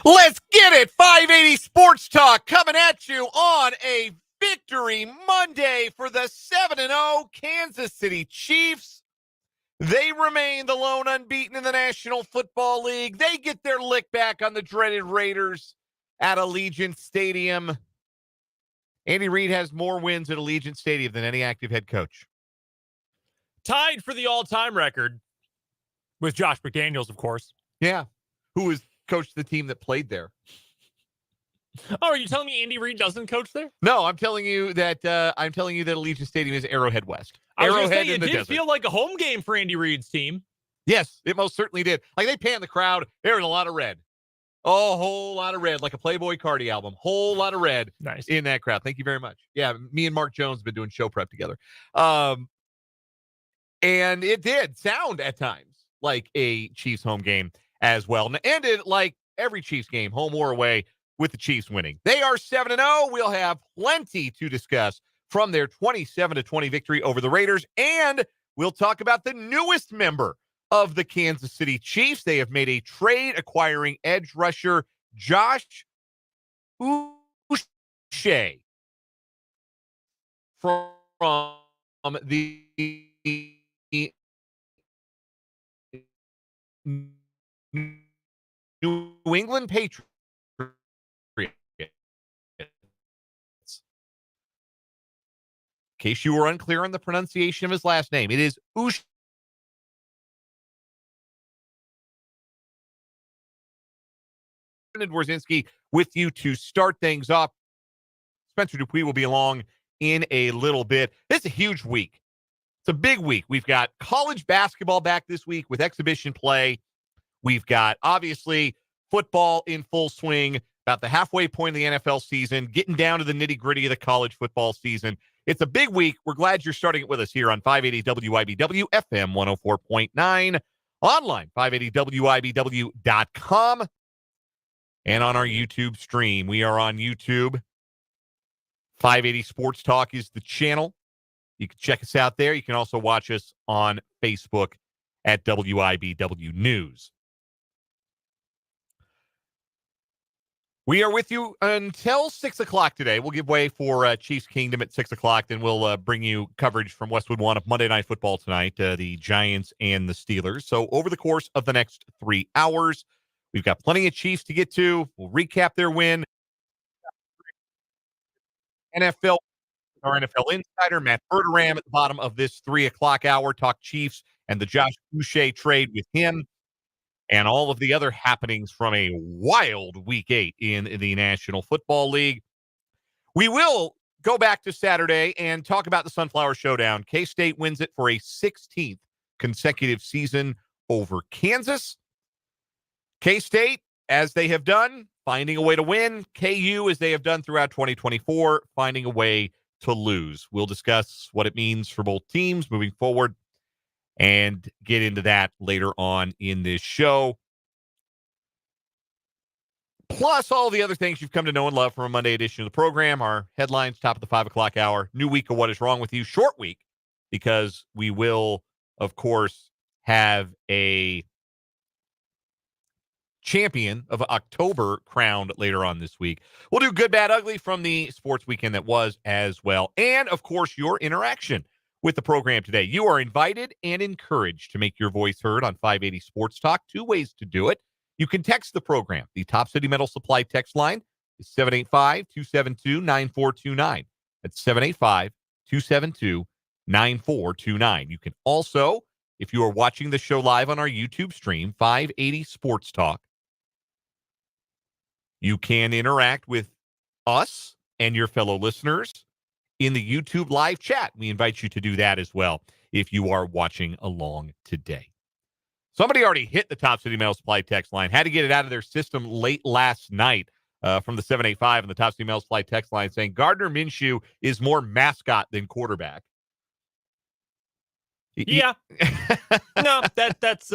Let's get it. 580 Sports Talk coming at you on a victory Monday for the 7-0 Kansas City Chiefs. They remain the lone unbeaten in the National Football League. They get their lick back on the dreaded Raiders at Allegiant Stadium. Andy Reid has more wins at Allegiant Stadium than any active head coach. Tied for the all-time record with Josh McDaniels, of course. Yeah. Who was coached the team that played there? Oh, are you telling me Andy Reid doesn't coach there? No, I'm telling you that Allegiant Stadium is Arrowhead West. I was Arrowhead say, in the it did desert. feel like a home game for Andy Reid's team. Yes, it most certainly did. Like, they panned the crowd. There was a lot of red. Oh, a whole lot of red, like a Playboy Cardi album. Whole lot of red Nice. in that crowd. Thank you very much. Yeah, me and Mark Jones have been doing show prep together. And it did sound at times like a Chiefs home game as well. And it ended like every Chiefs game, home or away, with the Chiefs winning. They are 7-0. We'll have plenty to discuss from their 27-20 victory over the Raiders. And we'll talk about the newest member of the Kansas City Chiefs. They have made a trade acquiring edge rusher Josh Uche from the New England Patriots. In case you were unclear on the pronunciation of his last name, it is Uche. Dworzynski with you to start things off. Spencer Dupuis will be along in a little bit. This is a huge week. It's a big week. We've got college basketball back this week with exhibition play. We've got, obviously, football in full swing, about the halfway point of the NFL season, getting down to the nitty-gritty of the college football season. It's a big week. We're glad you're starting it with us here on 580 WIBW, FM 104.9, online, 580WIBW.com, and on our YouTube stream. We are on YouTube. 580 Sports Talk is the channel. You can check us out there. You can also watch us on Facebook at WIBW News. We are with you until 6 o'clock today. We'll give way for Chiefs Kingdom at 6 o'clock. Then we'll bring you coverage from Westwood One of Monday Night Football tonight, the Giants and the Steelers. So over the course of the next 3 hours, we've got plenty of Chiefs to get to. We'll recap their win. NFL, our NFL insider, Matt Verderame, at the bottom of this 3 o'clock hour. Talk Chiefs and the Josh Uche trade with him, and all of the other happenings from a wild Week 8 in the National Football League. We will go back to Saturday and talk about the Sunflower Showdown. K-State wins it for a 16th consecutive season over Kansas. K-State, as they have done, finding a way to win. KU, as they have done throughout 2024, finding a way to lose. We'll discuss what it means for both teams moving forward and get into that later on in this show. Plus all the other things you've come to know and love from a Monday edition of the program. Our headlines, top of the 5 o'clock hour. New week of What Is Wrong With You. Short week, because we will, of course, have a champion of October crowned later on this week. We'll do good, bad, ugly from the sports weekend that was as well. And, of course, your interaction with the program today. You are invited and encouraged to make your voice heard on 580 Sports Talk. 2 ways to do it. You can text the program. The Top City Metal Supply text line is 785-272-9429. That's 785-272-9429. You can also, if you are watching the show live on our YouTube stream, 580 Sports Talk, you can interact with us and your fellow listeners in the YouTube live chat. We invite you to do that as well if you are watching along today. Somebody already hit the Top City Metal Supply text line. Had to get it out of their system late last night from the 785 and the Top City Metal Supply text line saying Gardner Minshew is more mascot than quarterback. Yeah. No, that's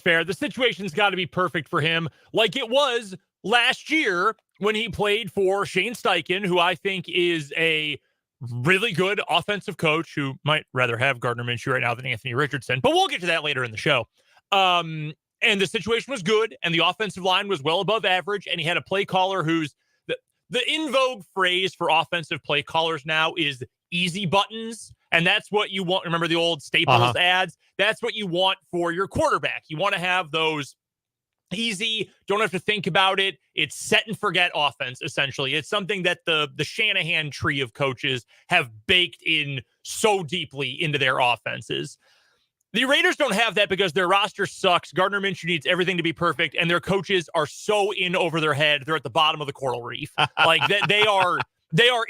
fair. The situation's got to be perfect for him, like it was last year when he played for Shane Steichen, who I think is a really good offensive coach who might rather have Gardner Minshew right now than Anthony Richardson. But we'll get to that later in the show. and the situation was good, and the offensive line was well above average, and he had a play caller who's the in vogue phrase for offensive play callers now is easy buttons. And that's what you want. Remember the old Staples ads? That's what you want for your quarterback. You want to have those easy, don't have to think about it. It's set and forget offense, essentially. It's something that the Shanahan tree of coaches have baked in so deeply into their offenses. The Raiders don't have that because their roster sucks. Gardner Minshew needs everything to be perfect, and their coaches are so in over their head. They're at the bottom of the coral reef. Like they are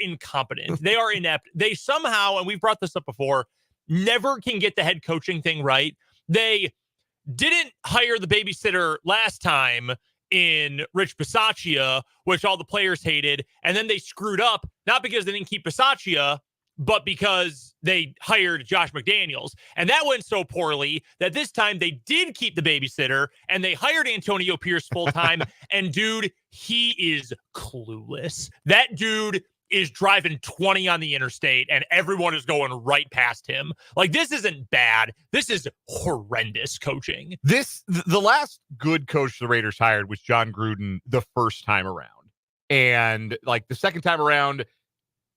incompetent. They are inept. They somehow, and we've brought this up before, never can get the head coaching thing right. They didn't hire the babysitter last time in Rich Bisaccia, which all the players hated, and then they screwed up, not because they didn't keep Bisaccia, but because they hired Josh McDaniels. And that went so poorly that this time they did keep the babysitter and they hired Antonio Pierce full-time. And dude, he is clueless. That dude is driving 20 on the interstate and everyone is going right past him. Like, this isn't bad. This is horrendous coaching. The last good coach the Raiders hired was John Gruden the first time around. And like the second time around,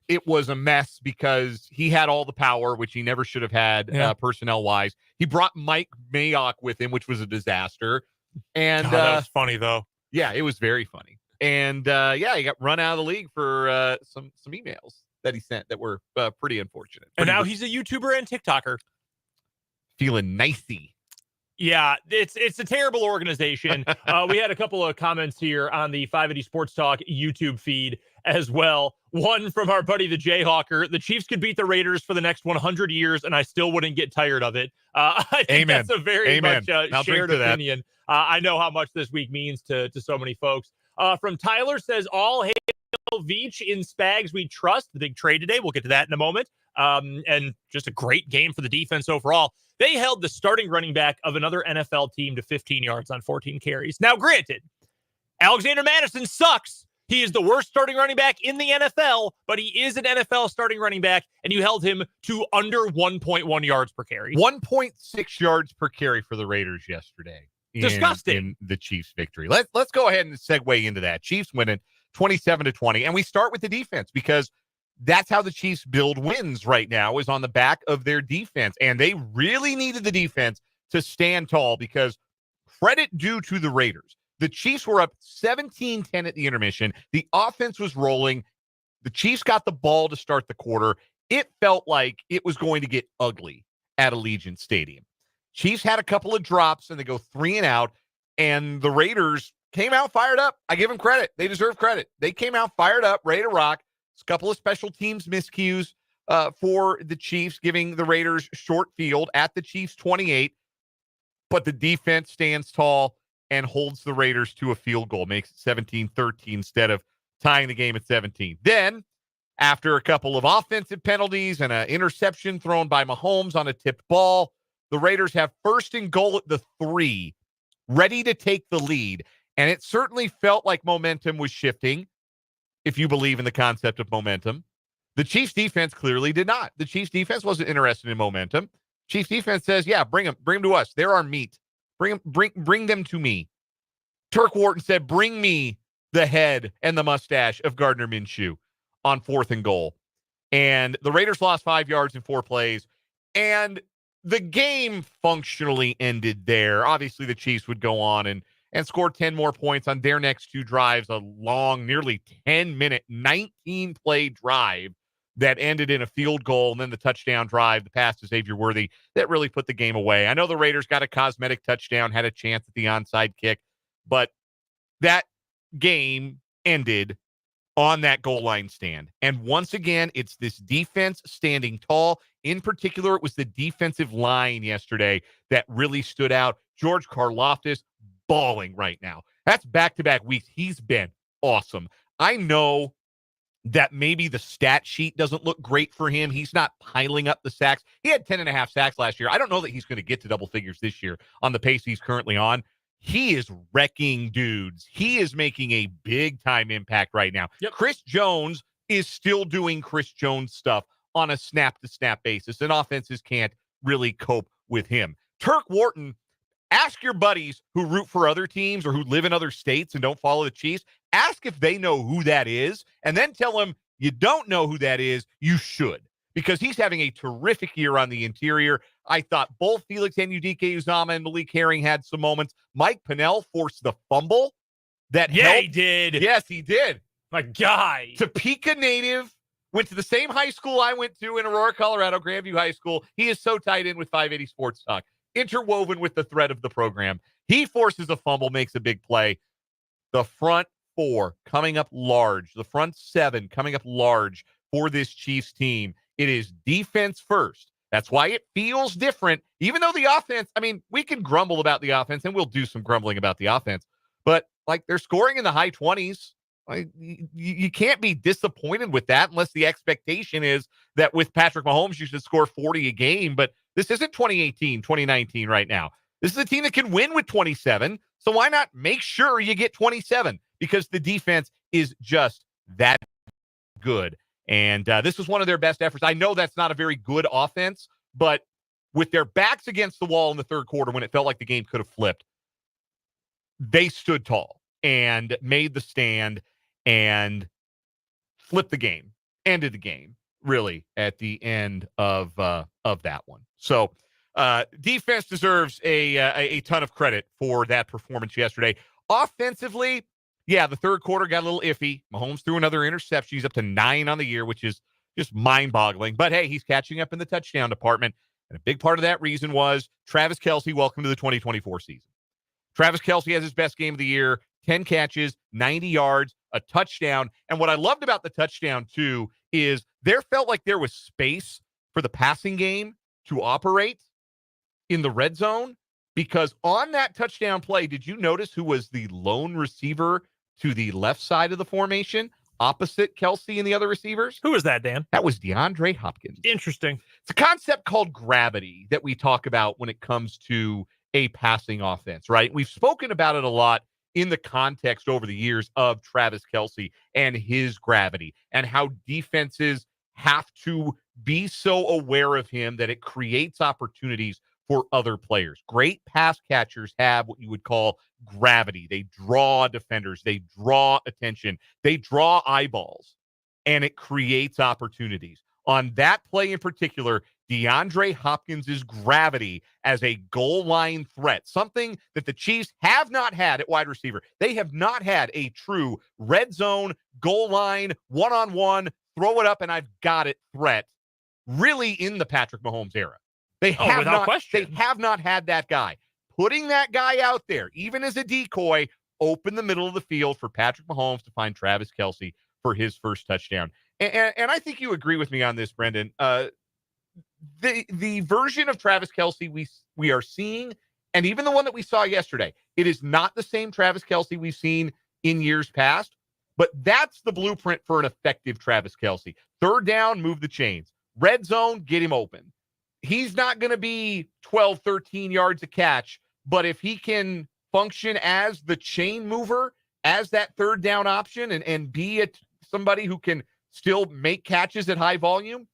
it was a mess because he had all the power, which he never should have had personnel-wise. He brought Mike Mayock with him, which was a disaster. And God, that was funny, though. Yeah, it was very funny. And he got run out of the league for some emails that he sent that were pretty unfortunate. And now he's a YouTuber and TikToker. Feeling nicey. Yeah, it's a terrible organization. We had a couple of comments here on the 580 Sports Talk YouTube feed as well. One from our buddy, the Jayhawker. The Chiefs could beat the Raiders for the next 100 years, and I still wouldn't get tired of it. I think Amen. That's a very much shared opinion. I know how much this week means to so many folks. From Tyler says, all hail Veach in Spags we trust. The big trade today. We'll get to that in a moment. And just a great game for the defense overall. They held the starting running back of another NFL team to 15 yards on 14 carries. Now, granted, Alexander Mattison sucks. He is the worst starting running back in the NFL, but he is an NFL starting running back, and you held him to under 1.1 yards per carry. 1.6 yards per carry for the Raiders yesterday. Disgusting. In the Chiefs' victory. Let's go ahead and segue into that. Chiefs winning 27-20, and we start with the defense because that's how the Chiefs build wins right now, is on the back of their defense. And they really needed the defense to stand tall because credit due to the Raiders. The Chiefs were up 17-10 at the intermission. The offense was rolling. The Chiefs got the ball to start the quarter. It felt like it was going to get ugly at Allegiant Stadium. Chiefs had a couple of drops and they go 3 and out, and the Raiders came out fired up. I give them credit. They deserve credit. They came out fired up, ready to rock. A couple of special teams miscues for the Chiefs, giving the Raiders short field at the Chiefs 28. But the defense stands tall and holds the Raiders to a field goal, makes it 17-13 instead of tying the game at 17. Then, after a couple of offensive penalties and an interception thrown by Mahomes on a tipped ball, the Raiders have first and goal at the 3, ready to take the lead. And it certainly felt like momentum was shifting, if you believe in the concept of momentum. The Chiefs defense clearly did not. The Chiefs defense wasn't interested in momentum. Chiefs defense says, yeah, bring them to us. They're our meat. Bring them to me. Turk Wharton said, bring me the head and the mustache of Gardner Minshew on 4th and goal. And the Raiders lost 5 yards in 4 plays. And the game functionally ended there. Obviously, the Chiefs would go on and score 10 more points on their next 2 drives, a long, nearly 10-minute, 19-play drive that ended in a field goal, and then the touchdown drive, the pass to Xavier Worthy, that really put the game away. I know the Raiders got a cosmetic touchdown, had a chance at the onside kick, but that game ended on that goal line stand. And once again, it's this defense standing tall. In particular, it was the defensive line yesterday that really stood out. George Karlaftis balling right now. That's back-to-back weeks. He's been awesome. I know that maybe the stat sheet doesn't look great for him. He's not piling up the sacks. He had 10.5 sacks last year. I don't know that he's going to get to double figures this year on the pace he's currently on. He is wrecking dudes. He is making a big-time impact right now. Yep. Chris Jones is still doing Chris Jones stuff on a snap-to-snap basis, and offenses can't really cope with him. Turk Wharton, Ask your buddies who root for other teams or who live in other states and don't follow the Chiefs. Ask if they know who that is, and then tell them you don't know who that is. You should, because he's having a terrific year on the interior. I thought both Felix Anudike-Uzomah and Malik Herring had some moments. Mike Pennell forced the fumble that helped. He did. Yes, he did. My guy. Topeka native, went to the same high school I went to in Aurora, Colorado, Grandview High School. He is so tied in with 580 Sports Talk, interwoven with the thread of the program. He forces a fumble, makes a big play. The front four coming up large. The front seven coming up large for this Chiefs team. It is defense first. That's why it feels different, even though the offense, I mean, we can grumble about the offense, and we'll do some grumbling about the offense, but like they're scoring in the high 20s. Like, you can't be disappointed with that unless the expectation is that with Patrick Mahomes, you should score 40 a game. But this isn't 2018, 2019 right now. This is a team that can win with 27. So why not make sure you get 27? Because the defense is just that good. And this was one of their best efforts. I know that's not a very good offense, but with their backs against the wall in the third quarter when it felt like the game could have flipped, they stood tall and made the stand and flipped the game, ended the game, really, at the end of that one. So defense deserves a ton of credit for that performance yesterday. Offensively, yeah, the third quarter got a little iffy. Mahomes threw another interception. He's up to 9 on the year, which is just mind-boggling. But, hey, he's catching up in the touchdown department. And a big part of that reason was Travis Kelce, welcome to the 2024 season. Travis Kelce has his best game of the year, 10 catches, 90 yards, a touchdown. And what I loved about the touchdown, too, is there felt like there was space for the passing game to operate in the red zone, because on that touchdown play, did you notice who was the lone receiver to the left side of the formation opposite Kelce and the other receivers? Who was that, Dan? That was DeAndre Hopkins. Interesting. It's a concept called gravity that we talk about when it comes to a passing offense, right? We've spoken about it a lot in the context over the years of Travis Kelce and his gravity and how defenses have to be so aware of him that it creates opportunities for other players. Great pass catchers have what you would call gravity. They draw defenders. They draw attention. They draw eyeballs, and it creates opportunities. On that play in particular, DeAndre Hopkins' gravity as a goal line threat, something that the Chiefs have not had at wide receiver. They have not had a true red zone, goal line, one-on-one, throw it up and I've got it threat really in the Patrick Mahomes era. They have not had that guy. Putting that guy out there, even as a decoy, open the middle of the field for Patrick Mahomes to find Travis Kelce for his first touchdown. And I think you agree with me on this, Brendan. The version of Travis Kelce we are seeing, and even the one that we saw yesterday, it is not the same Travis Kelce we've seen in years past, but that's the blueprint for an effective Travis Kelce. Third down, move the chains. Red zone, get him open. He's not going to be 12, 13 yards a catch, but if he can function as the chain mover, as that third down option, and be somebody who can still make catches at high volume,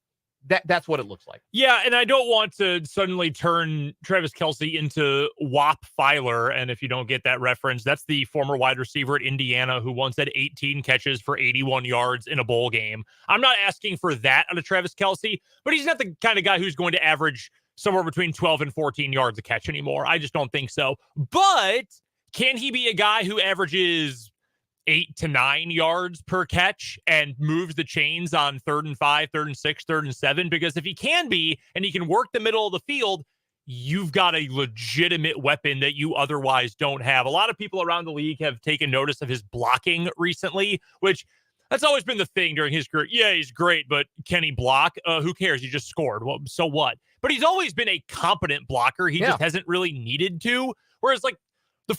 that's what it looks like. Yeah, and I don't want to suddenly turn Travis Kelce into Whop Filer, and if you don't get that reference, that's the former wide receiver at Indiana who once had 18 catches for 81 yards in a bowl game. I'm not asking for that out of Travis Kelce, but he's not the kind of guy who's going to average somewhere between 12 and 14 yards a catch anymore. I just don't think so. But can he be a guy who averages 8 to 9 yards per catch and moves the chains on 3rd and 5, 3rd and 6, 3rd and 7? Because if he can be, and he can work the middle of the field, you've got a legitimate weapon that you otherwise don't have. A lot of people around the league have taken notice of his blocking recently, which that's always been the thing during his career. Yeah, he's great, but can he block? Who cares? He just scored. Well, so what? But he's always been a competent blocker. He just hasn't really needed to. Whereas, like, the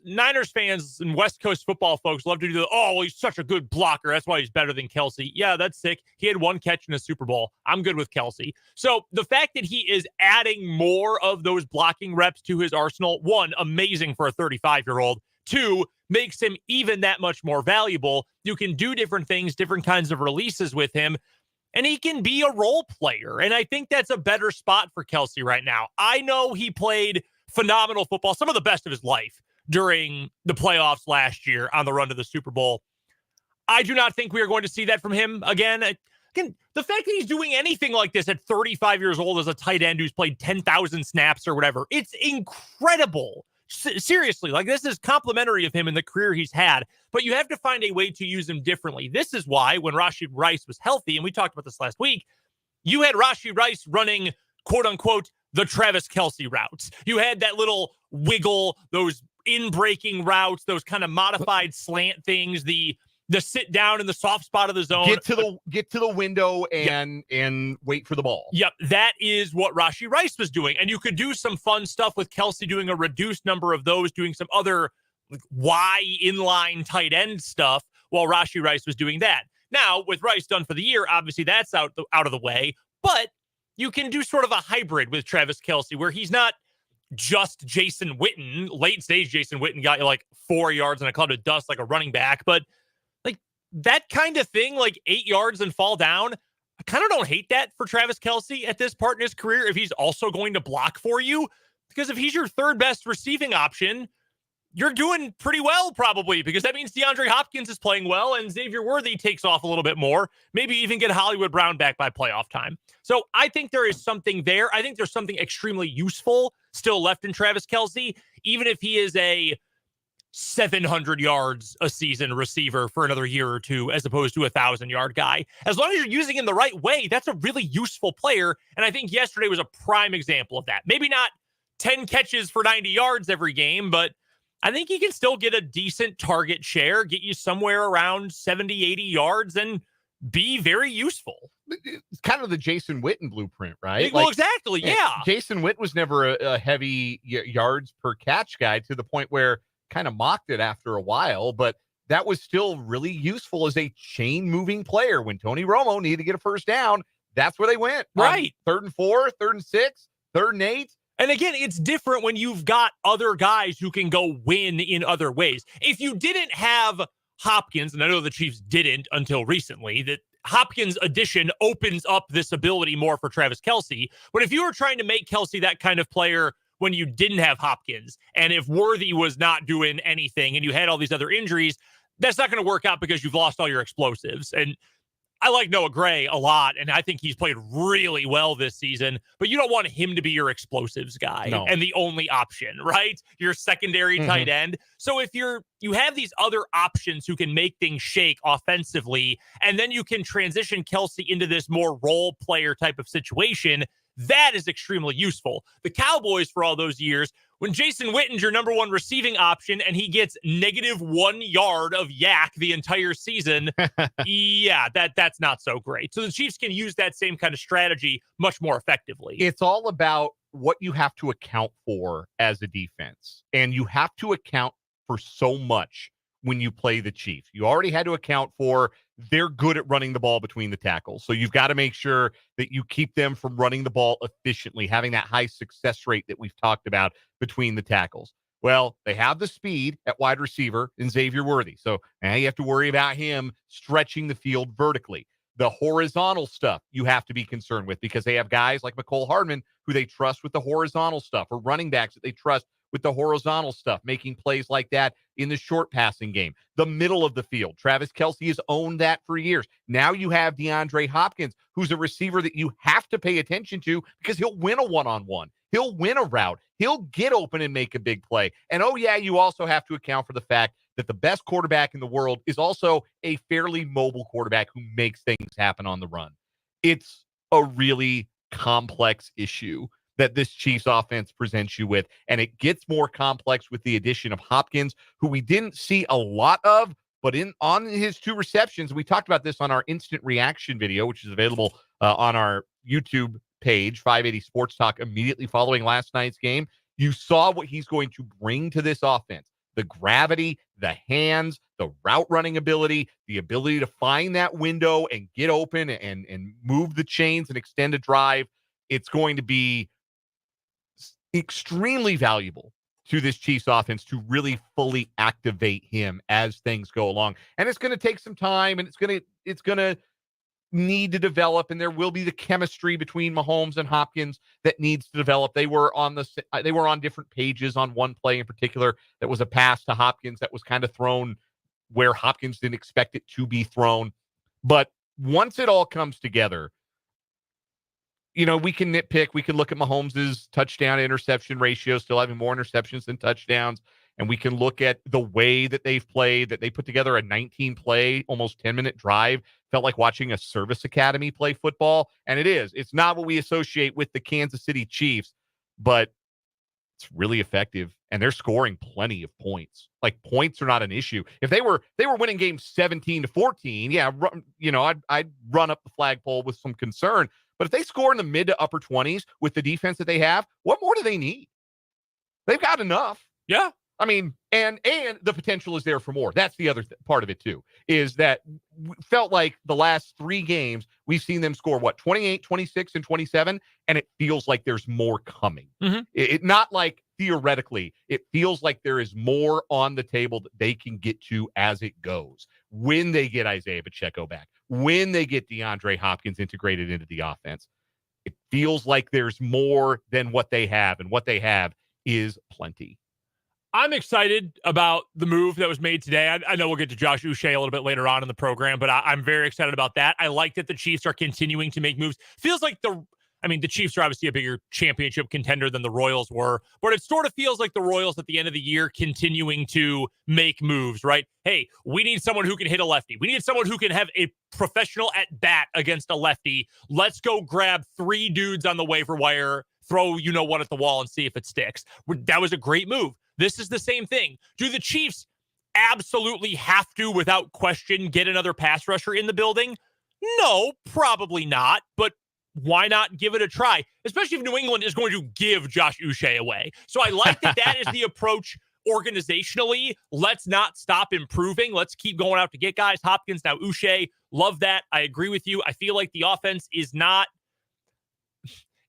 Niners fans and West Coast football folks love to do well, he's such a good blocker. That's why he's better than Kelce. Yeah, that's sick. He had 1 catch in a Super Bowl. I'm good with Kelce. So the fact that he is adding more of those blocking reps to his arsenal, 1, amazing for a 35-year-old. 2, makes him even that much more valuable. You can do different things, different kinds of releases with him, and he can be a role player. And I think that's a better spot for Kelce right now. I know he played phenomenal football, some of the best of his life during the playoffs last year on the run to the Super Bowl. I do not think we are going to see that from him again. Again, the fact that he's doing anything like this at 35 years old as a tight end who's played 10,000 snaps or whatever, it's incredible. Seriously, like, this is complimentary of him in the career he's had, but you have to find a way to use him differently. This is why when Rashee Rice was healthy, and we talked about this last week, you had Rashee Rice running, quote unquote, the Travis Kelce routes. You had that little wiggle, those in-breaking routes, those kind of modified slant things, the sit down in the soft spot of the zone. Get to the window and wait for the ball. Yep, that is what Rashee Rice was doing. And you could do some fun stuff with Kelce doing a reduced number of those, doing some other Y inline tight end stuff while Rashee Rice was doing that. Now, with Rice done for the year, obviously that's out of the way. But you can do sort of a hybrid with Travis Kelce where he's not just Jason Witten. Late stage Jason Witten got you like 4 yards and a cloud of dust like a running back. But that kind of thing, like 8 yards and fall down, I kind of don't hate that for Travis Kelce at this part in his career if he's also going to block for you. Because if he's your third best receiving option, you're doing pretty well probably, because that means DeAndre Hopkins is playing well and Xavier Worthy takes off a little bit more, maybe even get Hollywood Brown back by playoff time. So I think there is something there. I think there's something extremely useful still left in Travis Kelce, even if he is a 700 yards a season receiver for another year or two, as opposed to a 1,000-yard guy. As long as you're using him the right way, that's a really useful player. And I think yesterday was a prime example of that. Maybe not 10 catches for 90 yards every game, but I think he can still get a decent target share, get you somewhere around 70, 80 yards and be very useful. It's kind of the Jason Witten blueprint, right? Well, exactly. Yeah. Jason Witten was never a heavy yards per catch guy, to the point where kind of mocked it after a while, but that was still really useful as a chain moving player. When Tony Romo needed to get a first down, that's where they went. Right. 3rd and 4, 3rd and 6, 3rd and 8. And again, it's different when you've got other guys who can go win in other ways. If you didn't have Hopkins, and I know the Chiefs didn't until recently, that Hopkins addition opens up this ability more for Travis Kelce. But if you were trying to make Kelce that kind of player when you didn't have Hopkins, and if Worthy was not doing anything and you had all these other injuries, that's not going to work out because you've lost all your explosives. And I like Noah Gray a lot, and I think he's played really well this season, but you don't want him to be your explosives guy and the only option, right? Your secondary tight end. So if you have these other options who can make things shake offensively, and then you can transition Kelce into this more role player type of situation, that is extremely useful. The Cowboys, for all those years, when Jason Witten's your number one receiving option and he gets -1 yard of yak the entire season, yeah, that's not so great. So the Chiefs can use that same kind of strategy much more effectively. It's all about what you have to account for as a defense. And you have to account for so much when you play the Chiefs. You already had to account for they're good at running the ball between the tackles. So you've got to make sure that you keep them from running the ball efficiently, having that high success rate that we've talked about between the tackles. Well, they have the speed at wide receiver in Xavier Worthy. So now you have to worry about him stretching the field vertically. The horizontal stuff you have to be concerned with, because they have guys like Mecole Hardman who they trust with the horizontal stuff, or running backs that they trust with the horizontal stuff, making plays like that in the short passing game. The middle of the field, Travis Kelce has owned that for years. Now you have DeAndre Hopkins, who's a receiver that you have to pay attention to, because he'll win a one-on-one. He'll win a route. He'll get open and make a big play. And oh yeah, you also have to account for the fact that the best quarterback in the world is also a fairly mobile quarterback who makes things happen on the run. It's a really complex issue that this Chiefs offense presents you with. And it gets more complex with the addition of Hopkins, who we didn't see a lot of, but on his 2 receptions, we talked about this on our instant reaction video, which is available on our YouTube page, 580 Sports Talk, immediately following last night's game. You saw what he's going to bring to this offense. The gravity, the hands, the route running ability, the ability to find that window and get open and move the chains and extend a drive. It's going to be extremely valuable to this Chiefs offense to really fully activate him as things go along. And it's going to take some time, and it's going to need to develop, and there will be the chemistry between Mahomes and Hopkins that needs to develop. They were on different pages on one play in particular that was a pass to Hopkins that was kind of thrown where Hopkins didn't expect it to be thrown. But once it all comes together, we can nitpick. We can look at Mahomes' touchdown interception ratio, still having more interceptions than touchdowns. And we can look at the way that they've played, that they put together a 19-play, almost 10-minute drive. Felt like watching a service academy play football. And it is. It's not what we associate with the Kansas City Chiefs, but it's really effective. And they're scoring plenty of points. Like, points are not an issue. If they were winning games 17-14, yeah, I'd run up the flagpole with some concern. But if they score in the mid to upper 20s with the defense that they have, what more do they need? They've got enough. Yeah. I mean, and the potential is there for more. That's the other part of it, too, is that felt like the last 3 games, we've seen them score, 28, 26, and 27, and it feels like there's more coming. Mm-hmm. It not like theoretically, it feels like there is more on the table that they can get to as it goes. When they get Isaiah Pacheco back, when they get DeAndre Hopkins integrated into the offense, it feels like there's more than what they have, and what they have is plenty. I'm excited about the move that was made today. I know we'll get to Josh Uche a little bit later on in the program, but I'm very excited about that. I like that the Chiefs are continuing to make moves. Feels like the Chiefs are obviously a bigger championship contender than the Royals were, but it sort of feels like the Royals at the end of the year continuing to make moves, right? Hey, we need someone who can hit a lefty. We need someone who can have a professional at bat against a lefty. Let's go grab 3 dudes on the waiver wire, throw what at the wall and see if it sticks. That was a great move. This is the same thing. Do the Chiefs absolutely have to, without question, get another pass rusher in the building? No, probably not. But why not give it a try? Especially if New England is going to give Josh Uche away. So I like that is the approach organizationally. Let's not stop improving. Let's keep going out to get guys. Hopkins, now Uche. Love that. I agree with you. I feel like the offense is not...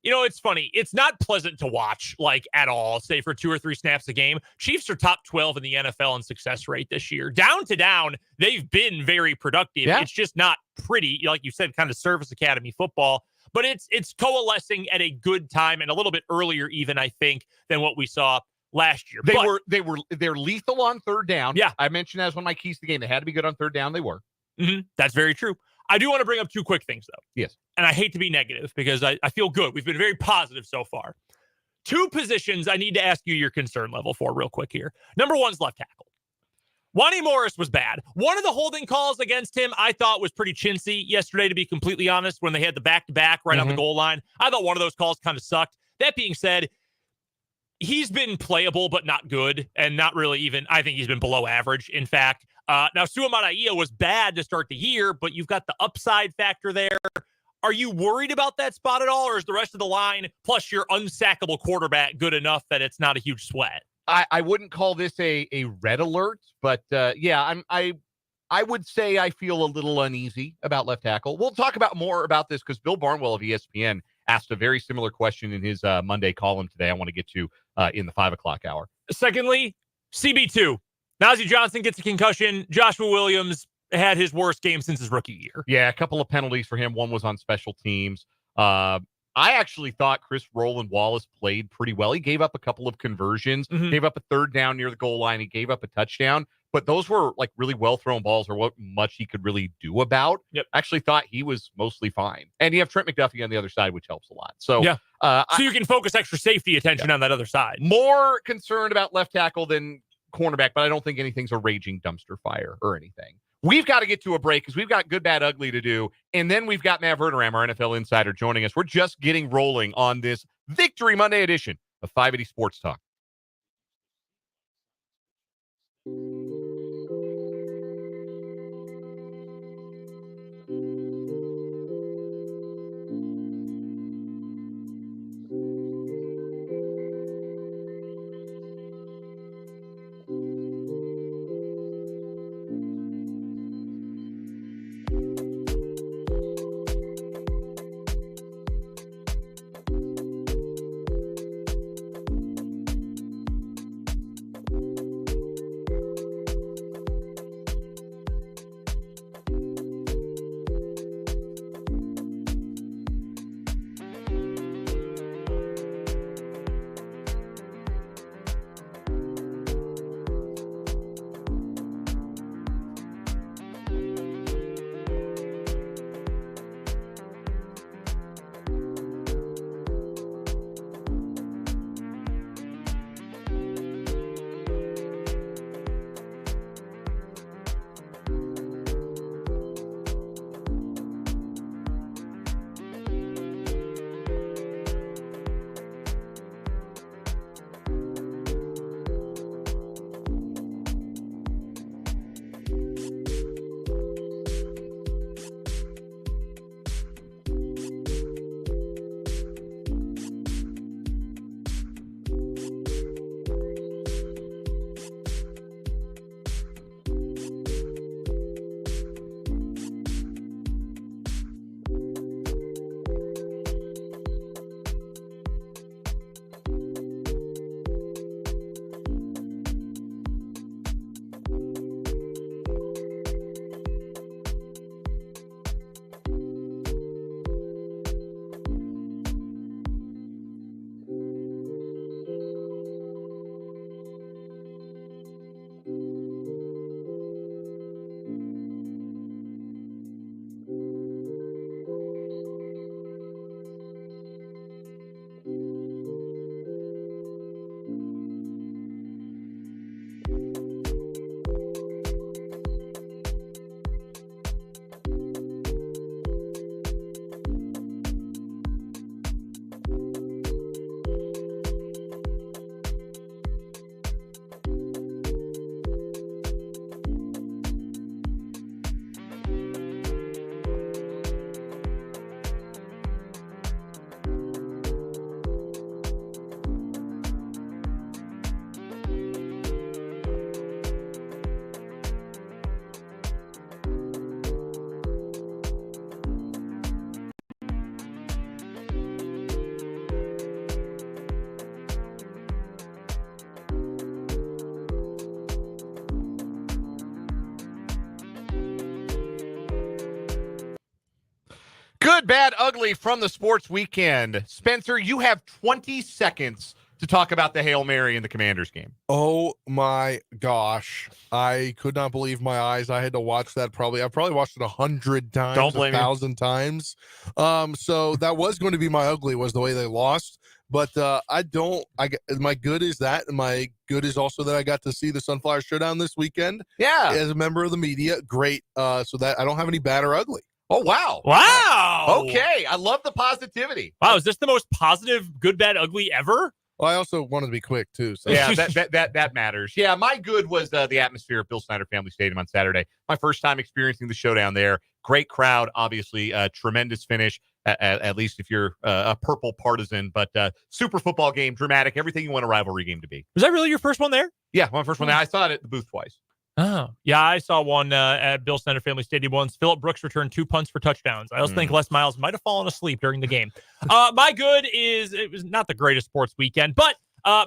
it's funny. It's not pleasant to watch, like, at all, say for 2 or 3 snaps a game. Chiefs are top 12 in the NFL in success rate this year. Down to down, they've been very productive. Yeah. It's just not pretty, like you said, kind of service academy football. But it's coalescing at a good time and a little bit earlier even, I think, than what we saw last year. They're lethal on third down. Yeah. I mentioned that as one of my keys to the game. They had to be good on third down. They were. Mm-hmm. That's very true. I do want to bring up 2 quick things, though. Yes. And I hate to be negative because I feel good. We've been very positive so far. 2 positions I need to ask you your concern level for real quick here. Number 1 is left tackle. Wani Morris was bad. One of the holding calls against him I thought was pretty chintzy yesterday, to be completely honest, when they had the back-to-back right on the goal line. I thought one of those calls kind of sucked. That being said, he's been playable but not good, and not really even, I think he's been below average, in fact. Now, Suamataia was bad to start the year, but you've got the upside factor there. Are you worried about that spot at all, or is the rest of the line, plus your unsackable quarterback, good enough that it's not a huge sweat? I wouldn't call this a red alert, but I would say I feel a little uneasy about left tackle. We'll talk about more about this because Bill Barnwell of ESPN asked a very similar question in his Monday column today. I want to get to in the 5 o'clock hour. Secondly, CB2. Najee Johnson gets a concussion. Joshua Williams had his worst game since his rookie year. Yeah, a couple of penalties for him. One was on special teams. I actually thought Chris Roland Wallace played pretty well. He gave up a couple of conversions, gave up a third down near the goal line. He gave up a touchdown, but those were like really well thrown balls or what much he could really do about. Yep. I actually thought he was mostly fine. And you have Trent McDuffie on the other side, which helps a lot. So, yeah. So you can focus extra safety attention on that other side. More concerned about left tackle than cornerback, but I don't think anything's a raging dumpster fire or anything. We've got to get to a break because we've got good, bad, ugly to do. And then we've got Matt Verderame, our NFL insider, joining us. We're just getting rolling on this Victory Monday edition of 580 Sports Talk. Good, bad, ugly from the sports weekend. Spencer, you have 20 seconds to talk about the Hail Mary in the Commanders game. Oh my gosh. I could not believe my eyes. I had to watch that I probably watched it 100 times, Don't blame 1,000 times. So that was going to be my ugly, was the way they lost. But my good is that, and my good is also that I got to see the Sunflower Showdown this weekend. Yeah. As a member of the media. Great. So that I don't have any bad or ugly. Oh, wow. Wow. Okay. I love the positivity. Wow. Is this the most positive good, bad, ugly ever? Well, I also wanted to be quick too. So. Yeah, that matters. Yeah, my good was the atmosphere at Bill Snyder Family Stadium on Saturday. My first time experiencing the showdown there. Great crowd, obviously. Tremendous finish, at least if you're a purple partisan. But super football game, dramatic, everything you want a rivalry game to be. Was that really your first one there? Yeah, my first one there. I saw it at the booth twice. Oh, yeah, I saw one at Bill Snyder Family Stadium once. Phillip Brooks returned 2 punts for touchdowns. I also think Les Miles might have fallen asleep during the game. My good is, it was not the greatest sports weekend, but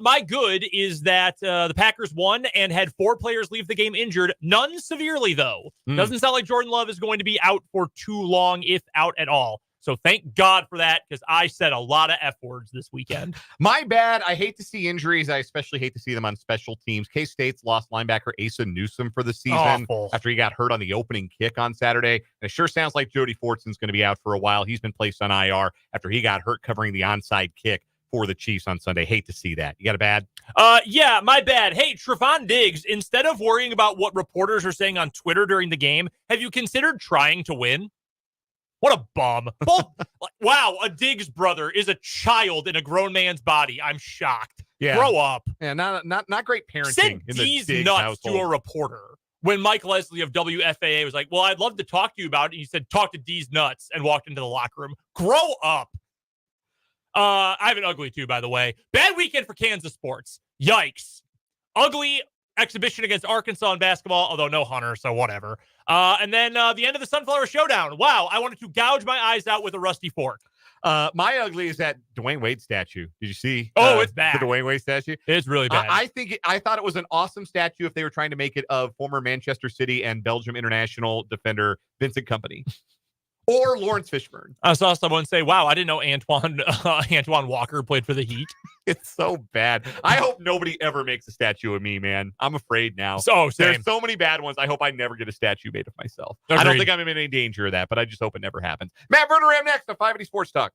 my good is that the Packers won and had 4 players leave the game injured, none severely, though. Doesn't sound like Jordan Love is going to be out for too long, if out at all. So thank God for that, because I said a lot of F words this weekend. My bad. I hate to see injuries. I especially hate to see them on special teams. K-State's lost linebacker Asa Newsome for the season after he got hurt on the opening kick on Saturday. And it sure sounds like Jody Fortson's going to be out for a while. He's been placed on IR after he got hurt covering the onside kick for the Chiefs on Sunday. Hate to see that. You got a bad? Yeah, my bad. Hey, Trevon Diggs, instead of worrying about what reporters are saying on Twitter during the game, have you considered trying to win? What a bum. Wow, a Diggs brother is a child in a grown man's body. I'm shocked. Yeah. Grow up. Yeah, not great parenting. Send in these the Diggs nuts household. to a reporter. When Mike Leslie of WFAA was like, well, I'd love to talk to you about it. And he said, talk to D's nuts, and walked into the locker room. Grow up. I have an ugly too, by the way. Bad weekend for Kansas sports. Yikes. Ugly exhibition against Arkansas in basketball, although no Hunter, so whatever. And then the end of the Sunflower Showdown. Wow, I wanted to gouge my eyes out with a rusty fork. My ugly is that Dwayne Wade statue. Did you see? It's bad. The Dwayne Wade statue? It's really bad. I thought it was an awesome statue if they were trying to make it of former Manchester City and Belgium international defender Vincent Kompany. Or Lawrence Fishburne. I saw someone say, wow, I didn't know Antoine Walker played for the Heat. It's so bad. I hope nobody ever makes a statue of me, man. I'm afraid now. Same. There's so many bad ones. I hope I never get a statue made of myself. Agreed. I don't think I'm in any danger of that, but I just hope it never happens. Matt Verderame next on 580 Sports Talk.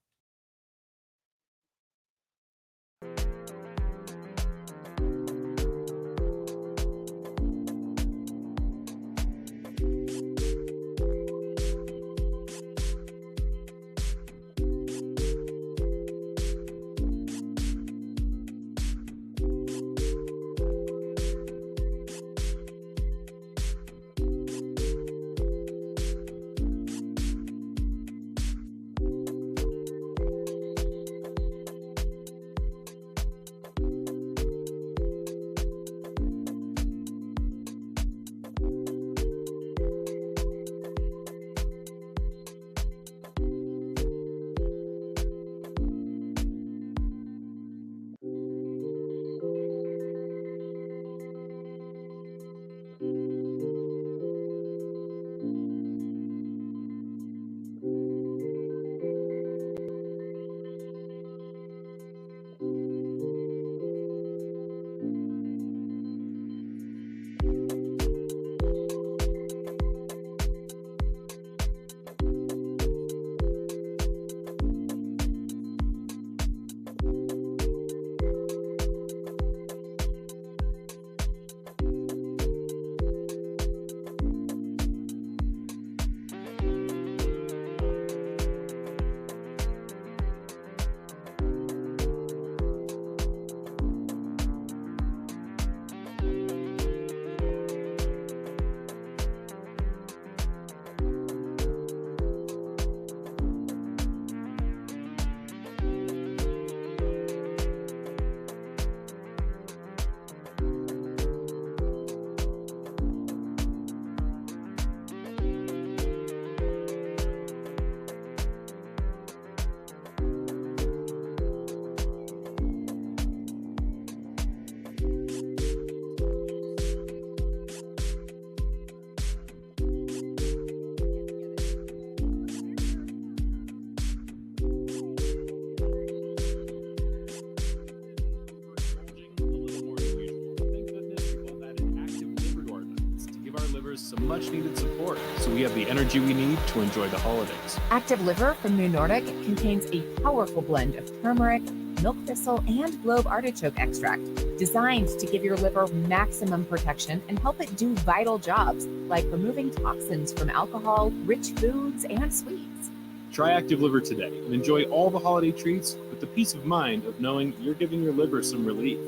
some much-needed support so we have the energy we need to enjoy the holidays. Active Liver from New Nordic contains a powerful blend of turmeric, milk thistle, and globe artichoke extract, designed to give your liver maximum protection and help it do vital jobs like removing toxins from alcohol, rich foods, and sweets. Try Active Liver today and enjoy all the holiday treats with the peace of mind of knowing you're giving your liver some relief.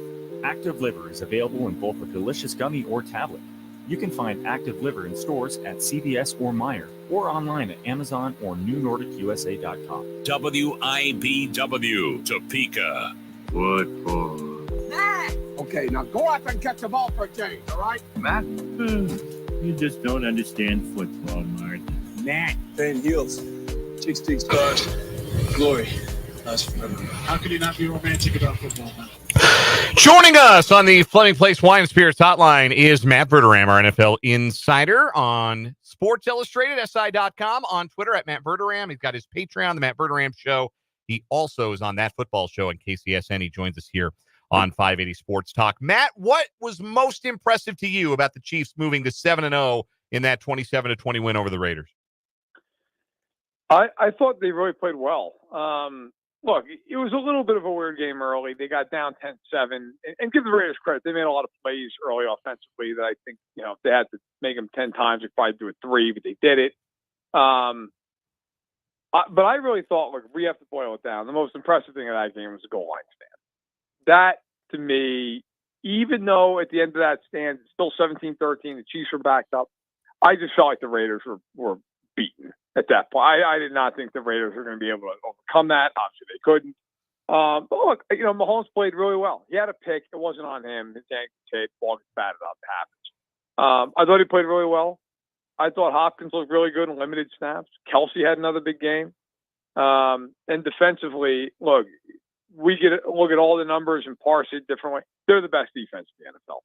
Active Liver is available in both a delicious gummy or tablet. You can find Active Liver in stores at CVS or Meijer, or online at Amazon or NewNordicUSA.com. WIBW, Topeka. What for? Matt! Okay, now go out and catch the ball for a change, all right? Matt? You just don't understand football, Mark. Matt. Fan heels. Chicks, stars. Glory. Lasts forever. How could you not be romantic about football, man? Joining us on the Fleming Place Wine and Spirits Hotline is Matt Verderame, our NFL insider on Sports Illustrated, SI.com, on Twitter at Matt Verderame. He's got his Patreon, The Matt Verderame Show. He also is on That Football Show on KCSN. He joins us here on 580 Sports Talk. Matt, what was most impressive to you about the Chiefs moving to 7-0 in that 27-20 win over the Raiders? I thought they really played well. Look, it was a little bit of a weird game early. They got down 10-7. And give the Raiders credit. They made a lot of plays early offensively that I think, if they had to make them 10 times, they'd probably do it 3, but they did it. But I really thought, look, we have to boil it down. The most impressive thing of that game was the goal line stand. That, to me, even though at the end of that stand, it's still 17-13, the Chiefs were backed up, I just felt like the Raiders were beaten at that point. I did not think the Raiders were going to be able to overcome that. Obviously, they couldn't. But look, Mahomes played really well. He had a pick. It wasn't on him. His ankle tape, ball gets batted up. It happens. I thought he played really well. I thought Hopkins looked really good in limited snaps. Kelce had another big game. And defensively, look, we get look at all the numbers and parse it differently. They're the best defense in the NFL.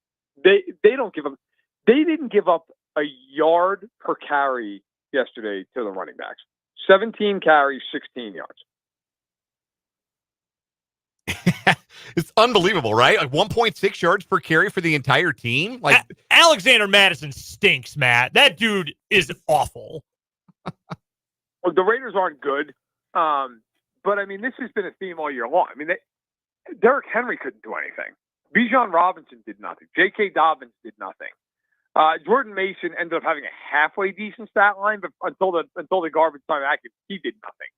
They don't give up. They didn't give up a yard per carry yesterday to the running backs. 17 carries, 16 yards. It's unbelievable, right? Like 1.6 yards per carry for the entire team. Like Alexander Madison stinks, Matt. That dude is awful. Well, the Raiders aren't good. But I mean, this has been a theme all year long. I mean, Derrick Henry couldn't do anything. Bijan Robinson did nothing. J.K. Dobbins did nothing. Jordan Mason ended up having a halfway decent stat line, but until the garbage time acted, he did nothing.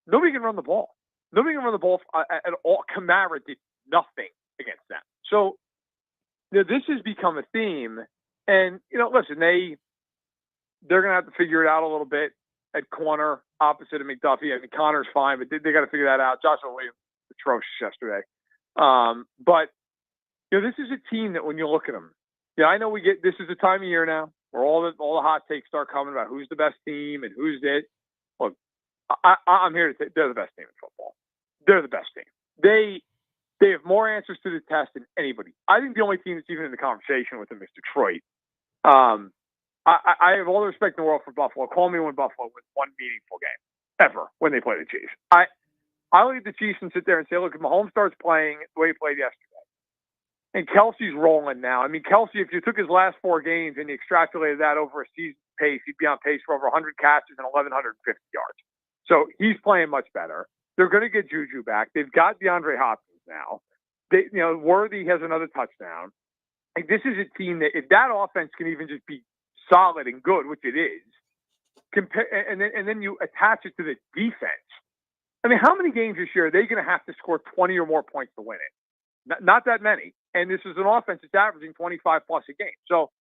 Nobody can run the ball. Nobody can run the ball at all. Kamara did nothing against them. So this has become a theme. And listen, they're going to have to figure it out a little bit at corner opposite of McDuffie. I mean, Connor's fine, but they got to figure that out. Joshua Williams atrocious yesterday. But this is a team that when you look at them. I know this is the time of year now where all the hot takes start coming about who's the best team and who's it. Look, I'm here to say they're the best team in football. They're the best team. They have more answers to the test than anybody. I think the only team that's even in the conversation with them is Detroit. I have all the respect in the world for Buffalo. Call me when Buffalo wins one meaningful game ever when they play the Chiefs. I look at the Chiefs and sit there and say, look, if Mahomes starts playing the way he played yesterday, and Kelce's rolling now. I mean, Kelce, if you took his last 4 games and you extrapolated that over a season pace, he'd be on pace for over 100 catches and 1,150 yards. So he's playing much better. They're going to get Juju back. They've got DeAndre Hopkins now. Worthy has another touchdown. Like, this is a team that if that offense can even just be solid and good, which it is, and then you attach it to the defense. I mean, how many games this year are they going to have to score 20 or more points to win it? Not that many. And this is an offense that's averaging 25 plus a game. So,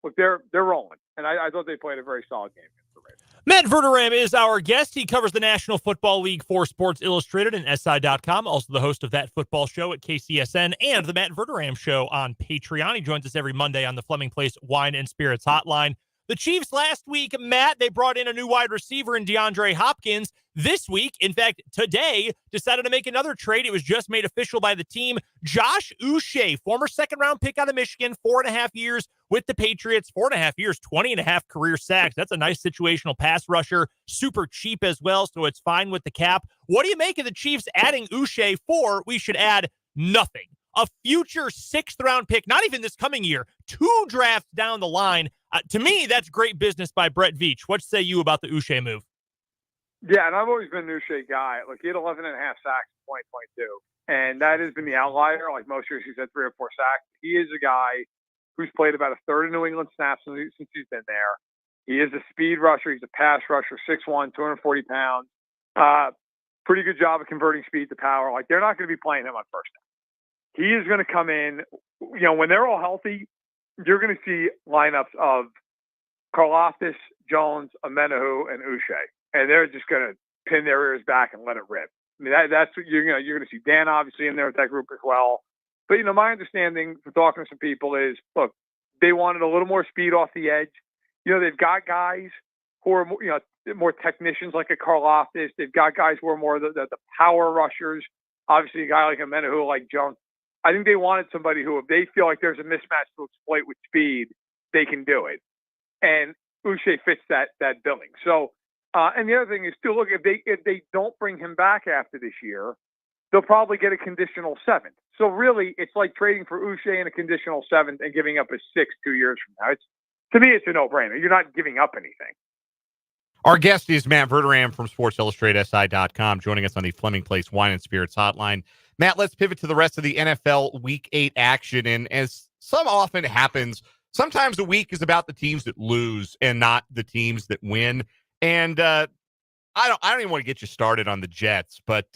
look, they're rolling. And I thought they played a very solid game against the Raiders. Matt Verderame is our guest. He covers the National Football League for Sports Illustrated and SI.com. Also the host of That Football Show at KCSN and the Matt Verderame Show on Patreon. He joins us every Monday on the Fleming Place Wine and Spirits Hotline. The Chiefs last week, Matt, they brought in a new wide receiver in DeAndre Hopkins. This week, in fact, today, decided to make another trade. It was just made official by the team. Josh Uche, former second-round pick out of Michigan, 4.5 years with the Patriots, 4.5 years, 20.5 career sacks. That's a nice situational pass rusher, super cheap as well, so it's fine with the cap. What do you make of the Chiefs adding Uche for, we should add, nothing? A future 6th-round pick, not even this coming year, 2 drafts down the line. To me, that's great business by Brett Veach. What say you about the Uche move? Yeah, and I've always been an Uche guy. Like, he had 11 and a half sacks in 2022, and that has been the outlier. Like, most years he's had 3 or 4 sacks. He is a guy who's played about a third of New England snaps since he's been there. He is a speed rusher. He's a pass rusher, 6'1", 240 pounds. Pretty good job of converting speed to power. Like, they're not going to be playing him on first down. He is going to come in, when they're all healthy, you're going to see lineups of Karlaftis, Jones, Amenahu, and Uche. And they're just going to pin their ears back and let it rip. I mean, that's what you're going to see. Dan obviously in there with that group as well. But, my understanding from talking to some people is, look, they wanted a little more speed off the edge. They've got guys who are, more technicians like a Karlaftis. They've got guys who are more the power rushers. Obviously, a guy like Amenahu, like Jones. I think they wanted somebody who, if they feel like there's a mismatch to exploit with speed, they can do it. And Uche fits that billing. So, and the other thing is, too, look, if they don't bring him back after this year, they'll probably get a conditional 7th. So really, it's like trading for Uche and a conditional 7th and giving up a 6th 2 years from now. To me, it's a no-brainer. You're not giving up anything. Our guest is Matt Verderame from SportsIllustratedSI.com, joining us on the Fleming Place Wine and Spirits Hotline. Matt, let's pivot to the rest of the NFL Week 8 action. And as some often happens, sometimes the week is about the teams that lose and not the teams that win. And I don't even want to get you started on the Jets, but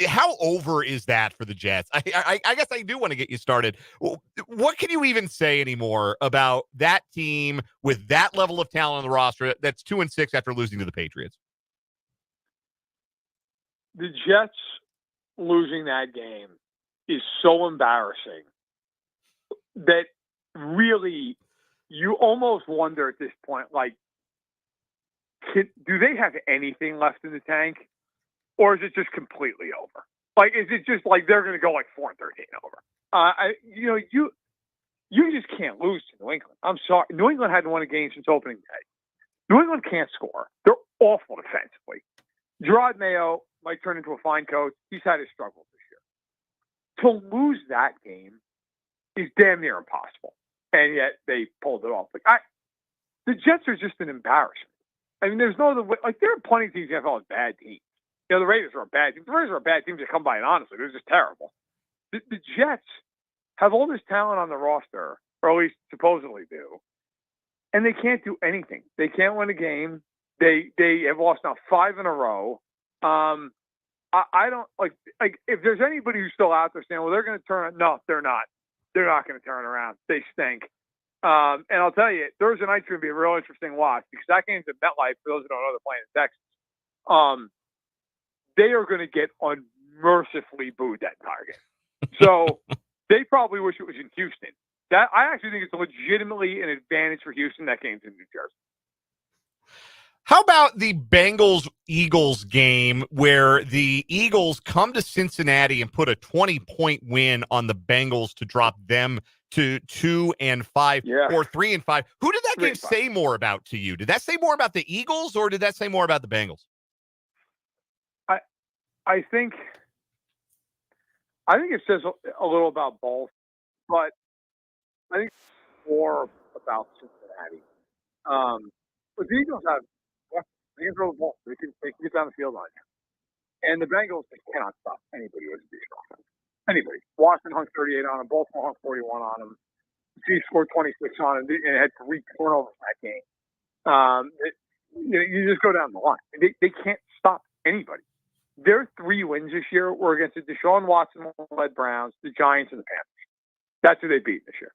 how over is that for the Jets? I guess I do want to get you started. What can you even say anymore about that team with that level of talent on the roster that's 2-6 after losing to the Patriots? The Jets losing that game is so embarrassing that really you almost wonder at this point, like, do they have anything left in the tank? Or is it just completely over? Like, is it just like they're going to go like 4-13 over? You just can't lose to New England. I'm sorry. New England hadn't won a game since opening day. New England can't score. They're awful defensively. Gerard Mayo might turn into a fine coach. He's had his struggles this year. To lose that game is damn near impossible. And yet they pulled it off. The Jets are just an embarrassment. I mean, there's no other way. Like, there are plenty of teams in the NFL with bad teams. The Raiders are a bad team. The Raiders are a bad team to come by, and honestly, they're just terrible. The Jets have all this talent on the roster, or at least supposedly do, and they can't do anything. They can't win a game. They have lost now 5 in a row. I don't like if there's anybody who's still out there saying, well, they're going to turn. No, they're not. They're not going to turn around. They stink. And I'll tell you, Thursday night's going to be a real interesting watch because that game's at MetLife. For those who don't know, they're playing in Texas. They are going to get unmercifully booed that target. So they probably wish it was in Houston. I actually think it's legitimately an advantage for Houston that game's in New Jersey. How about the Bengals-Eagles game where the Eagles come to Cincinnati and put a 20-point win on the Bengals to drop them to 2-5 or 3-5? Who did that game say more about to you? Did that say more about the Eagles or did that say more about the Bengals? I think it says a little about both, but I think more about Cincinnati. But the Eagles they can throw the ball. They can get down the field on you. And the Bengals, they cannot stop anybody who's a decent offense. Anybody. Washington hung 38 on them. Baltimore hung 41 on them. The Chiefs scored 26 on them and had 3 turnovers in that game. You just go down the line. They can't stop anybody. Their 3 wins this year were against the Deshaun Watson-led Browns, the Giants, and the Panthers. That's who they beat this year.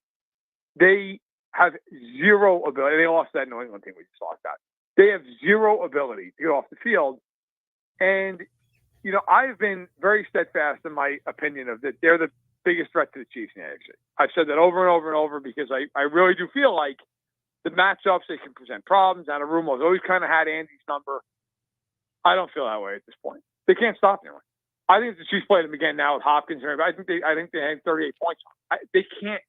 They have zero ability. They lost that New England team we just lost that. They have zero ability to get off the field. And, I've been very steadfast in my opinion of that they're the biggest threat to the Chiefs in the AFC. I've said that over and over and over because I really do feel like the matchups, they can present problems. Anarumo's always kind of had Andy's number. I don't feel that way at this point. They can't stop anyone. I think the Chiefs played them again now with Hopkins. I think they had 38 points. They can't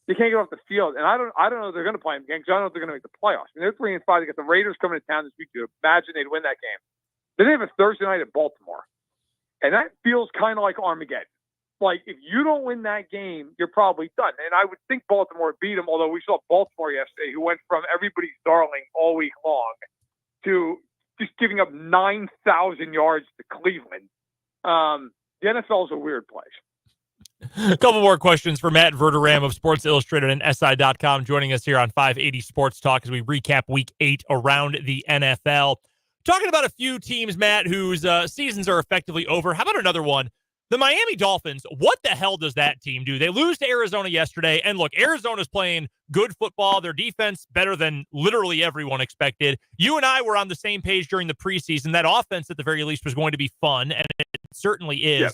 get off the field, and I don't know if they're going to play them again because I don't know if they're going to make the playoffs. I mean, they're 3-5. They got the Raiders coming to town this week. To imagine they'd win that game. Then they have a Thursday night at Baltimore, and that feels kind of like Armageddon. like, if you don't win that game, you're probably done. And I would think Baltimore beat them, although we saw Baltimore yesterday, who went from everybody's darling all week long to just giving up 9,000 yards to Cleveland. The NFL is a weird place. A couple more questions for Matt Verderame of Sports Illustrated and SI.com joining us here on 580 Sports Talk as we recap Week 8 around the NFL. Talking about a few teams, Matt, whose seasons are effectively over. How about another one? The Miami Dolphins. What the hell does that team do? They lose to Arizona yesterday. And look, Arizona's playing good football. Their defense better than literally everyone expected. You and I were on the same page during the preseason. That offense, at the very least, was going to be fun, and it certainly is. Yep.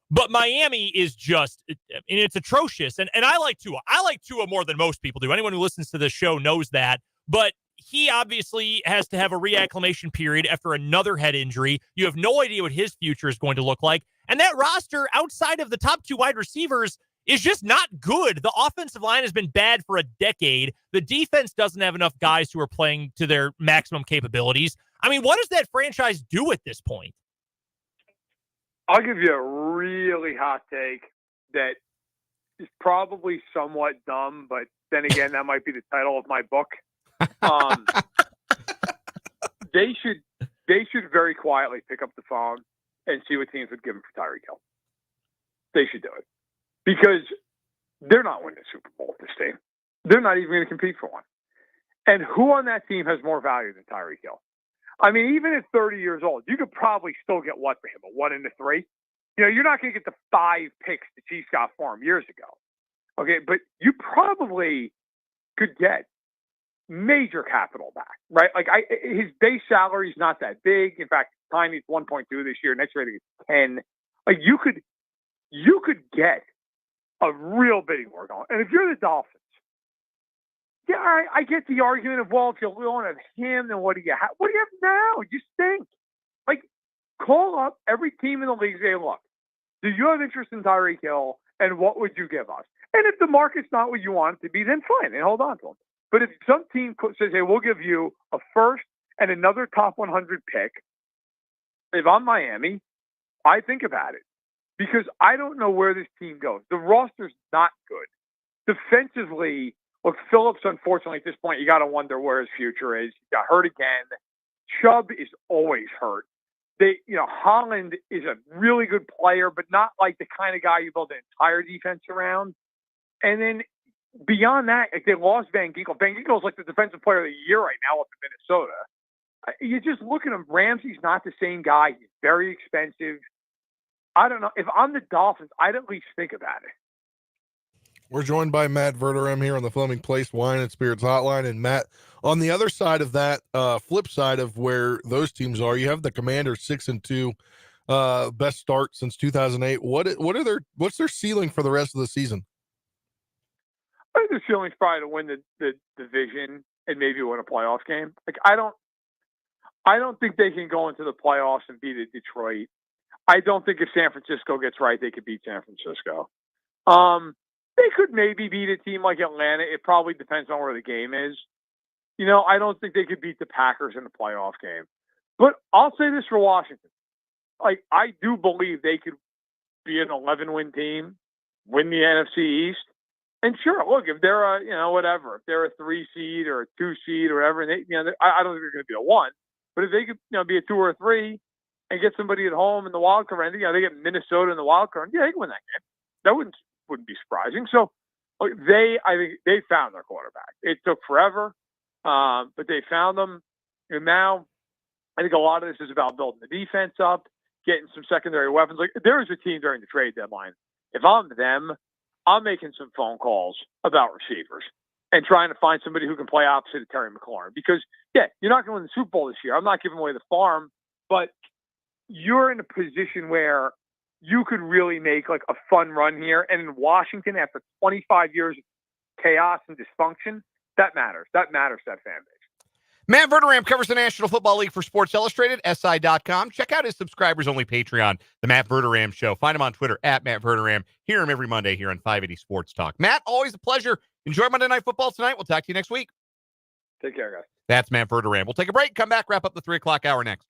But Miami is just, and it's atrocious. And I like Tua. I like Tua more than most people do. Anyone who listens to this show knows that. But he obviously has to have a reacclimation period after another head injury. You have no idea what his future is going to look like. And that roster outside of the top two wide receivers is just not good. The offensive line has been bad for a decade. The defense doesn't have enough guys who are playing to their maximum capabilities. I mean, what does that franchise do at this point? I'll give you a really hot take that is probably somewhat dumb, but then again, that might be the title of my book. They should very quietly pick up the phone and see what teams would give him for Tyreek Hill. They should do it because they're not winning the Super Bowl with this team. They're not even going to compete for one. And who on that team has more value than Tyreek Hill? I mean, even at 30 years old, you could probably still get what for him? A 1 and a 3? You know, you're not going to get the 5 picks the Chiefs got for him years ago. Okay, but you probably could get major capital back, right? Like his base salary is not that big. In fact, tiny. It's 1.2 this year. Next year I think it's 10. Like you could get a real bidding war going. And if you're the Dolphins, yeah, all right, I get the argument of, well, if you don't have him, then what do you have? What do you have now? You stink. Like, call up every team in the league and say, look, do you have interest in Tyreek Hill, and what would you give us? And if the market's not what you want it to be, then fine, and hold on to him. But if some team says, hey, we'll give you a first and another top 100 pick, if I'm Miami, I think about it. Because I don't know where this team goes. The roster's not good. Defensively, look, Phillips, unfortunately, at this point, you got to wonder where his future is. He got hurt again. Chubb is always hurt. Holland is a really good player, but not like the kind of guy you build an entire defense around. And then beyond that, like they lost Van Ginkel. Van Ginkel's like the defensive player of the year right now up in Minnesota. You just look at him. Ramsey's not the same guy. He's very expensive. I don't know. If I'm the Dolphins, I'd at least think about it. We're joined by Matt Verderame here on the Fleming Place Wine and Spirits Hotline. And Matt, on the other side of that, flip side of where those teams are, you have the Commanders 6-2, best start since 2008. What's their ceiling for the rest of the season? I think the ceiling's probably to win the division and maybe win a playoff game. Like I don't think they can go into the playoffs and beat Detroit. I don't think if San Francisco gets right, they could beat San Francisco. They could maybe beat a team like Atlanta. It probably depends on where the game is. I don't think they could beat the Packers in the playoff game. But I'll say this for Washington. Like, I do believe they could be an 11-win team, win the NFC East. And sure, look, if they're if they're a 3 seed or a 2 seed or whatever, and I don't think they're going to be a 1. But if they could, be a 2 or a 3 and get somebody at home in the wild card, they get Minnesota in the wild card. Yeah, they can win that game. That wouldn't be surprising. So I think they found their quarterback. It took forever, but they found them. And now I think a lot of this is about building the defense up, getting some secondary weapons. Like there was a team during the trade deadline. If I'm them, I'm making some phone calls about receivers and trying to find somebody who can play opposite of Terry McLaurin. Because, yeah, you're not going to win the Super Bowl this year. I'm not giving away the farm, but you're in a position where you could really make like a fun run here. And in Washington, after 25 years of chaos and dysfunction, that matters. That matters to that fan base. Matt Verderame covers the National Football League for Sports Illustrated, SI.com. Check out his subscribers-only Patreon, The Matt Verderame Show. Find him on Twitter, @Matt Verderame. Hear him every Monday here on 580 Sports Talk. Matt, always a pleasure. Enjoy Monday Night Football tonight. We'll talk to you next week. Take care, guys. That's Matt Verderame. We'll take a break, come back, wrap up the 3 o'clock hour next.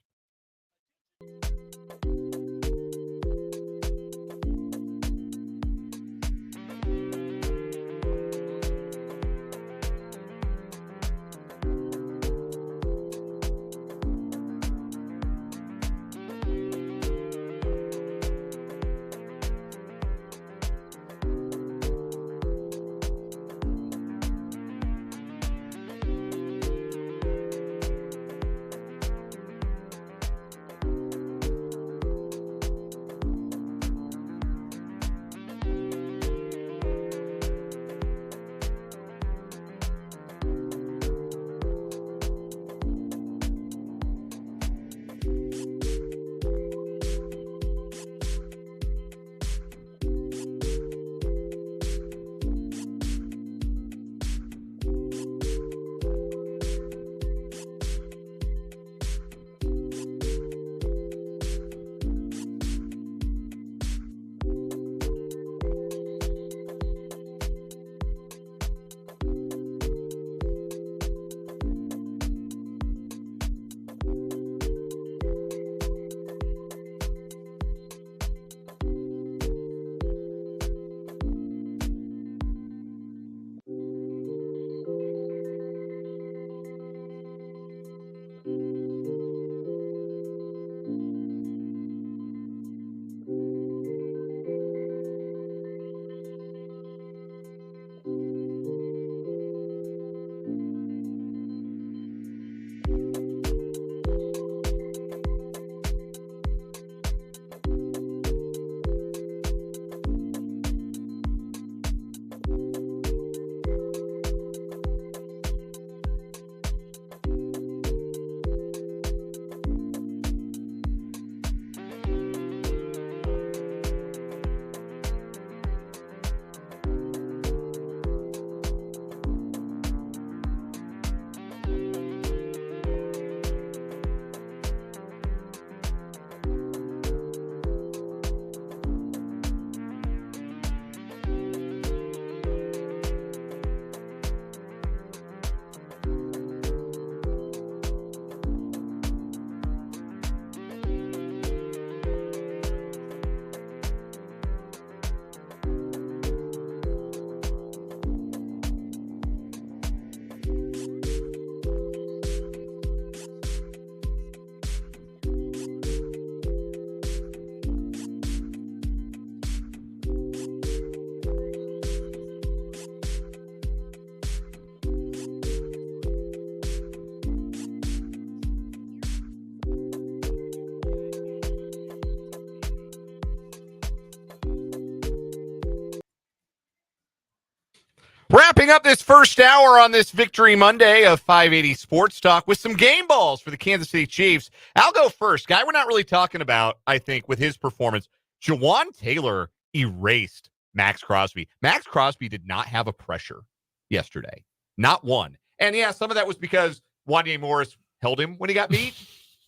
Wrapping up this first hour on this Victory Monday of 580 Sports Talk with some game balls for the Kansas City Chiefs. I'll go first. Guy we're not really talking about, I think, with his performance. Jawan Taylor erased Max Crosby. Max Crosby did not have a pressure yesterday. Not one. And yeah, some of that was because Wanye Morris held him when he got beat.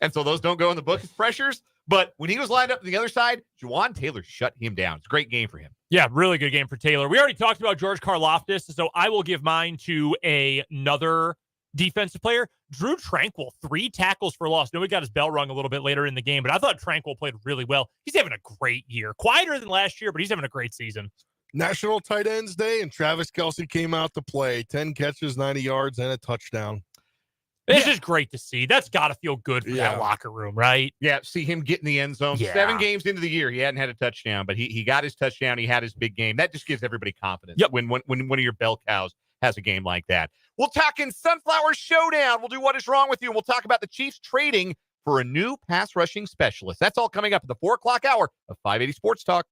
And so those don't go in the book as pressures. But when he was lined up to the other side, Jawan Taylor shut him down. It's a great game for him. Yeah, really good game for Taylor. We already talked about George Karlaftis, so I will give mine to another defensive player. Drew Tranquil, 3 tackles for loss. Nobody got his bell rung a little bit later in the game, but I thought Tranquil played really well. He's having a great year. Quieter than last year, but he's having a great season. National Tight Ends Day, and Travis Kelce came out to play. 10 catches, 90 yards, and a touchdown. It's just great to see. That's got to feel good for that locker room, right? Yeah, see him get in the end zone. Yeah. 7 games into the year, he hadn't had a touchdown, but he got his touchdown. He had his big game. That just gives everybody confidence when one of your bell cows has a game like that. We'll talk in Sunflower Showdown. We'll do What Is Wrong With You, and we'll talk about the Chiefs trading for a new pass rushing specialist. That's all coming up at the 4 o'clock hour of 580 Sports Talk.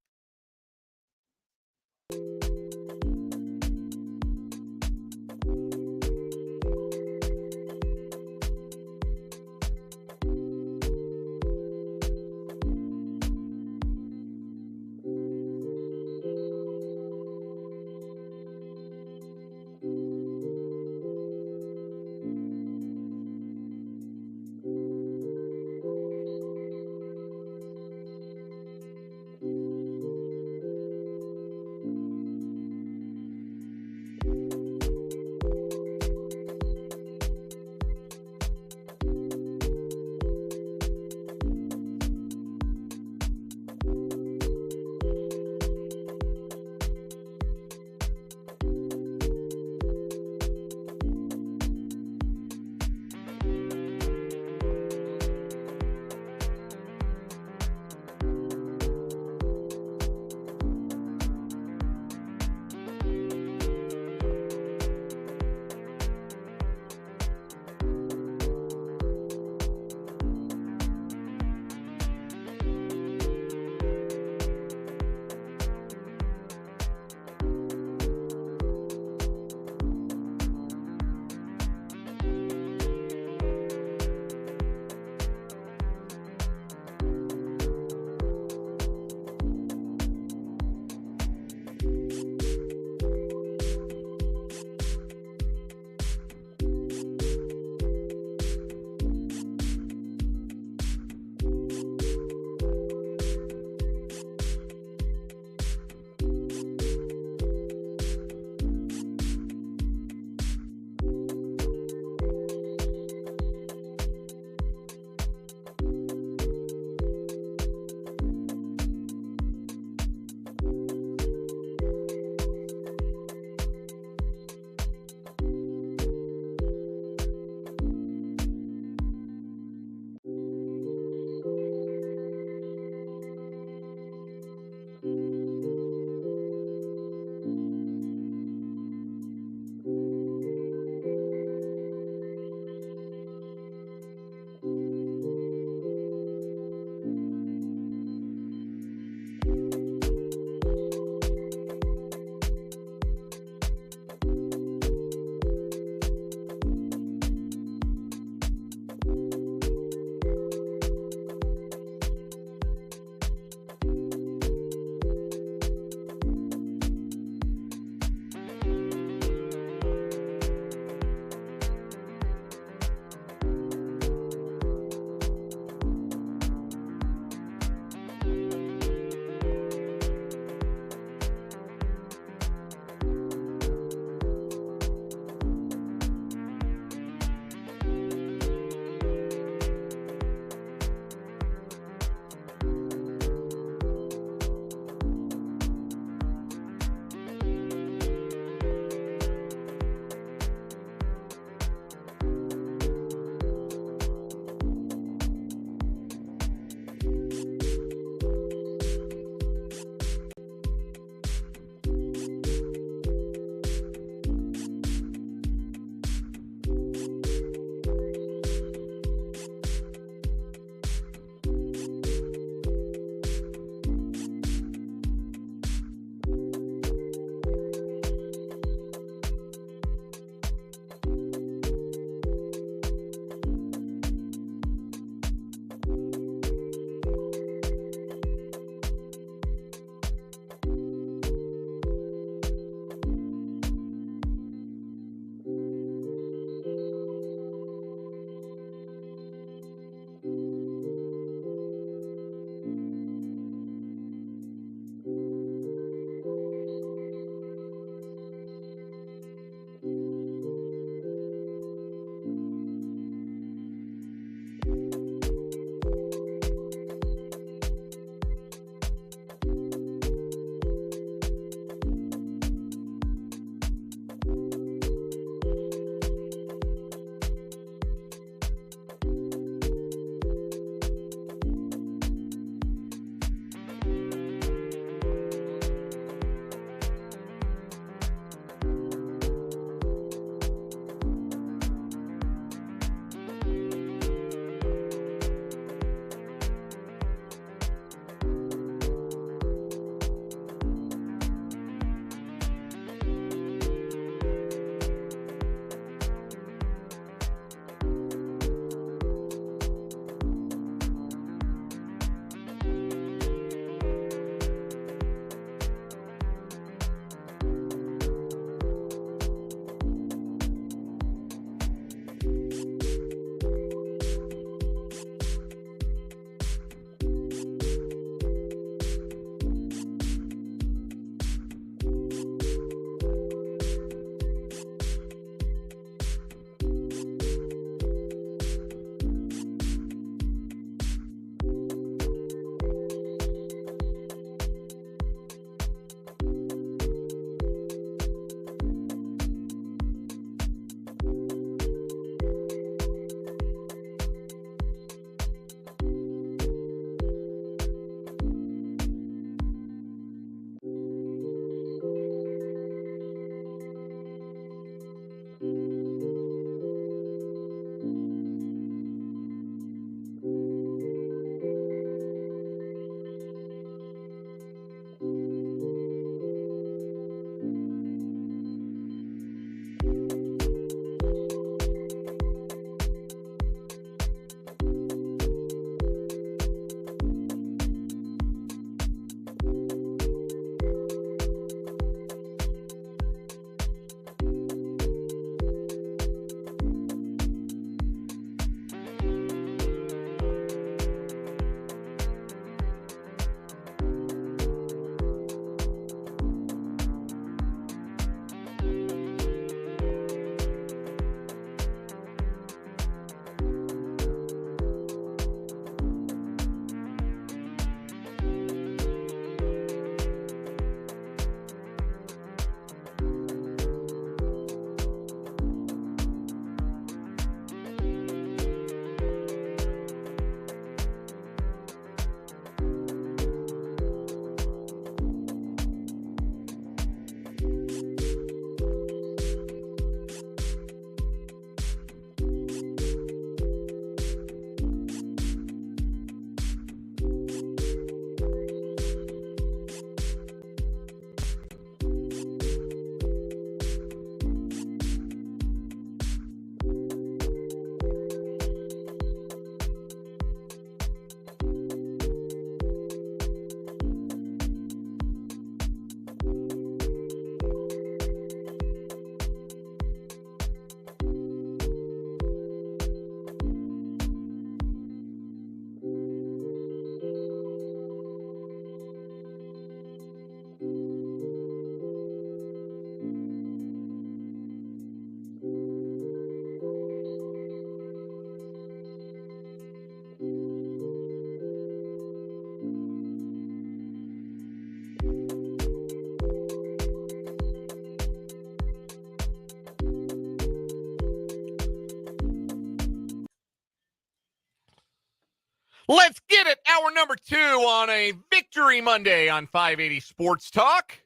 Let's get it. Hour number 2 on a Victory Monday on 580 Sports Talk.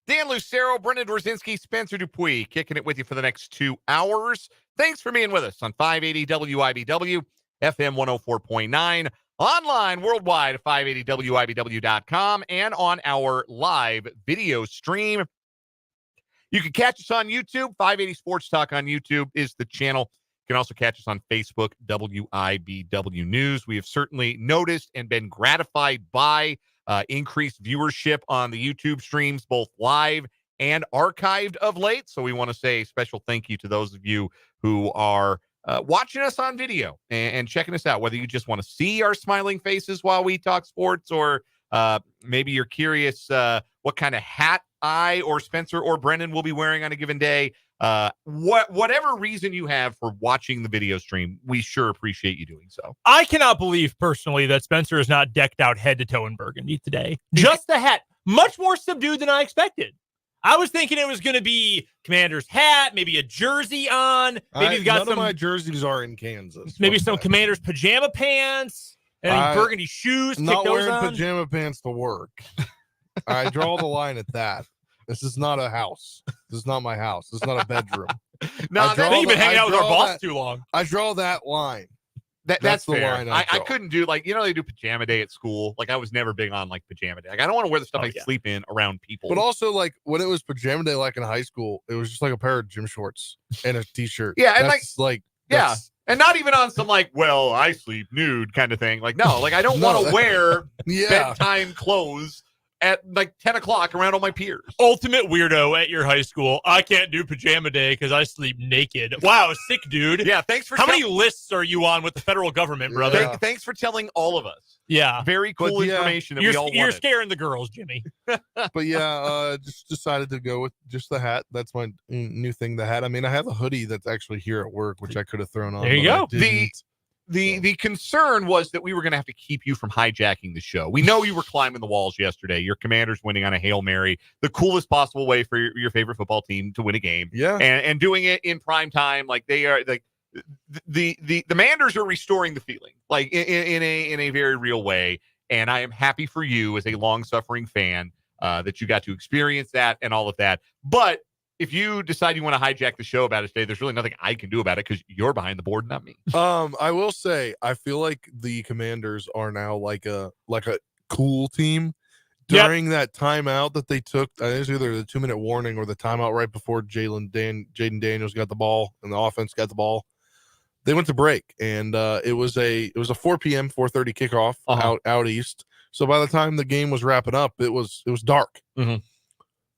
Dan Lucero, Brendan Dworzinski, Spencer Dupuis kicking it with you for the next 2 hours. Thanks for being with us on 580 WIBW, FM 104.9, online worldwide at 580WIBW.com, and on our live video stream. You can catch us on YouTube. 580 Sports Talk on YouTube is the channel. You can also catch us on Facebook, WIBW News. We have certainly noticed and been gratified by increased viewership on the YouTube streams, both live and archived of late. So we want to say a special thank you to those of you who are watching us on video and checking us out, whether you just want to see our smiling faces while we talk sports, or maybe you're curious what kind of hat I or Spencer or Brendan will be wearing on a given day. Whatever reason you have for watching the video stream, we sure appreciate you doing so. I cannot believe personally that Spencer is not decked out head to toe in burgundy today. Just the hat, much more subdued than I expected. I was thinking it was going to be Commander's hat, maybe a jersey on. Maybe he's got none of my jerseys are in Kansas. Maybe some Commander's pajama pants and burgundy shoes. Not wearing pajama pants to work. I draw the line at that. This is not a house. This is not my house. This is not a bedroom. No, I think you've been hanging out with our boss too long. I draw that line. That's the fair. line I couldn't do, like, they do pajama day at school. Like, I was never big on, like, pajama day. Like, I don't want to wear the stuff I sleep in around people. But also, like, when it was pajama day, like in high school, it was just like a pair of gym shorts and a t-shirt. Yeah, and that's, and not even on some, like, well, I sleep nude kind of thing. Like, no, like, I don't want to wear bedtime clothes at like 10 o'clock around all my peers. Ultimate weirdo at your high school. I can't do pajama day because I sleep naked. Wow, sick dude. Yeah, thanks for How many lists are you on with the federal government, brother? Yeah. Thanks for telling all of us. Yeah. Very cool information that we all wanted. You're scaring the girls, Jimmy. But yeah, just decided to go with just the hat. That's my new thing, the hat. I mean, I have a hoodie that's actually here at work, which I could have thrown on. There you go. The concern was that we were going to have to keep you from hijacking the show. We know you were climbing the walls yesterday. Your Commanders winning on a Hail Mary, the coolest possible way for your favorite football team to win a game. Yeah. And doing it in prime time. Like, they are, like, the Manders are restoring the feeling, like, in a very real way. And I am happy for you as a long-suffering fan that you got to experience that and all of that. But if you decide you want to hijack the show about it today, there's really nothing I can do about it because you're behind the board, not me. I will say, I feel like the Commanders are now like a cool team. During that timeout that they took, I think it was either the 2-minute warning or the timeout right before Jaden Daniels got the ball and the offense got the ball. They went to break, and it was a 4 p.m. 4:30 kickoff out east. So by the time the game was wrapping up, it was dark. Mm-hmm.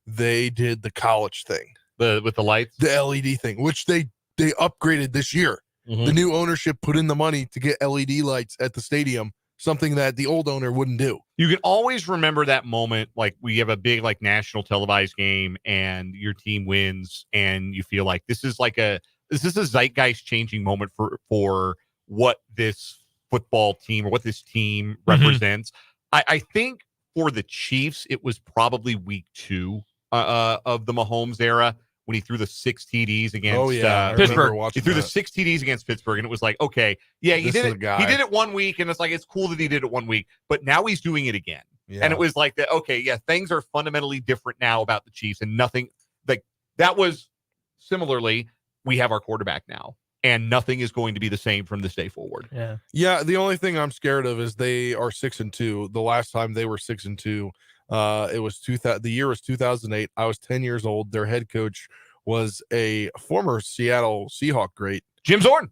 They did the college thing, with the lights, the LED thing, which they upgraded this year. Mm-hmm. The new ownership put in the money to get LED lights at the stadium, something that the old owner wouldn't do. You can always remember that moment, like we have a big, like, national televised game and your team wins, and you feel like this is a zeitgeist changing moment for what this football team or what this team represents. I think for the Chiefs, it was probably week 2 of the Mahomes era when he threw the 6 TDs against Pittsburgh. He threw the 6 TDs against Pittsburgh, and it was like, okay, yeah, he did it. He did it one week, and it's like, it's cool that he did it one week, but now he's doing it again. Yeah. And it was like that. Okay, yeah, things are fundamentally different now about the Chiefs, and nothing like that was similarly. We have our quarterback now, and nothing is going to be the same from this day forward. Yeah. The only thing I'm scared of is they are 6-2. The last time they were 6-2, it was the year was 2008. I was 10 years old. Their head coach was a former Seattle Seahawk great, Jim Zorn.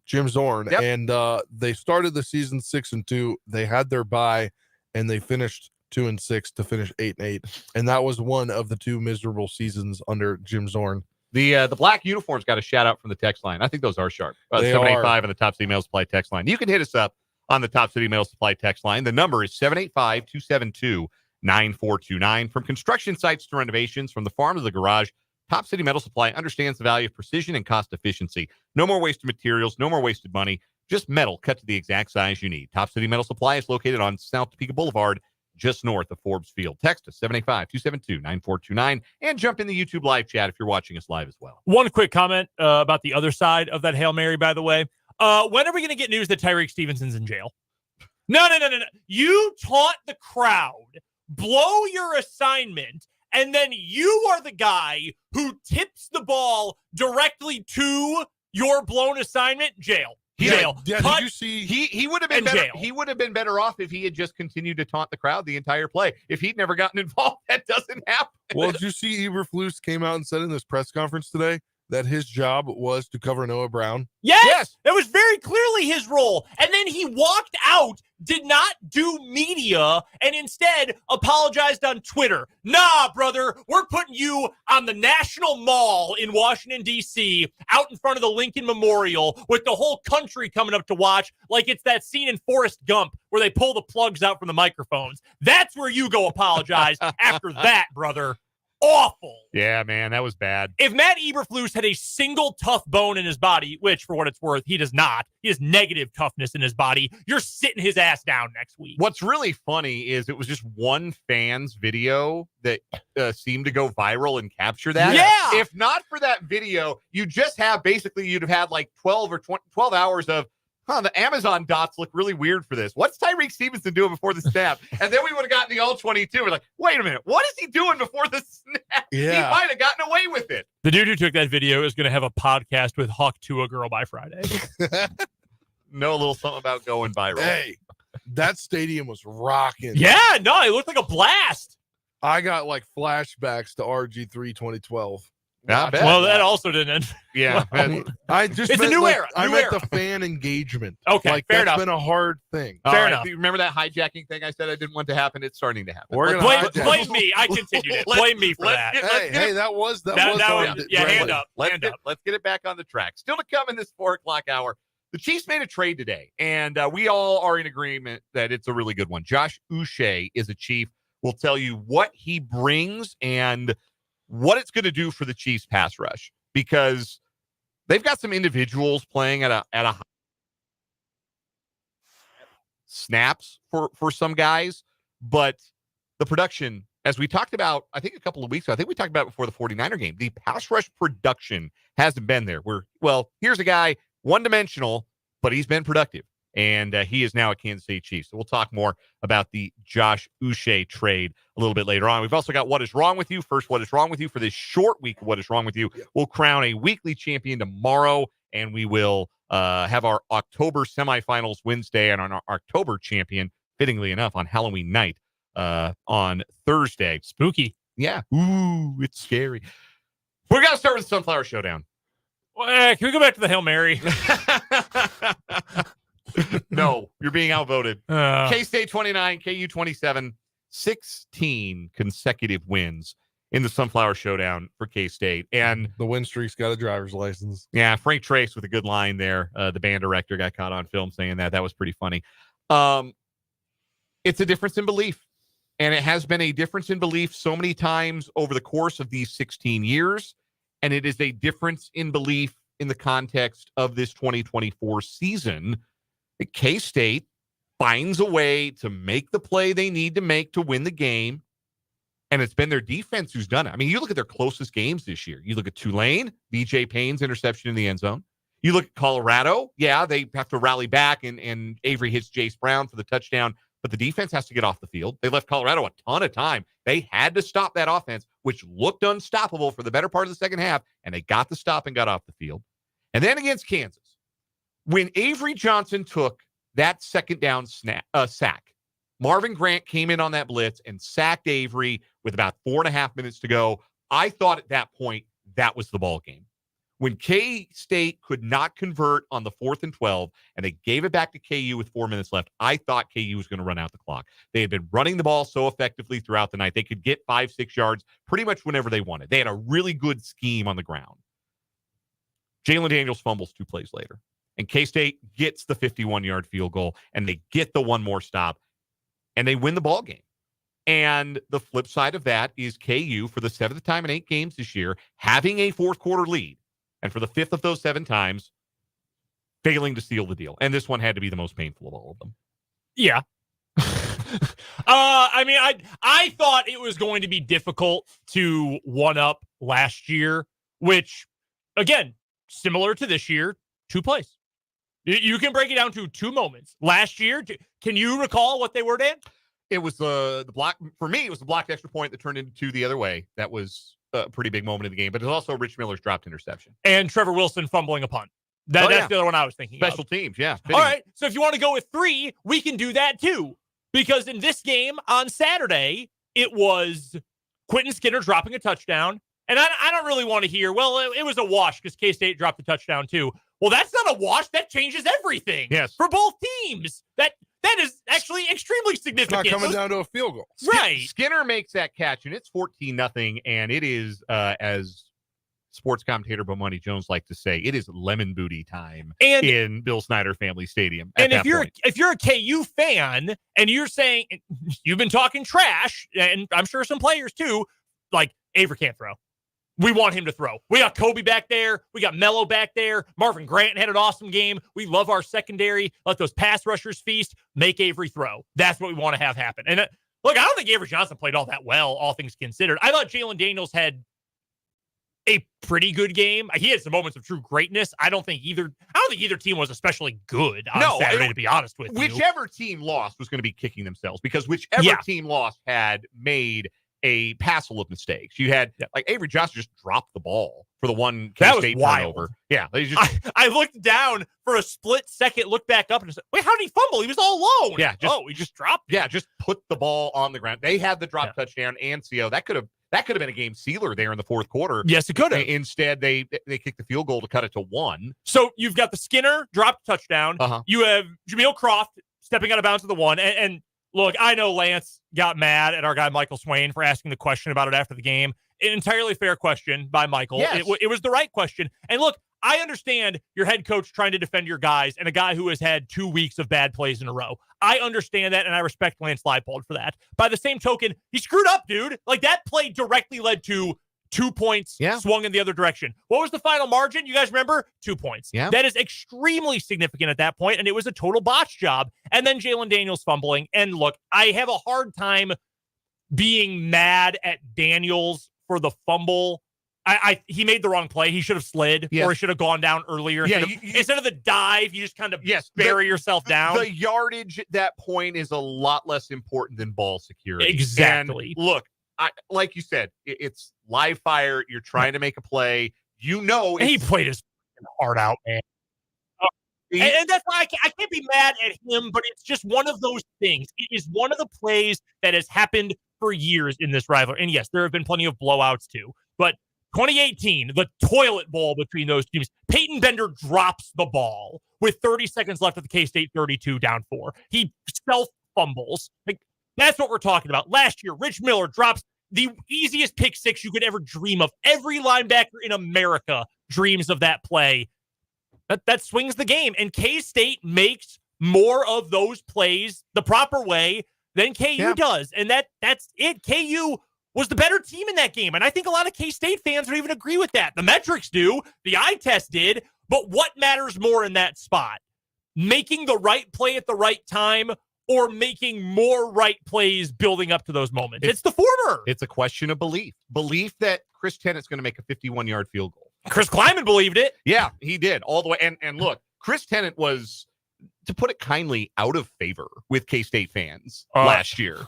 Yep. And they started the season 6-2. They had their bye, and they finished 2-6 to finish 8-8. And that was one of the 2 miserable seasons under Jim Zorn. The black uniforms got a shout out from the text line. I think those are sharp. 785 on the Top City Mail Supply text line. You can hit us up on the Top City Mail Supply text line. The number is 785-272-9429. From construction sites to renovations, from the farm to the garage, Top City Metal Supply understands the value of precision and cost efficiency. No more wasted materials, no more wasted money, just metal cut to the exact size you need. Top City Metal Supply is located on South Topeka Boulevard, just north of Forbes Field. Text us 785-272-9429 and jump in the YouTube live chat if you're watching us live as well. One quick comment about the other side of that Hail Mary, by the way. When are we going to get news that Tyreek Stevenson's in jail? No. You taunt the crowd, blow your assignment, and then you are the guy who tips the ball directly to your blown assignment. Jail. Jail. Yeah, Cut. did you see? He would have been better. jail. He would have been better off if he had just continued to taunt the crowd the entire play. If he'd never gotten involved, that doesn't happen. Well, did you see Eberflus came out and said in this press conference today that his job was to cover Noah Brown? Yes, it was very clearly his role. And then he walked out, did not do media, and instead apologized on Twitter. Nah, brother, we're putting you on the National Mall in Washington, D.C., out in front of the Lincoln Memorial with the whole country coming up to watch, like it's that scene in Forrest Gump where they pull the plugs out from the microphones. That's where you go apologize after that, brother. Awful. Yeah, man, that was bad. If Matt Eberflus had a single tough bone in his body, which for what it's worth, he does not, he has negative toughness in his body, you're sitting his ass down next week. What's really funny is it was just one fan's video that seemed to go viral and capture that. Yeah. If not for that video, you'd have had like 12 hours of, the Amazon dots look really weird for this. What's Tyreek Stevenson doing before the snap? And then we would have gotten the all-22. We're like, wait a minute. What is he doing before the snap? Yeah. He might have gotten away with it. The dude who took that video is going to have a podcast with Hawk to a Girl by Friday. Know a little something about going viral. Hey, that stadium was rocking. Yeah, no, it looked like a blast. I got like flashbacks to RG3 2012. I bet. Well, that also didn't end. Yeah. I just It's a meant, new like, era, I new meant era. the fan engagement. Okay, like fair that's enough. been a hard thing. All Fair right, enough. do you remember that hijacking thing I said I didn't want to happen? It's starting to happen. We're gonna Blame me. I continued it. Blame me for that. Hey, that was That hard. was, yeah, hand up. Hand up. Let's get it back on the track. Still to come in this 4:00 hour. The Chiefs made a trade today, and we all are in agreement that it's a really good one. Josh Uche is a Chief. We'll tell you what he brings and what it's going to do for the Chiefs pass rush, because they've got some individuals playing at a snaps for some guys, but the production, as we talked about, I think a couple of weeks ago, I think we talked about it before the 49er game, the pass rush production hasn't been there. Here's a guy, one-dimensional, but he's been productive, and he is now a Kansas City Chief. So we'll talk more about the Josh Uche trade a little bit later on. We've also got What Is Wrong With You. First, What Is Wrong With You for this short week of What Is Wrong With You. We'll crown a weekly champion tomorrow, and we will have our October semifinals Wednesday and our October champion, fittingly enough, on Halloween night on Thursday. Spooky. Yeah. Ooh, it's scary. We're going to start with the Sunflower Showdown. Well, can we go back to the Hail Mary? No, you're being outvoted. Uh, K-State 29, KU 27, 16 consecutive wins in the Sunflower Showdown for K-State. And The win streak's got a driver's license. yeah, Frank Trace with a good line there. The band director got caught on film saying that. That was pretty funny. It's a difference in belief. And it has been a difference in belief so many times over the course of these 16 years. And it is a difference in belief in the context of this 2024 season. K-State finds a way to make the play they need to make to win the game. And it's been their defense who's done it. I mean, you look at their closest games this year. You look at Tulane, BJ Payne's interception in the end zone. You look at Colorado. Yeah, they have to rally back, and Avery hits Jace Brown for the touchdown. But the defense has to get off the field. They left Colorado a ton of time. They had to stop that offense, which looked unstoppable for the better part of the second half, and they got the stop and got off the field. And then against Kansas, when Avery Johnson took that second down sack, Marvin Grant came in on that blitz and sacked Avery with about 4.5 minutes to go. I thought at that point that was the ball game. When K-State could not convert on the 4th and 12, and they gave it back to KU with 4 minutes left, I thought KU was going to run out the clock. They had been running the ball so effectively throughout the night. They could get 5-6 yards pretty much whenever they wanted. They had a really good scheme on the ground. Jalen Daniels fumbles 2 plays later, and K-State gets the 51-yard field goal, and they get the one more stop, and they win the ball game. And the flip side of that is KU, for the 7th time in 8 games this year, having a fourth quarter lead. And for the 5th of those 7 times, failing to seal the deal. And this one had to be the most painful of all of them. Yeah. I thought it was going to be difficult to one up last year, which, again, similar to this year, 2 plays. You can break it down to 2 moments. Last year, can you recall what they were, Dan? It was the block. For me, it was the blocked extra point that turned into 2 the other way. That was a pretty big moment in the game. But it was also Rich Miller's dropped interception. And Trevor Wilson fumbling a punt. That's the other one I was thinking Special of. teams, yeah. All right, so if you want to go with 3, we can do that too. Because in this game on Saturday, it was Quentin Skinner dropping a touchdown. And I don't really want to hear, well, it was a wash because K-State dropped a touchdown too. Well, that's not a wash. That changes everything. Yes. For both teams. That is actually extremely significant. It's not coming down to a field goal. Right. Skinner makes that catch, and it's 14-0, and it is, as sports commentator Bomani Jones like to say, it is lemon booty time in Bill Snyder Family Stadium. And if you're a KU fan and you're saying you've been talking trash, and I'm sure some players too, like Avery can't throw. We want him to throw. We got Kobe back there. We got Mello back there. Marvin Grant had an awesome game. We love our secondary. Let those pass rushers feast. Make Avery throw. That's what we want to have happen. And look, I don't think Avery Johnson played all that well, all things considered. I thought Jalen Daniels had a pretty good game. He had some moments of true greatness. I don't think either team was especially good on Saturday, to be honest with you. Whichever team lost was going to be kicking themselves because whichever team lost had made a passel of mistakes. You had like Avery Johnson just dropped the ball for the one K-State turnover. Yeah, I looked down for a split second, looked back up, and said, "Wait, how did he fumble? He was all alone." Yeah, he just dropped. Yeah, just put the ball on the ground. They had the drop touchdown and CO. That could have been a game sealer there in the fourth quarter. Yes, it could have. Instead, they kicked the field goal to cut it to 1. So you've got the Skinner dropped touchdown. You have Jameel Croft stepping out of bounds to the 1, and look, I know Lance got mad at our guy Michael Swain for asking the question about it after the game. An entirely fair question by Michael. Yes. It was the right question. And look, I understand your head coach trying to defend your guys and a guy who has had 2 weeks of bad plays in a row. I understand that, and I respect Lance Leipold for that. By the same token, he screwed up, dude. Like, that play directly led to 2 points swung in the other direction. What was the final margin? You guys remember? 2 points. Yeah. That is extremely significant at that point, and it was a total botch job. And then Jalen Daniels fumbling. And look, I have a hard time being mad at Daniels for the fumble. He made the wrong play. He should have slid, or he should have gone down earlier. Yeah, instead of the dive, you just kind of bury yourself down. The yardage at that point is a lot less important than ball security. Exactly. And look, like you said, it's live fire. You're trying to make a play. And he played his heart out, man. And that's why I can't be mad at him, but it's just one of those things. It is one of the plays that has happened for years in this rivalry. And yes, there have been plenty of blowouts too. But 2018, the toilet bowl between those teams, Peyton Bender drops the ball with 30 seconds left at the K-State 32 down 4. He self-fumbles. Like, that's what we're talking about. Last year, Rich Miller drops the easiest pick 6 you could ever dream of. Every linebacker in America dreams of that play. That swings the game. And K-State makes more of those plays the proper way than KU does. And that's it. KU was the better team in that game. And I think a lot of K-State fans would even agree with that. The metrics do. The eye test did. But what matters more in that spot? Making the right play at the right time, or making more right plays building up to those moments? It's the former. It's a question of belief. Belief that Chris Tennett's going to make a 51-yard field goal. Chris Kleiman believed it. Yeah, he did all the way. And look, Chris Tennett was, to put it kindly, out of favor with K-State fans last year.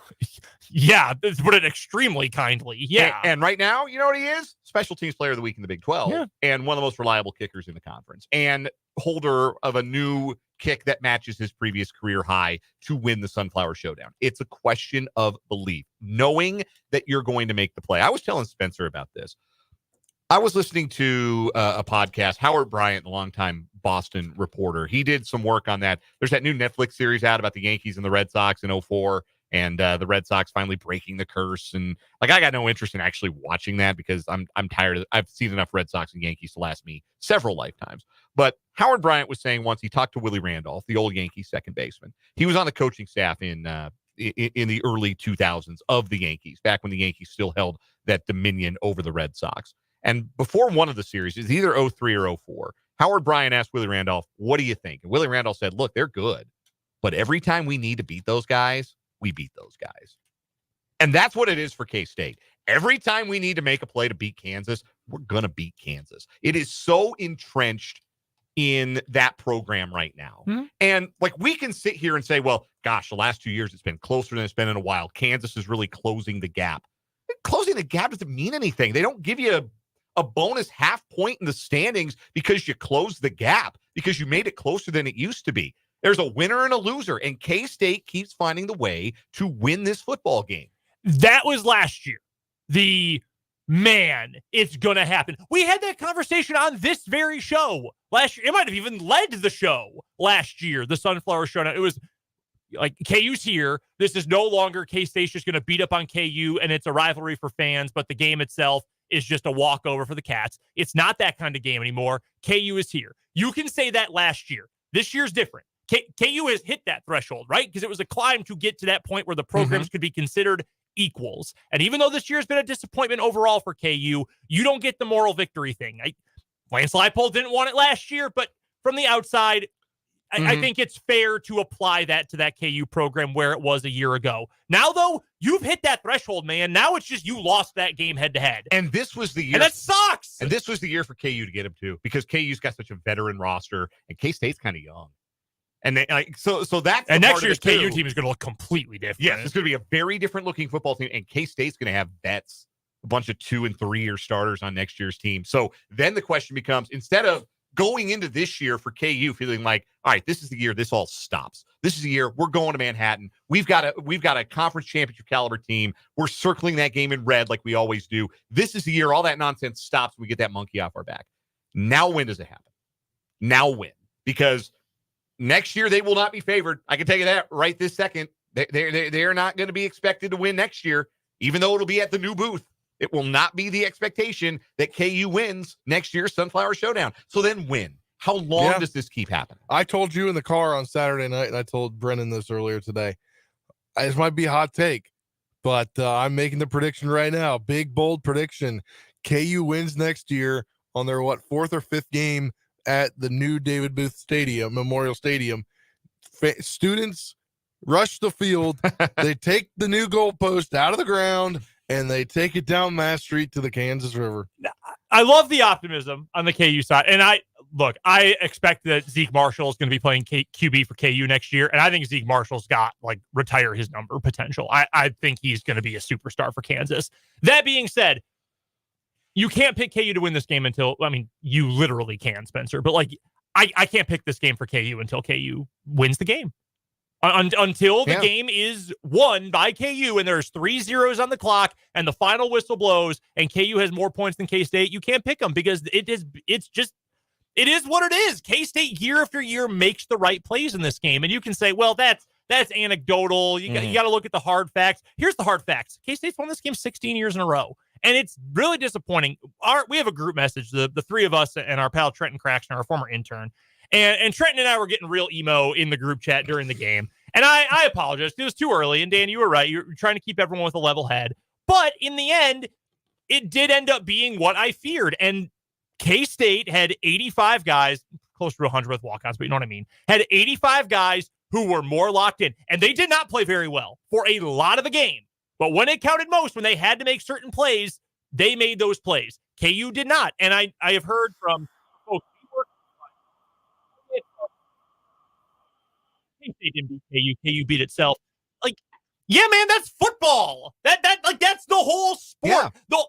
Yeah, to put it extremely kindly. Yeah. And right now, you know what he is? Special teams player of the week in the Big 12. And one of the most reliable kickers in the conference. And holder of a new kick that matches his previous career high to win the Sunflower Showdown. It's a question of belief, knowing that you're going to make the play. I was telling Spencer about this. I was listening to a podcast, Howard Bryant, the longtime Boston reporter. He did some work on that. There's that new Netflix series out about the Yankees and the Red Sox in 2004, and the Red Sox finally breaking the curse. And like, I got no interest in actually watching that because I'm tired of it. I've seen enough Red Sox and Yankees to last me several lifetimes. But Howard Bryant was saying once, he talked to Willie Randolph, the old Yankees second baseman. He was on the coaching staff in the early 2000s of the Yankees, back when the Yankees still held that dominion over the Red Sox. And before one of the series, it's either 03 or 04, Howard Bryant asked Willie Randolph, what do you think? And Willie Randolph said, look, they're good, but every time we need to beat those guys, we beat those guys. And that's what it is for K-State. Every time we need to make a play to beat Kansas, we're going to beat Kansas. It is so entrenched in that program right now. Mm-hmm. And like we can sit here and say, well, gosh, the last 2 years it's been closer than it's been in a while. Kansas is really closing the gap. Closing the gap doesn't mean anything. They don't give you a bonus half point in the standings because you closed the gap, because you made it closer than it used to be. There's a winner and a loser, and K-State keeps finding the way to win this football game. That was last year. It's going to happen. We had that conversation on this very show last year. It might have even led the show last year, the Sunflower Showdown. It was like, KU's here. This is no longer K-State's just going to beat up on KU, and it's a rivalry for fans, but the game itself is just a walkover for the Cats. It's not that kind of game anymore. KU is here. You can say that last year. This year's different. KU has hit that threshold, right? Because it was a climb to get to that point where the programs could be considered equals. And even though this year's been a disappointment overall for KU, you don't get the moral victory thing. Lance Leipold didn't want it last year, but from the outside, I think it's fair to apply that to that KU program where it was a year ago. Now, though, you've hit that threshold, man. Now it's just you lost that game head-to-head. And this was the year. And that sucks! And this was the year for KU to get him, too, because KU's got such a veteran roster, and K-State's kind of young. And they, so that's and next year's KU team is going to look completely different. Yes, it's going to be a very different looking football team, and K-State's going to have vets, a bunch of 2- and 3-year starters on next year's team. So then the question becomes, instead of going into this year for KU feeling like, all right, this is the year this all stops. This is the year we're going to Manhattan. We've got a conference championship caliber team. We're circling that game in red like we always do. This is the year all that nonsense stops. We get that monkey off our back. Now when does it happen? Now when? Because next year, they will not be favored. I can tell you that right this second. They're not going to be expected to win next year, even though it'll be at the new booth. It will not be the expectation that KU wins next year's Sunflower Showdown. So then when? How long does this keep happening? I told you in the car on Saturday night, and I told Brennan this earlier today. This might be a hot take, but I'm making the prediction right now. Big, bold prediction. KU wins next year on their, 4th or 5th game at the new David Booth Stadium, Memorial Stadium. Students rush the field. They take the new goalpost out of the ground, and they take it down Mass Street to the Kansas River. I love the optimism on the KU side. And I expect that Zeke Marshall is going to be playing QB for KU next year. And I think Zeke Marshall's got retire his number potential. I think he's going to be a superstar for Kansas. That being said, you can't pick KU to win this game until, you literally can, Spencer. But I can't pick this game for KU until KU wins the game. Until the game is won by KU and there's 3 zeros on the clock and the final whistle blows and KU has more points than K-State, you can't pick them because it is what it is. K-State year after year makes the right plays in this game. And you can say, well, that's anecdotal. You got to look at the hard facts. Here's the hard facts. K-State's won this game 16 years in a row. And it's really disappointing. We have a group message, the 3 of us and our pal Trenton Craxton, our former intern. And Trenton and I were getting real emo in the group chat during the game. And I apologize. It was too early. And Dan, you were right. You're trying to keep everyone with a level head. But in the end, it did end up being what I feared. And K-State had 85 guys, close to 100 with walk-ons, but you know what I mean, had 85 guys who were more locked in. And they did not play very well for a lot of the game. But when it counted most, when they had to make certain plays, they made those plays. KU did not. And I have heard from they didn't beat KU. KU beat itself. Yeah, man, that's football. That's the whole sport. Yeah.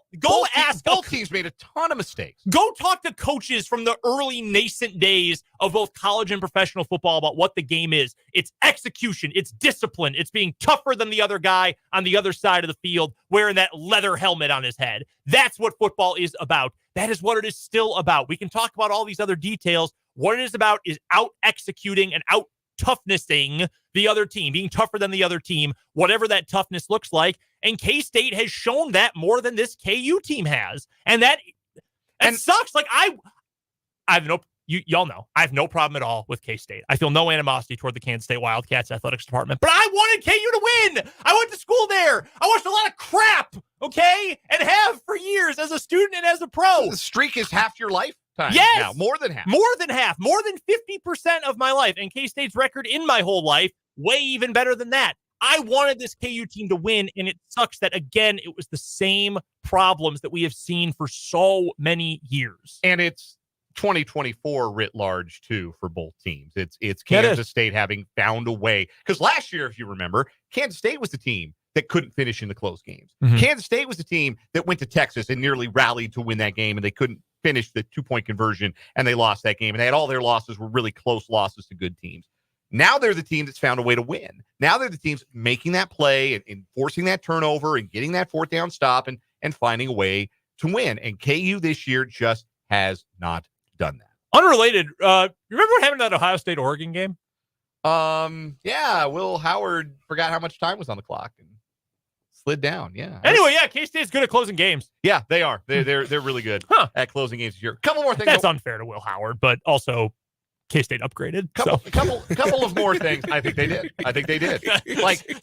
Both teams made a ton of mistakes. Go talk to coaches from the early nascent days of both college and professional football about what the game is. It's execution. It's discipline. It's being tougher than the other guy on the other side of the field wearing that leather helmet on his head. That's what football is about. That is what it is still about. We can talk about all these other details. What it is about is out executing and out toughnessing the other team, being tougher than the other team, whatever that toughness looks like. And K-State has shown that more than this KU team has. And that sucks. Y'all know, I have no problem at all with K-State. I feel no animosity toward the Kansas State Wildcats athletics department, but I wanted KU to win. I went to school there. I watched a lot of crap, okay? And have for years as a student and as a pro. The streak is half your life. Yes, now, more than half, more than 50% of my life, and K-State's record in my whole life, way even better than that. I wanted this KU team to win, and it sucks that, again, it was the same problems that we have seen for so many years. And it's 2024 writ large too for both teams. It's Kansas State having found a way, because last year, if you remember, Kansas State was the team that couldn't finish in the close games. Kansas State was the team that went to Texas and nearly rallied to win that game, and they couldn't finish the 2-point conversion, and they lost that game. And they had all their losses were really close losses to good teams. Now they're the team that's found a way to win. Now they're the teams making that play and forcing that turnover and getting that fourth down stop and finding a way to win. And KU this year just has not done that. Unrelated, remember what happened at that Ohio State-Oregon game? Yeah, Will Howard forgot how much time was on the clock and slid down. Yeah. Anyway, yeah, K-State's good at closing games. Yeah, they are. They're really good at closing games this year. Couple more things. That's unfair to Will Howard, but also K-State upgraded. Couple of more things. I think they did.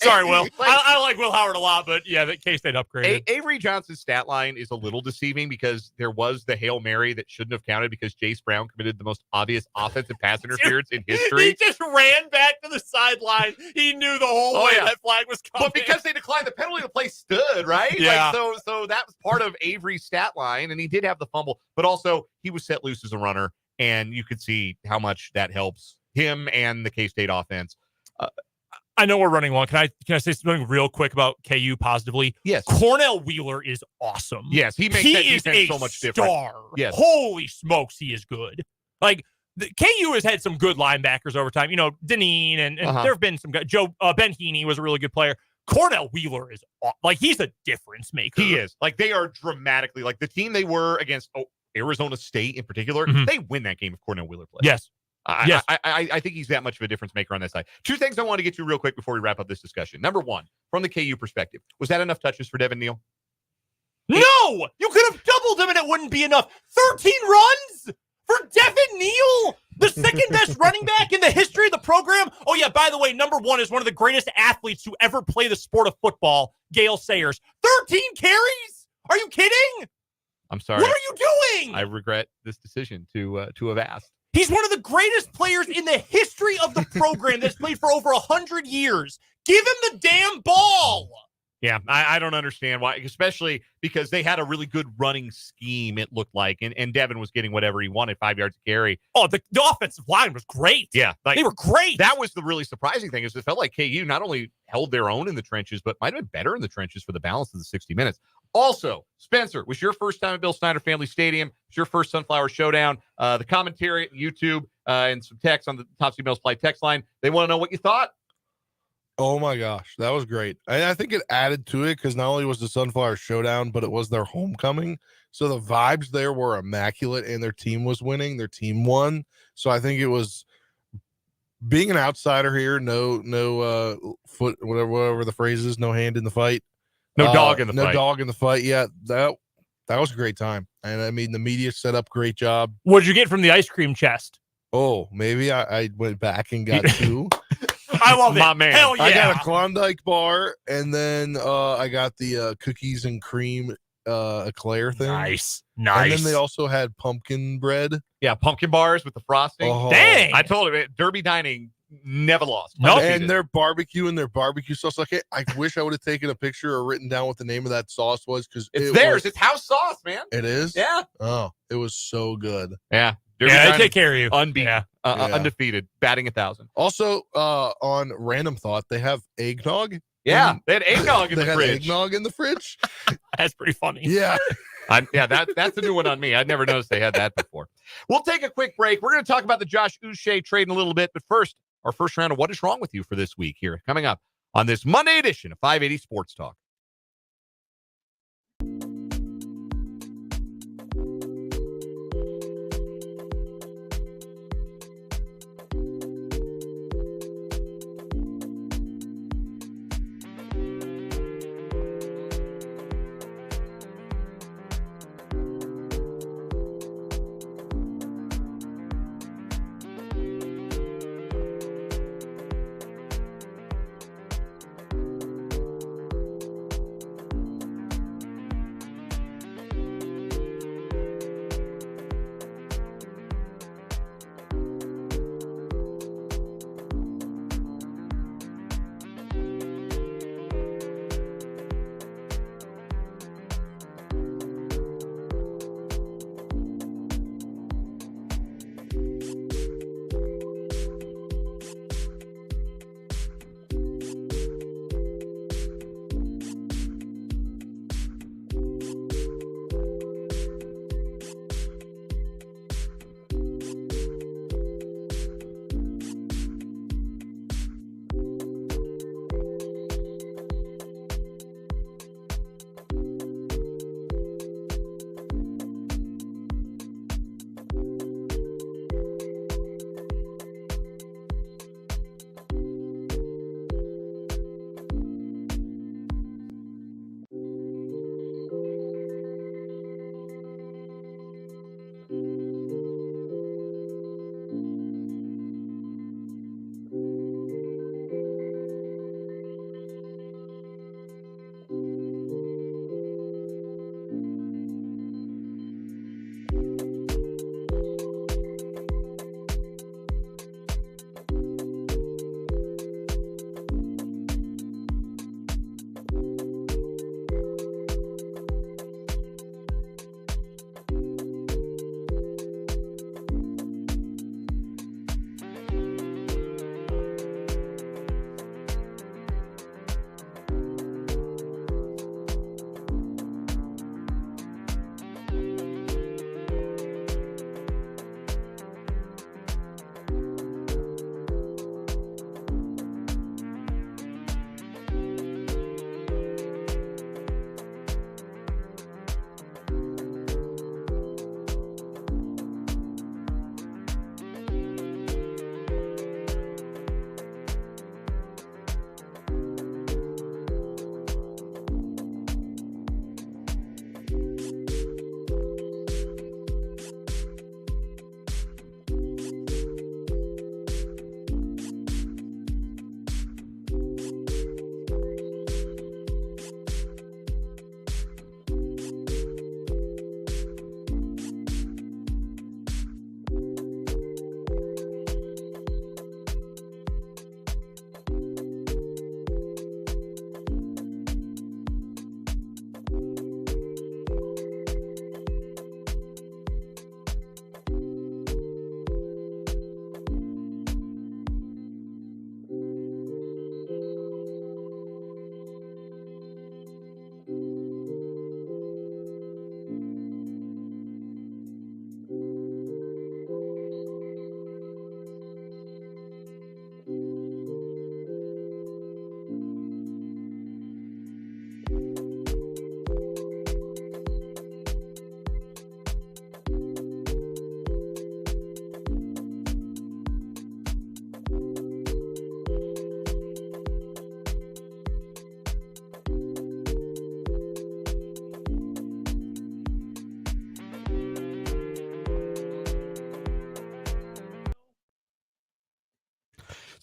Sorry, Will. I like Will Howard a lot, but yeah, that K-State upgraded. Avery Johnson's stat line is a little deceiving because there was the Hail Mary that shouldn't have counted because Jace Brown committed the most obvious offensive pass interference in history. He just ran back to the sideline. He knew the whole way that flag was coming. But because they declined the penalty, the play stood, right? Yeah. So that was part of Avery's stat line, and he did have the fumble, but also he was set loose as a runner. And you could see how much that helps him and the K-State offense. I know we're running long. Can I say something real quick about KU positively? Yes. Cornell Wheeler is awesome. Yes, he makes that defense so much different. Star. Yes. Holy smokes, he is good. Like, KU has had some good linebackers over time. You know, Deneen and there have been some guys. Ben Heaney was a really good player. Cornell Wheeler is he's a difference maker. He is. Like, they are dramatically like the team they were against. Arizona State in particular, they win that game if Cornell Wheeler plays. Yes. I think he's that much of a difference maker on that side. Two things I want to get to real quick before we wrap up this discussion. Number one, from the KU perspective, was that enough touches for Devin Neal? No! You could have doubled him and it wouldn't be enough. 13 runs for Devin Neal, the second best running back in the history of the program. Oh, yeah, by the way, number one is one of the greatest athletes to ever play the sport of football, Gale Sayers. 13 carries? Are you kidding? I'm sorry. What are you doing? I regret this decision to have asked. He's one of the greatest players in the history of the program that's played for over 100 years. Give him the damn ball. Yeah, I don't understand why, especially because they had a really good running scheme, it looked like, and Devin was getting whatever he wanted, 5 yards to carry. Oh, the offensive line was great. Yeah. They were great. That was the really surprising thing is it felt like KU not only held their own in the trenches, but might have been better in the trenches for the balance of the 60 minutes. Also, Spencer, was your first time at Bill Snyder Family Stadium. It's your first Sunflower Showdown. The commentary at YouTube and some text on the Topsy Mills Fly text line. They want to know what you thought. Oh my gosh, that was great. I think it added to it because not only was the Sunflower Showdown, but it was their homecoming. So the vibes there were immaculate, and their team was winning. Their team won. So I think it was being an outsider here. No foot, whatever the phrase is. No hand in the fight. No dog in the fight. No dog in the fight. Yeah, that was a great time. And I mean, the media set up great job. What did you get from the ice cream chest? Oh, maybe I went back and got two. I love it. My man. Hell yeah. I got a Klondike bar, and then I got the cookies and cream eclair thing. Nice. And then they also had pumpkin bread. Yeah, pumpkin bars with the frosting. Oh. Dang. I told him, Derby Dining never lost. Nope. And their barbecue and their barbecue sauce. Like, I wish I would have taken a picture or written down what the name of that sauce was because it's theirs. It's house sauce, man. It is? Yeah. Oh, it was so good. Yeah. Derby Dining, take care of you. Unbeaten. Undefeated. Batting 1,000. Also, on random thought, they have eggnog. Yeah. They had eggnog in the fridge. Eggnog in the fridge. That's pretty funny. Yeah. That's a new one on me. I'd never noticed they had that before. We'll take a quick break. We're going to talk about the Josh Uche trade in a little bit, but first, our first round of What is Wrong with You for this week here, coming up on this Monday edition of 580 Sports Talk.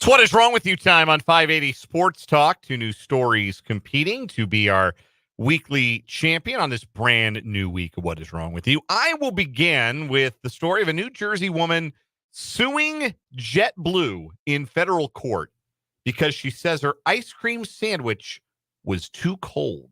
It's What Is Wrong With You time on 580 Sports Talk. 2 new stories competing to be our weekly champion on this brand new week of What Is Wrong With You. I will begin with the story of a New Jersey woman suing JetBlue in federal court because she says her ice cream sandwich was too cold.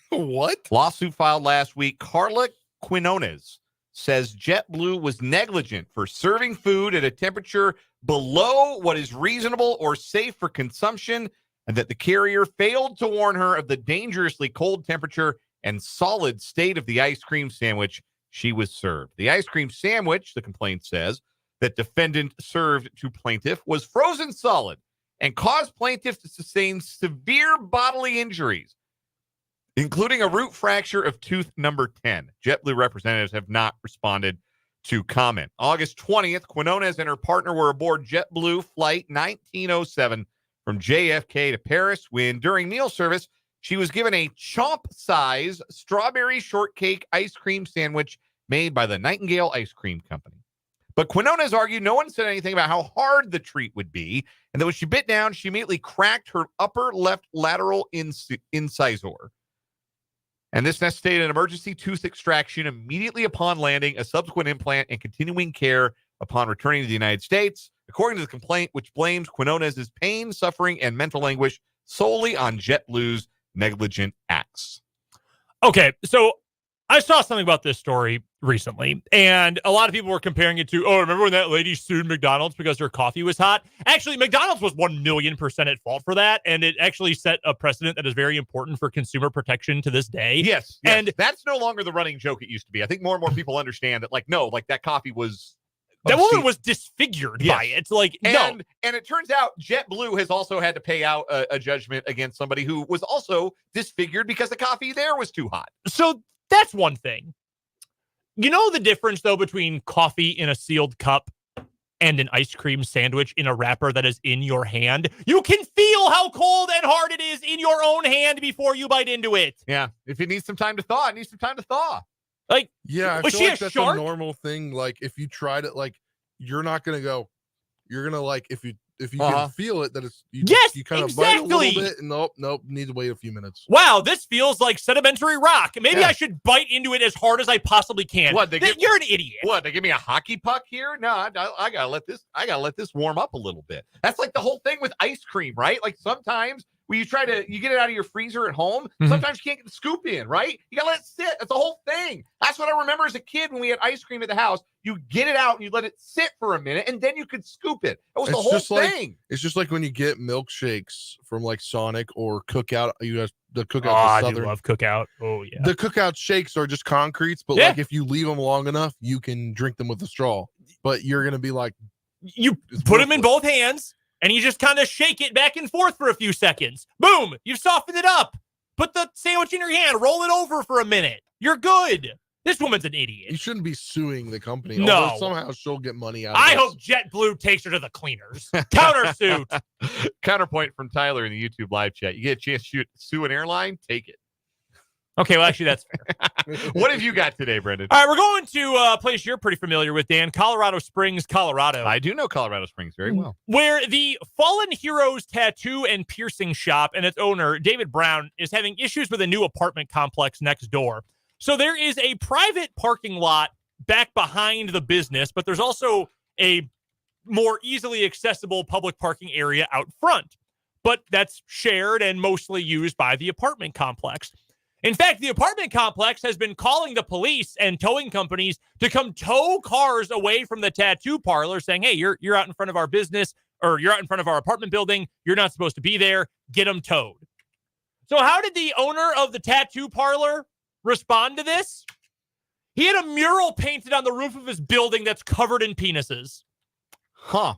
What? Lawsuit filed last week. Carla Quinones says JetBlue was negligent for serving food at a temperature below what is reasonable or safe for consumption, and that the carrier failed to warn her of the dangerously cold temperature and solid state of the ice cream sandwich she was served. The ice cream sandwich, the complaint says, that defendant served to plaintiff was frozen solid and caused plaintiff to sustain severe bodily injuries, including a root fracture of tooth number 10. JetBlue representatives have not responded to comment. August 20th, Quinones and her partner were aboard JetBlue Flight 1907 from JFK to Paris when, during meal service, she was given a chomp-size strawberry shortcake ice cream sandwich made by the Nightingale Ice Cream Company. But Quinones argued no one said anything about how hard the treat would be, and that when she bit down, she immediately cracked her upper left lateral incisor. And this necessitated an emergency tooth extraction immediately upon landing, a subsequent implant, and continuing care upon returning to the United States, according to the complaint, which blames Quinones' pain, suffering, and mental anguish solely on JetBlue's negligent acts. Okay, so I saw something about this story recently, and a lot of people were comparing it to, remember when that lady sued McDonald's because her coffee was hot? Actually, McDonald's was 1,000,000% at fault for that, and it actually set a precedent that is very important for consumer protection to this day. Yes. And that's no longer the running joke it used to be. I think more and more people understand that, that coffee was... That woman was disfigured by it. And it turns out JetBlue has also had to pay out a judgment against somebody who was also disfigured because the coffee there was too hot. So that's one thing. You know the difference, though, between coffee in a sealed cup and an ice cream sandwich in a wrapper that is in your hand? You can feel how cold and hard it is in your own hand before you bite into it. Yeah. If it needs some time to thaw, it needs some time to thaw. Yeah, I was feel she like that's shark? a normal thing. Like, if you tried it, you're not gonna go. You're gonna if you can feel it, that it's you kind of bite a little bit, and nope, need to wait a few minutes. Wow, this feels like sedimentary rock. Maybe I should bite into it as hard as I possibly can. You're an idiot. What, they give me a hockey puck here? No, I gotta let this warm up a little bit. That's like the whole thing with ice cream, right? Like sometimes when you get it out of your freezer at home, sometimes you can't get the scoop in, right? You gotta let it sit. That's the whole thing. That's what I remember as a kid when we had ice cream at the house. You get it out and you let it sit for a minute, and then you could scoop it. That was the whole thing. It's just like when you get milkshakes from Sonic or Cookout. You guys, the Cookout. I do love Cookout. Oh yeah. The Cookout shakes are just concretes, but if you leave them long enough, you can drink them with a straw. But you're gonna be you put them in both hands. And you just kind of shake it back and forth for a few seconds. Boom! You've softened it up. Put the sandwich in your hand. Roll it over for a minute. You're good. This woman's an idiot. You shouldn't be suing the company. No. Somehow she'll get money out of I this. hope JetBlue takes her to the cleaners. Countersuit. Counterpoint from Tyler in the YouTube live chat. You get a chance to sue an airline? Take it. Okay, well, actually, that's fair. What have you got today, Brendan? All right, we're going to a place you're pretty familiar with, Dan, Colorado Springs, Colorado. I do know Colorado Springs very well. Where the Fallen Heroes Tattoo and Piercing Shop and its owner, David Brown, is having issues with a new apartment complex next door. So there is a private parking lot back behind the business, but there's also a more easily accessible public parking area out front. But that's shared and mostly used by the apartment complex. In fact, the apartment complex has been calling the police and towing companies to come tow cars away from the tattoo parlor, saying, hey, you're out in front of our business, or you're out in front of our apartment building. You're not supposed to be there. Get them towed. So how did the owner of the tattoo parlor respond to this? He had a mural painted on the roof of his building that's covered in penises. Huh.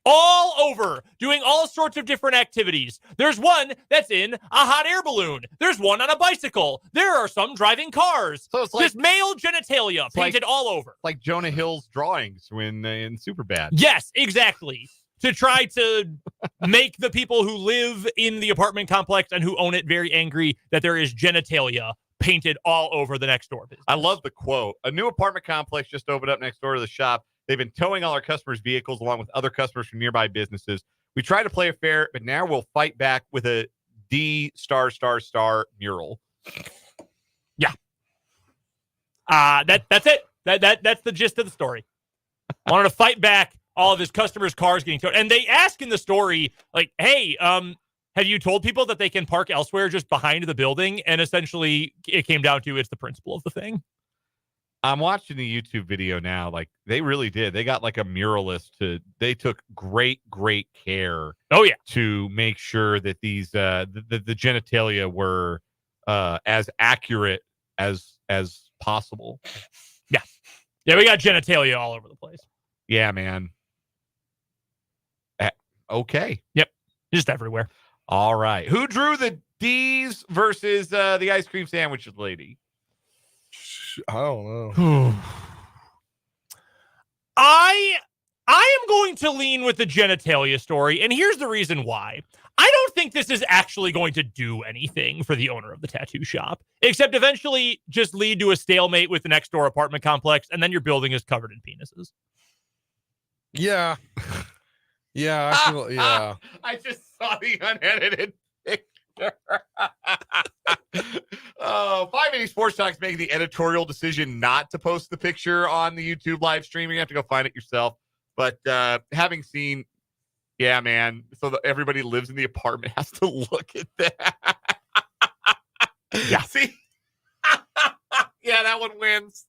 All over, doing all sorts of different activities. There's one that's in a hot air balloon. There's one on a bicycle. There are some driving cars. So it's like just male genitalia painted all over. Like Jonah Hill's drawings when in Superbad. Yes, exactly. To try to make the people who live in the apartment complex and who own it very angry that there is genitalia painted all over the next door business. I love the quote. A new apartment complex just opened up next door to the shop. They've been towing all our customers' vehicles along with other customers from nearby businesses. We try to play it fair, but now we'll fight back with a D *** mural. Yeah. That's it. That's the gist of the story. Wanted to fight back all of his customers' cars getting towed. And they ask in the story, like, hey, have you told people that they can park elsewhere just behind the building? And essentially it came down to it's the principle of the thing. I'm watching the YouTube video now. Like, they really did. They got like a muralist they took great care. Oh, yeah. To make sure that these, the genitalia were as accurate as possible. Yeah. Yeah, we got genitalia all over the place. Yeah, man. Okay. Yep. Just everywhere. All right. Who drew the D's versus the ice cream sandwich lady? I don't know. I am going to lean with the genitalia story, and here's the reason why. I don't think this is actually going to do anything for the owner of the tattoo shop, except eventually just lead to a stalemate with the next door apartment complex, and then your building is covered in penises. Yeah. Yeah, I just saw the unedited picture. 580 Sports Talk's making the editorial decision not to post the picture on the YouTube live stream. You have to go find it yourself. But having seen, yeah, man, so everybody lives in the apartment has to look at that. Yeah. See? Yeah, that one wins.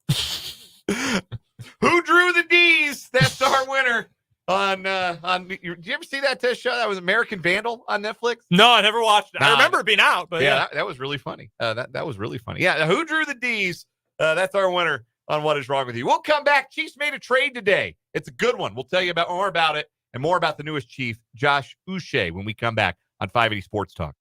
Who drew the D's? That's our winner. Did you ever see that show? That was American Vandal on Netflix. No, I never watched it. I remember it being out, but yeah. That was really funny. That was really funny. Yeah, who drew the D's? That's our winner on What Is Wrong With You. We'll come back. Chiefs made a trade today. It's a good one. We'll tell you more about it and more about the newest Chief, Josh Uche, when we come back on 580 Sports Talk.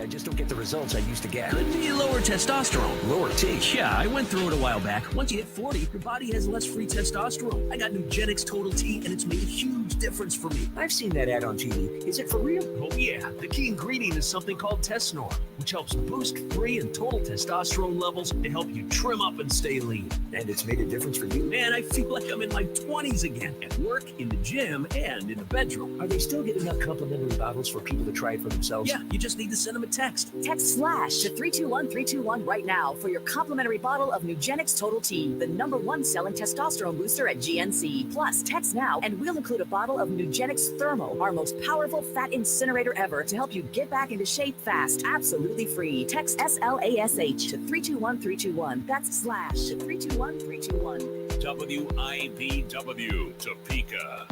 I just don't get the results I used to get. Could be lower testosterone. Lower T? Yeah, I went through it a while back. Once you hit 40, your body has less free testosterone. I got Nugenix Total T, and it's made a huge difference for me. I've seen that ad on TV. Is it for real? Oh yeah, the key ingredient is something called Tesnor, which helps boost free and total testosterone levels to help you trim up and stay lean. And it's made a difference for you? Man, I feel like I'm in my 20s again, at work, in the gym, and in the bedroom. Are they still giving out complimentary bottles for people to try it for themselves? Yeah, you just need to send them a text. Text SLASH to 321321 right now for your complimentary bottle of Nugenix Total T, the #1 selling testosterone booster at GNC. Plus, text now and we'll include a bottle of Nugenix Thermo, our most powerful fat incinerator ever, to help you get back into shape fast, absolutely free. Text SLASH to 321321. That's slash to 321321. WIBW, Topeka.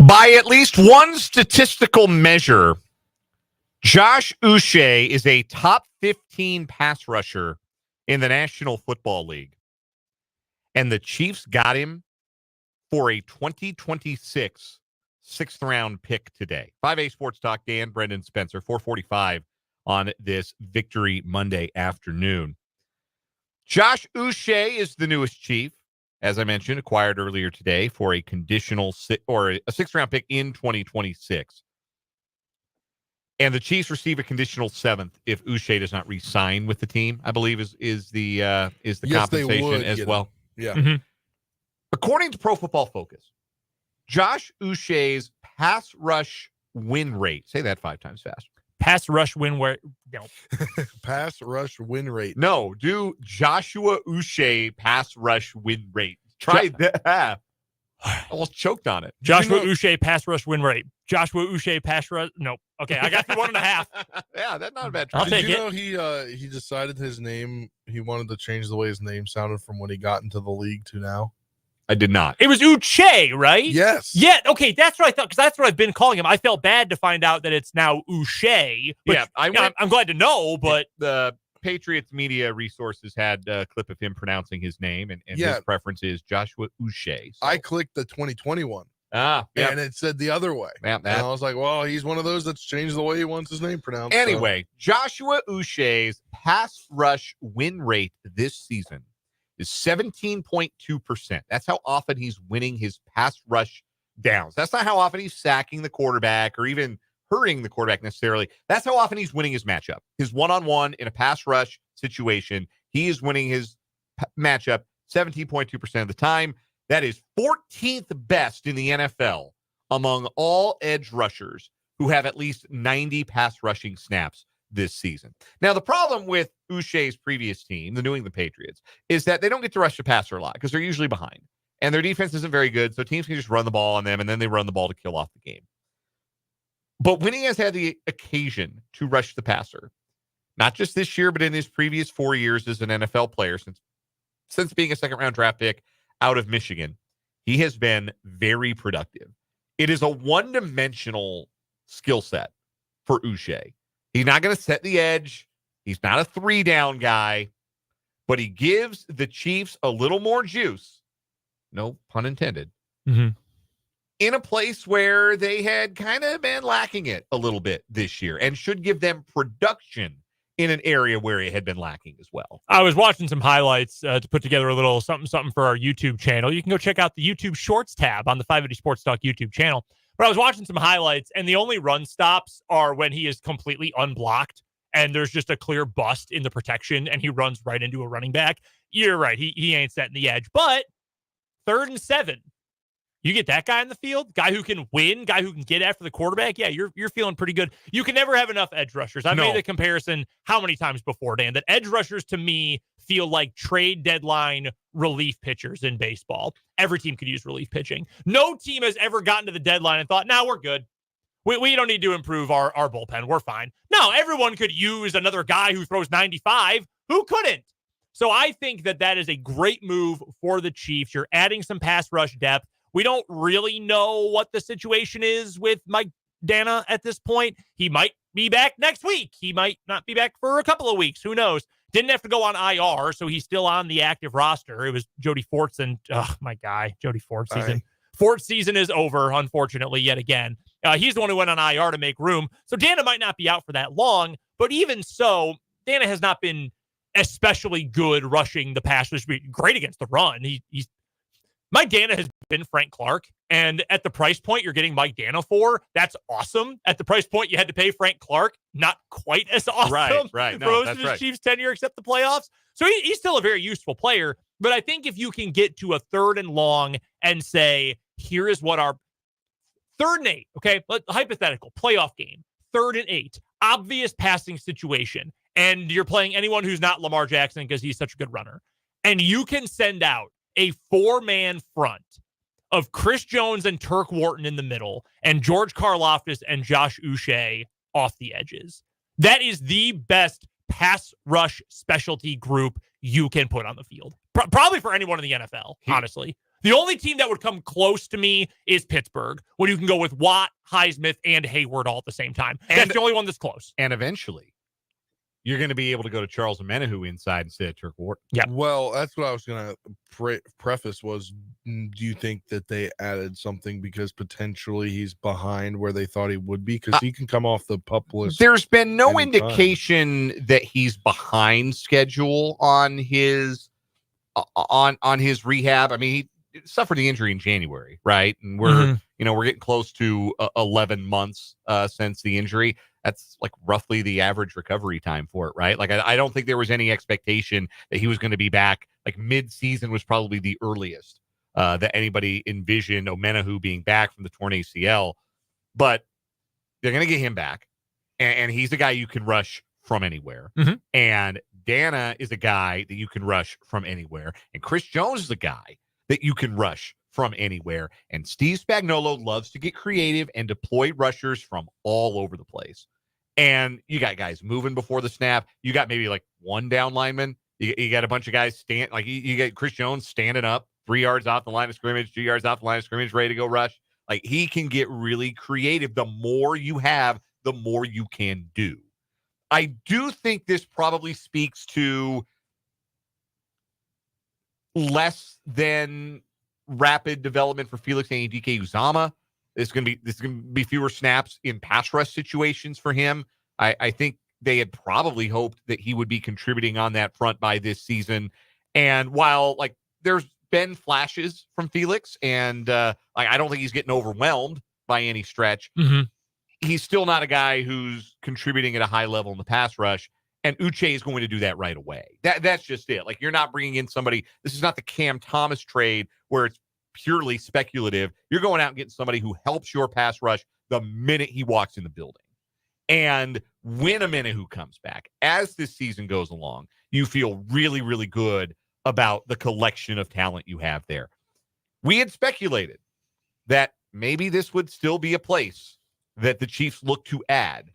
By at least one statistical measure, Josh Uche is a top 15 pass rusher in the National Football League. And the Chiefs got him for a 2026 sixth-round pick today. 5A Sports Talk, Dan, Brendan, Spencer, 4:45 on this Victory Monday afternoon. Josh Uche is the newest Chief, as I mentioned, acquired earlier today for a conditional a sixth-round pick in 2026. And the Chiefs receive a conditional seventh if Uche does not re-sign with the team, I believe is the compensation as well. Yeah. Mm-hmm. According to Pro Football Focus, Josh Uche's pass rush win rate, say that 5 times fast. Pass rush win rate. No. Pass rush win rate. No, do Joshua Uche pass rush win rate. Try that. I almost choked on it. Joshua Uche pass rush win rate. Joshua Uche pass rush. No. Okay, I got the 1.5. Yeah, that's not a bad try. I'll take Did you it. know he decided his name, he wanted to change the way his name sounded from when he got into the league to now? I did not. It was Uche, right? Yes. Yeah, okay, that's what I thought, because that's what I've been calling him. I felt bad to find out that it's now Uche. Which, Yeah, I'm glad to know, but the Patriots media resources had a clip of him pronouncing his name, and his preference is Joshua Uche. So. I clicked the 2021. And it said the other way. And I was like, well, he's one of those that's changed the way he wants his name pronounced. Anyway, Joshua Uche's pass rush win rate this season is 17.2%. That's how often he's winning his pass rush downs. That's not how often he's sacking the quarterback or even hurting the quarterback necessarily. That's how often he's winning his matchup. His one-on-one in a pass rush situation, he is winning his matchup 17.2% of the time. That is 14th best in the NFL among all edge rushers who have at least 90 pass rushing snaps this season. Now, the problem with Uche's previous team, the New England Patriots, is that they don't get to rush the passer a lot because they're usually behind. And their defense isn't very good, so teams can just run the ball on them, and then they run the ball to kill off the game. But when he has had the occasion to rush the passer, not just this year, but in his previous 4 years as an NFL player, since being a second-round draft pick out of Michigan, he has been very productive. It is a one-dimensional skill set for Uche. He's not going to set the edge. He's not a three-down guy, but he gives the Chiefs a little more juice, no pun intended, in a place where they had kind of been lacking it a little bit this year and should give them production in an area where it had been lacking as well. I was watching some highlights to put together a little something for our YouTube channel. You can go check out the YouTube Shorts tab on the 580 Sports Talk YouTube channel. But I was watching some highlights, and the only run stops are when he is completely unblocked, and there's just a clear bust in the protection, and he runs right into a running back. You're right. He ain't setting the edge. But 3rd and 7, you get that guy in the field, guy who can win, guy who can get after the quarterback. Yeah, you're feeling pretty good. You can never have enough edge rushers. I've made the comparison how many times before, Dan, that edge rushers to me feel like trade deadline relief pitchers in baseball. Every team could use relief pitching. No team has ever gotten to the deadline and thought, we're good. We don't need to improve our bullpen. We're fine. No, everyone could use another guy who throws 95. Who couldn't? So I think that is a great move for the Chiefs. You're adding some pass rush depth. We don't really know what the situation is with Mike Dana at this point. He might be back next week. He might not be back for a couple of weeks. Who knows? Didn't have to go on IR, so he's still on the active roster. It was Jody Fort's and, my guy, Jody Fort season. Fort's season is over, unfortunately, yet again. He's the one who went on IR to make room. So Dana might not be out for that long, but even so, Dana has not been especially good rushing the passer. Great against the run. He's Mike Dana has been Frank Clark, and at the price point you're getting Mike Dana for, that's awesome. At the price point you had to pay Frank Clark, not quite as awesome. Right. No, for most that's of his right. Chiefs tenure except the playoffs. So he's still a very useful player, but I think if you can get to a 3rd and long and say, here is what our 3rd and 8, okay, hypothetical playoff game, 3rd and 8, obvious passing situation, and you're playing anyone who's not Lamar Jackson because he's such a good runner, and you can send out a 4-man front of Chris Jones and Turk Wharton in the middle and George Karlaftis and Josh Uche off the edges. That is the best pass rush specialty group you can put on the field. Probably for anyone in the NFL, honestly. The only team that would come close to me is Pittsburgh, when you can go with Watt, Highsmith, and Hayward all at the same time. That's the only one that's close. And eventually, you're going to be able to go to Charles Omenihu inside instead of Turk Wharton. Yeah. Well, that's what I was going to preface was, do you think that they added something because potentially he's behind where they thought he would be? Because he can come off the PUP list. There's been no anytime. indication that he's behind schedule on his rehab. I mean, he suffered the injury in January, right? And we're getting close to 11 months since the injury. That's like roughly the average recovery time for it, right? Like, I don't think there was any expectation that he was going to be back. Like, mid-season was probably the earliest that anybody envisioned Omenihu being back from the torn ACL. But they're going to get him back, and he's a guy you can rush from anywhere. And Dana is a guy that you can rush from anywhere. And Chris Jones is a guy that you can rush from anywhere. And Steve Spagnuolo loves to get creative and deploy rushers from all over the place. And you got guys moving before the snap. You got maybe like one down lineman. You got a bunch of guys you got Chris Jones standing up 3 yards off the line of scrimmage, 2 yards off the line of scrimmage, ready to go rush. Like, he can get really creative. The more you have, the more you can do. I do think this probably speaks to less than rapid development for Felix Anudike-Uzomah. This is going to be fewer snaps in pass rush situations for him. I think they had probably hoped that he would be contributing on that front by this season. And while like there's been flashes from Felix, and I don't think he's getting overwhelmed by any stretch, he's still not a guy who's contributing at a high level in the pass rush. And Uche is going to do that right away. That's just it. Like, you're not bringing in somebody. This is not the Cam Thomas trade where it's purely speculative. You're going out and getting somebody who helps your pass rush the minute he walks in the building. And when Omenihu comes back, as this season goes along, you feel really, really good about the collection of talent you have there. We had speculated that maybe this would still be a place that the Chiefs look to add.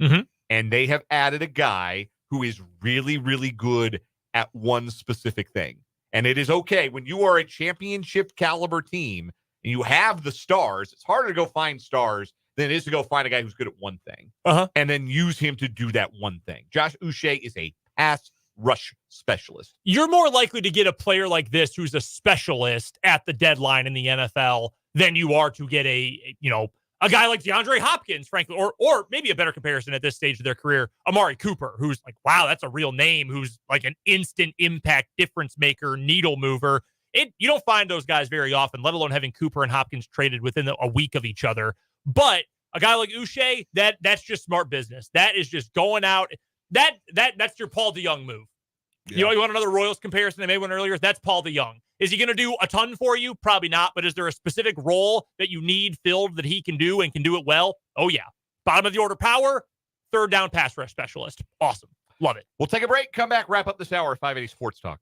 And they have added a guy who is really, really good at one specific thing. And it is okay when you are a championship caliber team and you have the stars. It's harder to go find stars than it is to go find a guy who's good at one thing and then use him to do that one thing. Josh Uche is a pass rush specialist. You're more likely to get a player like this who's a specialist at the deadline in the NFL than you are to get a guy like DeAndre Hopkins, frankly, or maybe a better comparison at this stage of their career, Amari Cooper, who's like, wow, that's a real name, who's like an instant impact difference maker, needle mover. You don't find those guys very often, let alone having Cooper and Hopkins traded within a week of each other. But a guy like Uche, that's just smart business. That is just going out. That's your Paul DeYoung move. Yeah. You want another Royals comparison I made one earlier? That's Paul DeYoung. Is he going to do a ton for you? Probably not. But is there a specific role that you need filled that he can do and can do it well? Oh, yeah. Bottom of the order power, 3rd down pass rush specialist. Awesome. Love it. We'll take a break, come back, wrap up this hour of 580 Sports Talk.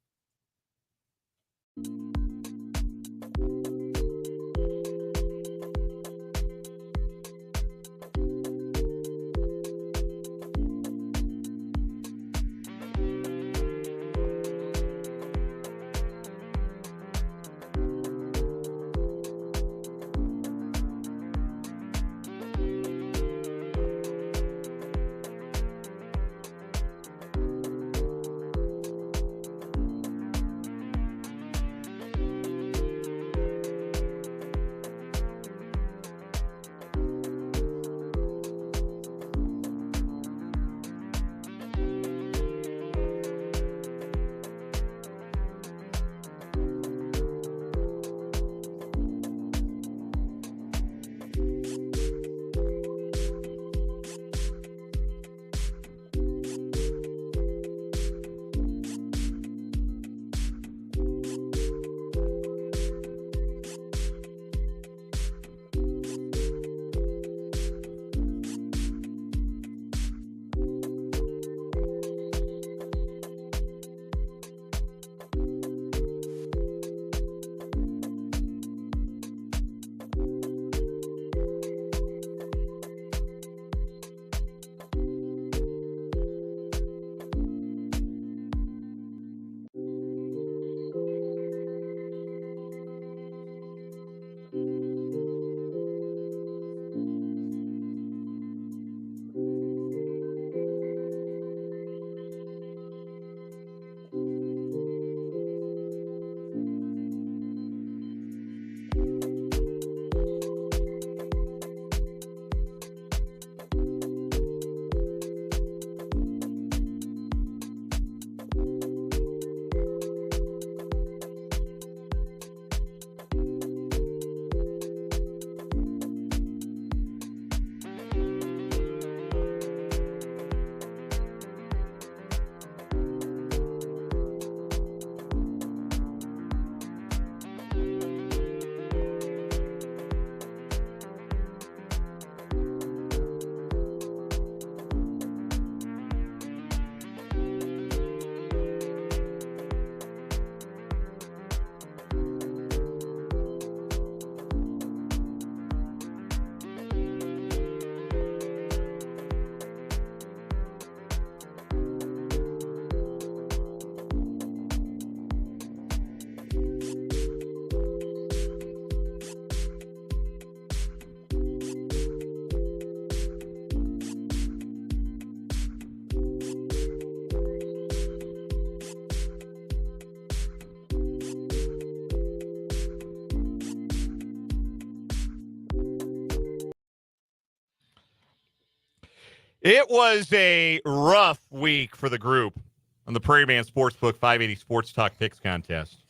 It was a rough week for the group on the Prairie Man Sportsbook 580 Sports Talk Picks Contest.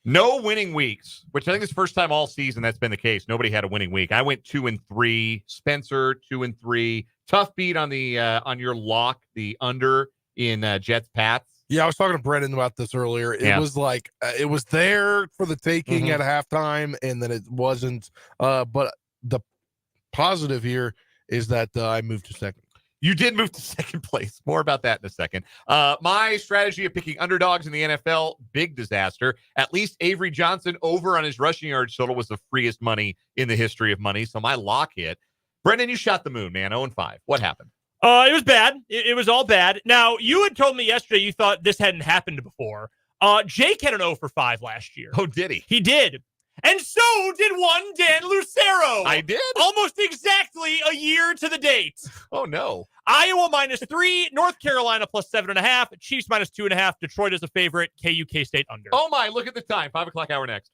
No winning weeks, which I think is the first time all season that's been the case. Nobody had a winning week. I went 2-3. Spencer 2-3. Tough beat on the on your lock, the under in Jets Pats. Yeah, I was talking to Brendan about this earlier. It was like it was there for the taking at halftime, and then it wasn't. But the positive here is that I moved to second. You did move to second place. More about that in a second. My strategy of picking underdogs in the NFL, big disaster. At least Avery Johnson over on his rushing yards total was the freest money in the history of money. So my lock hit. Brendan, you shot the moon, man. 0-5. What happened? It was bad. It was all bad. Now, you had told me yesterday you thought this hadn't happened before. Jake had an 0 for 5 last year. Oh, did he? He did. And so did one Dan Lucero. I did? Almost exactly a year to the date. Oh, no. Iowa -3, North Carolina +7.5, Chiefs -2.5, Detroit is a favorite, KU K-State under. Oh, my. Look at the time. 5 o'clock hour next.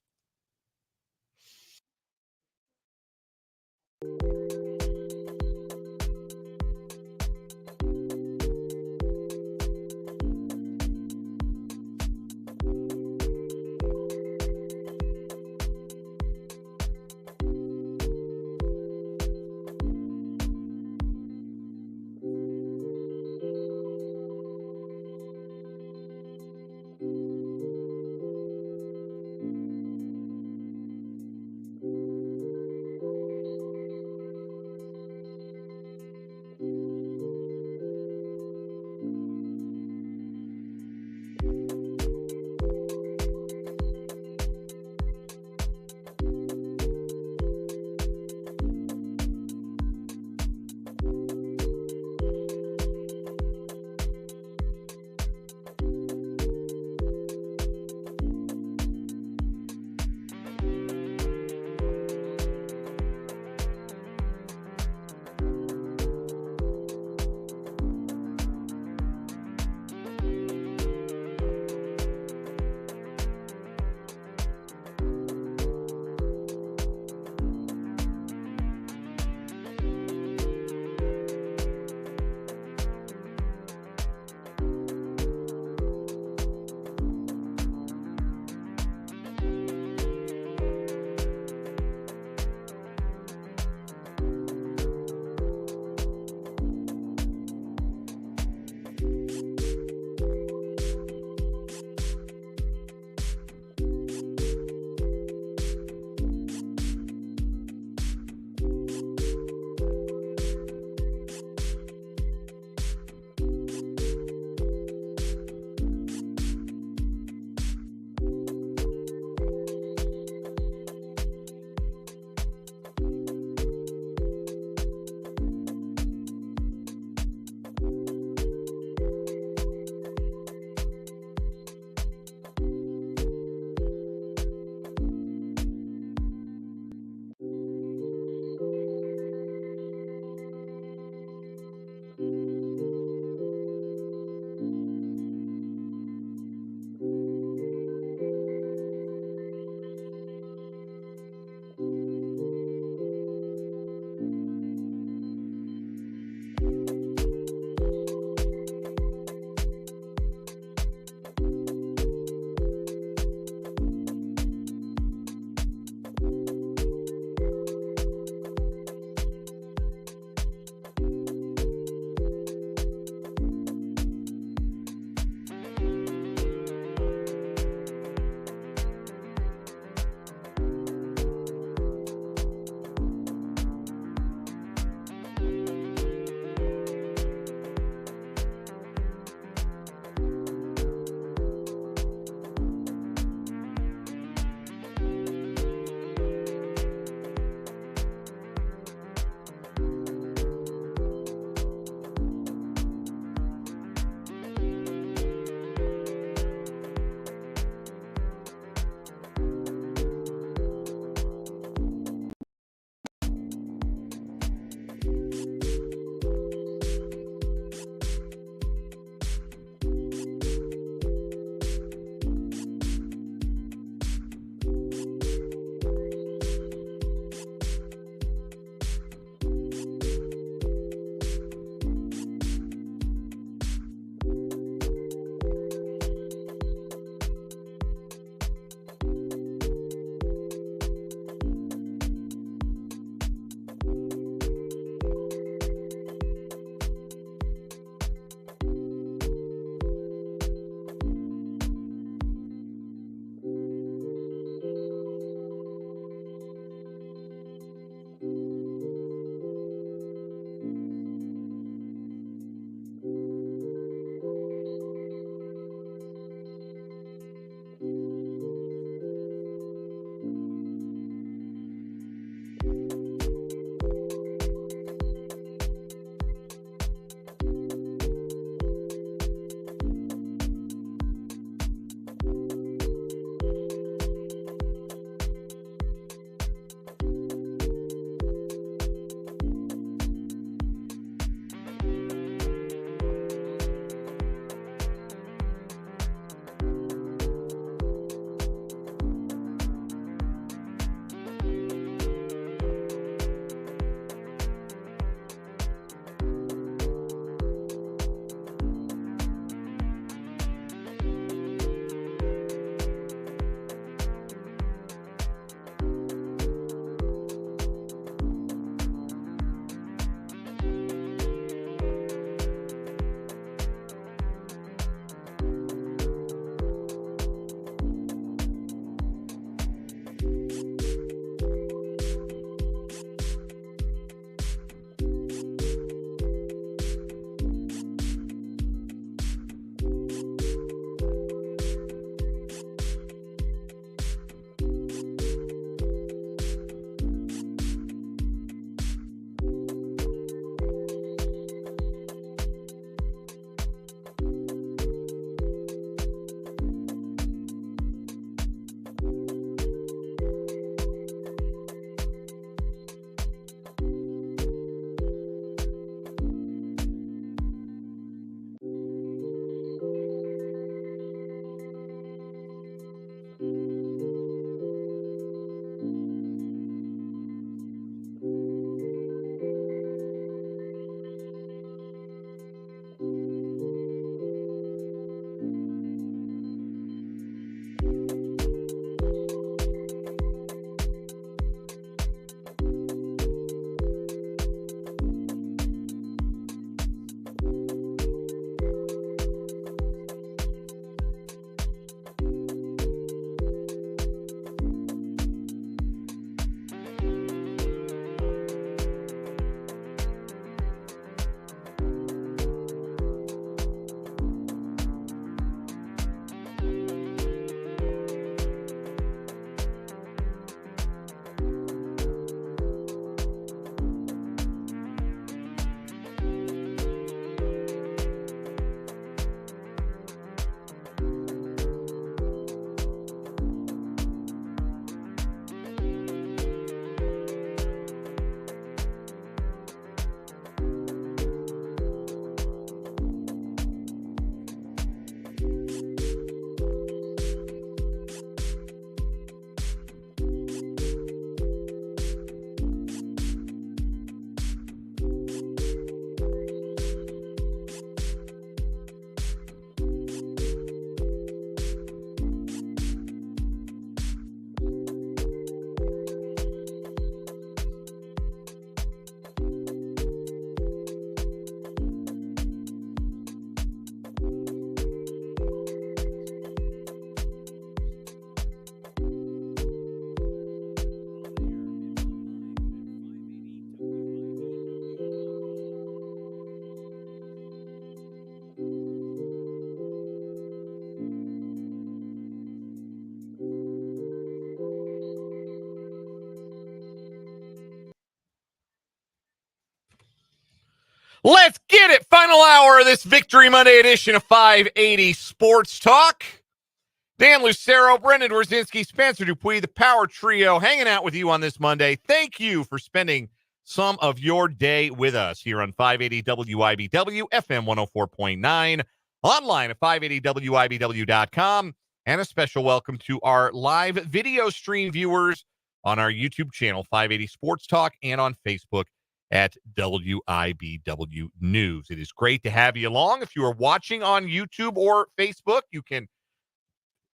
Let's get it. Final hour of this Victory Monday edition of 580 Sports Talk. Dan Lucero, Brendan Wrzinski, Spencer Dupuis, the Power Trio, hanging out with you on this Monday. Thank you for spending some of your day with us here on 580 WIBW, FM 104.9, online at 580WIBW.com, and a special welcome to our live video stream viewers on our YouTube channel, 580 Sports Talk, and on Facebook at WIBW News. It is great to have you along. If you are watching on YouTube or Facebook, you can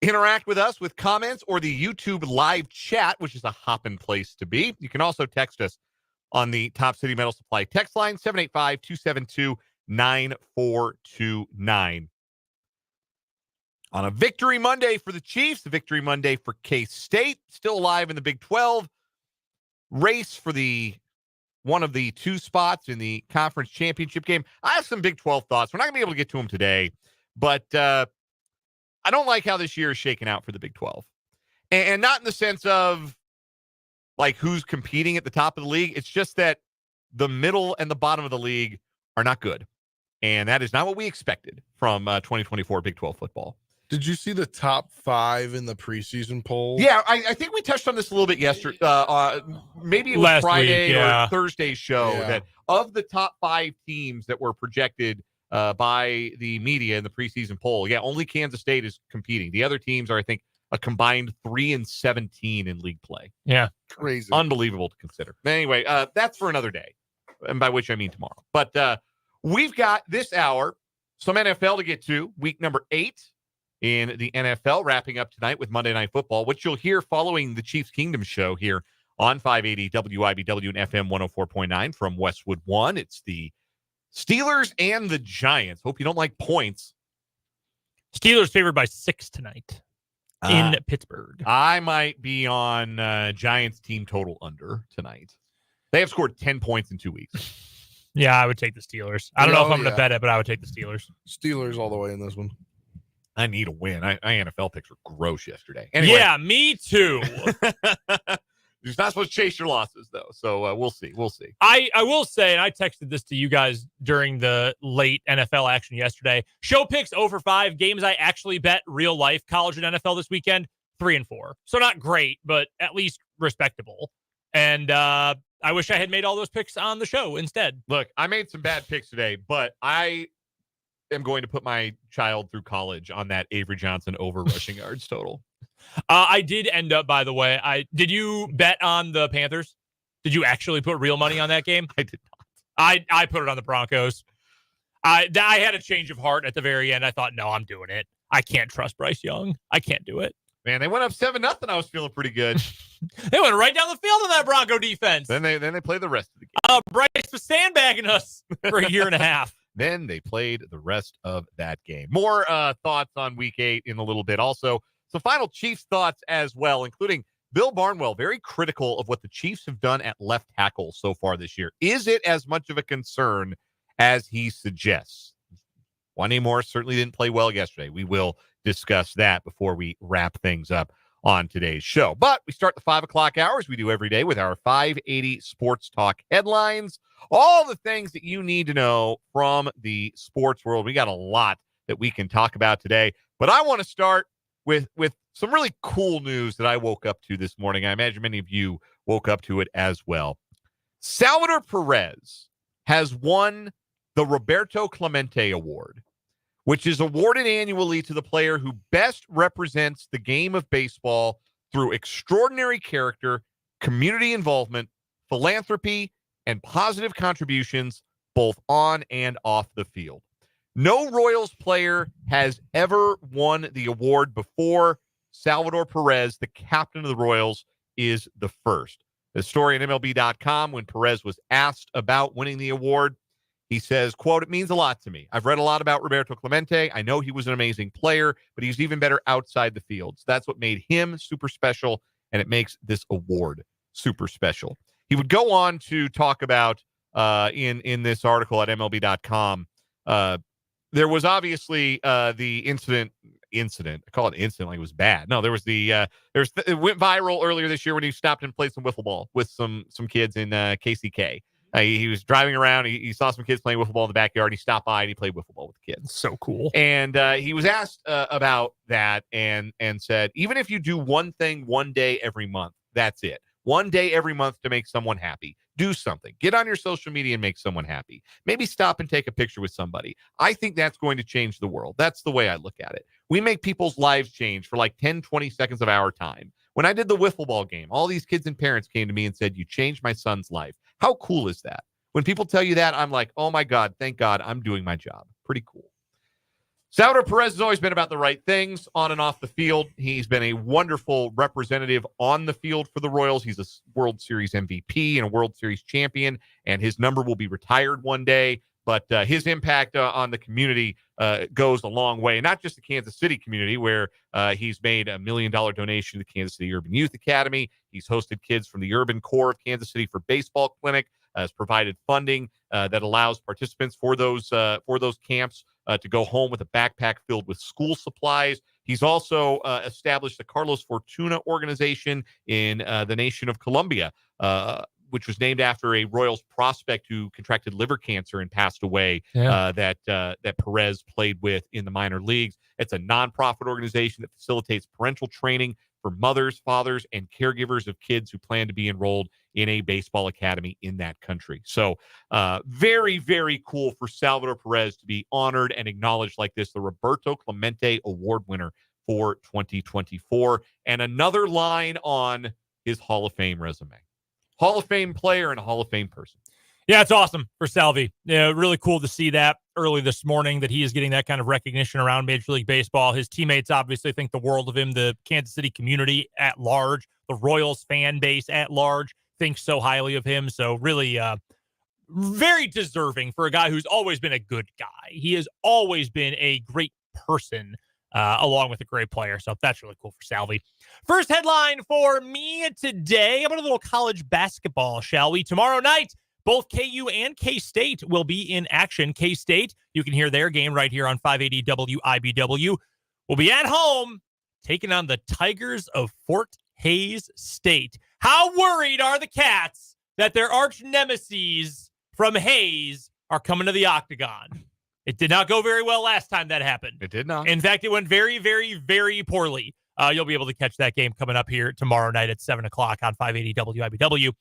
interact with us with comments or the YouTube live chat, which is a hopping place to be. You can also text us on the Top City Metal Supply text line, 785-272-9429. On a victory Monday for the Chiefs, a victory Monday for K-State, still alive in the Big 12 race for the one of the two spots in the conference championship game. I have some Big 12 thoughts. We're not going to be able to get to them today, but I don't like how this year is shaking out for the Big 12. And not in the sense of like who's competing at the top of the league. It's just that the middle and the bottom of the league are not good. And that is not what we expected from 2024 Big 12 football. Did you see the top 5 in the preseason poll? Yeah, I think we touched on this a little bit yesterday. Maybe it was Last Friday week, yeah. or Thursday's show that of the top 5 teams that were projected by the media in the preseason poll, only Kansas State is competing. The other teams are, I think, a combined 3-17 in league play. Yeah, crazy, unbelievable to consider. But anyway, that's for another day, and by which I mean tomorrow. But we've got this hour some NFL to get to. Week number 8 in the NFL, wrapping up tonight with Monday Night Football, which you'll hear following the Chiefs Kingdom show here on 580 WIBW and FM 104.9 from Westwood One. It's the Steelers and the Giants. Hope you don't like points. Steelers favored by 6 tonight in Pittsburgh. I might be on Giants team total under tonight. They have scored 10 points in 2 weeks. Yeah, I would take the Steelers. I don't know if I'm going to bet it, but I would take the Steelers. Steelers all the way in this one. I need a win. My NFL picks were gross yesterday. Anyway. Yeah, me too. You're not supposed to chase your losses, though. So we'll see. We'll see. I will say, and I texted this to you guys during the late NFL action yesterday. Show picks over 5 games I actually bet real life college and NFL this weekend, 3-4. So not great, but at least respectable. And I wish I had made all those picks on the show instead. Look, I made some bad picks today, but I am going to put my child through college on that Avery Johnson over rushing yards total. I did end up, by the way. Did you bet on the Panthers? Did you actually put real money on that game? I did not. I put it on the Broncos. I had a change of heart at the very end. I thought, no, I'm doing it. I can't trust Bryce Young. I can't do it. Man, they went up 7-0. I was feeling pretty good. They went right down the field on that Bronco defense. Then they played the rest of the game. Bryce was sandbagging us for a year and a half. Then they played the rest of that game. More thoughts on Week 8 in a little bit. Also, some final Chiefs thoughts as well, including Bill Barnwell, very critical of what the Chiefs have done at left tackle so far this year. Is it as much of a concern as he suggests? Wanye Morris certainly didn't play well yesterday. We will discuss that before we wrap things up on today's show. But we start the 5 o'clock hours we do every day with our 580 Sports Talk headlines. All the things that you need to know from the sports world. We got a lot that we can talk about today. But I want to start with some really cool news that I woke up to this morning. I imagine many of you woke up to it as well. Salvador Perez has won the Roberto Clemente Award, which is awarded annually to the player who best represents the game of baseball through extraordinary character, community involvement, philanthropy, and positive contributions both on and off the field. No Royals player has ever won the award before. Salvador Perez, the captain of the Royals, is the first. The story on MLB.com, when Perez was asked about winning the award, he says, quote, "It means a lot to me. I've read a lot about Roberto Clemente. I know he was an amazing player, but he's even better outside the field. So that's what made him super special, and it makes this award super special." He would go on to talk about in this article at MLB.com, there was obviously the incident. I call it incident like it was bad. No, there was it went viral earlier this year when he stopped and played some wiffle ball with some kids in KCK. He was driving around. He saw some kids playing wiffle ball in the backyard. He stopped by and he played wiffle ball with the kids. So cool. And he was asked about that and said, even if you do one thing one day every month, that's it. One day every month to make someone happy. Do something. Get on your social media and make someone happy. Maybe stop and take a picture with somebody. I think that's going to change the world. That's the way I look at it. We make people's lives change for like 10, 20 seconds of our time. When I did the wiffle ball game, all these kids and parents came to me and said, you changed my son's life. How cool is that? When people tell you that, I'm like, oh my God, thank God I'm doing my job. Pretty cool. Salvador Perez has always been about the right things on and off the field. He's been a wonderful representative on the field for the Royals. He's a World Series MVP and a World Series champion, and his number will be retired one day. But his impact on the community goes a long way, not just the Kansas City community, where he's made $1 million donation to the Kansas City Urban Youth Academy. He's hosted kids from the urban core of Kansas City for baseball clinic, has provided funding that allows participants for those camps to go home with a backpack filled with school supplies. He's also established the Carlos Fortuna organization in the nation of Colombia, which was named after a Royals prospect who contracted liver cancer and passed away. That Perez played with in the minor leagues. It's a nonprofit organization that facilitates parental training for mothers, fathers, and caregivers of kids who plan to be enrolled in a baseball academy in that country. So very, very cool for Salvador Perez to be honored and acknowledged like this, the Roberto Clemente Award winner for 2024. And another line on his Hall of Fame resume. Hall of Fame player and a Hall of Fame person. Yeah, it's awesome for Salvi. Yeah, really cool to see that early this morning that he is getting that kind of recognition around Major League Baseball. His teammates obviously think the world of him. The Kansas City community at large, the Royals fan base at large thinks so highly of him. So really very deserving for a guy who's always been a good guy. He has always been a great person along with a great player. So that's really cool for Salvi. First headline for me today. How about a little college basketball, shall we? Tomorrow night, both KU and K-State will be in action. K-State, you can hear their game right here on 580 WIBW, will be at home taking on the Tigers of Fort Hays State. How worried are the Cats that their arch nemesis from Hays are coming to the Octagon? It did not go very well last time that happened. It did not. In fact, it went very, very, very poorly. You'll be able to catch that game coming up here tomorrow night at 7 o'clock on 580 WIBW.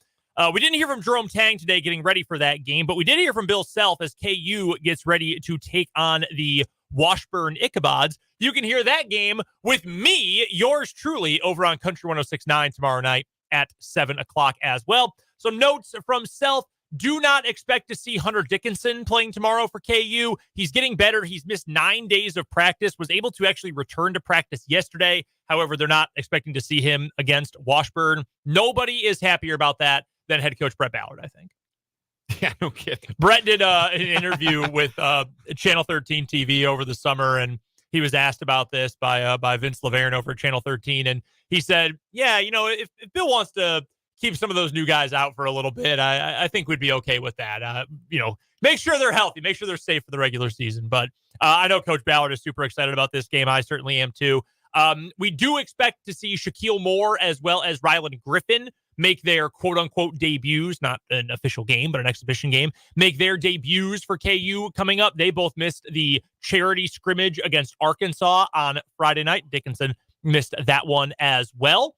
We didn't hear from Jerome Tang today getting ready for that game, but we did hear from Bill Self as KU gets ready to take on the Washburn Ichabods. You can hear that game with me, yours truly, over on Country 106.9 tomorrow night at 7 o'clock as well. Some notes from Self. Do not expect to see Hunter Dickinson playing tomorrow for KU. He's getting better. He's missed 9 days of practice, was able to actually return to practice yesterday. However, they're not expecting to see him against Washburn. Nobody is happier about that than head coach Brett Ballard, I think. Yeah, no kidding. Brett did an interview with Channel 13 TV over the summer, and he was asked about this by Vince Laverne over at Channel 13, and he said, yeah, you know, if Bill wants to keep some of those new guys out for a little bit, I think we'd be okay with that. You know, make sure they're healthy, make sure they're safe for the regular season. But I know Coach Ballard is super excited about this game. I certainly am too. We do expect to see Shaquille Moore as well as Rylan Griffin make their quote-unquote debuts, not an official game, but an exhibition game, make their debuts for KU coming up. They both missed the charity scrimmage against Arkansas on Friday night. Dickinson missed that one as well.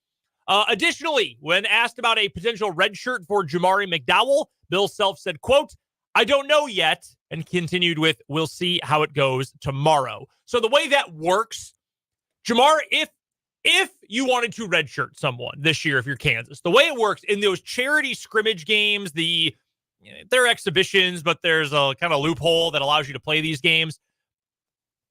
Additionally, when asked about a potential red shirt for Jamari McDowell, Bill Self said, quote, I don't know yet, and continued with, we'll see how it goes tomorrow. So the way that works, Jamar, if you wanted to redshirt someone this year, if you're Kansas, the way it works in those charity scrimmage games, they're exhibitions, but there's a kind of loophole that allows you to play these games.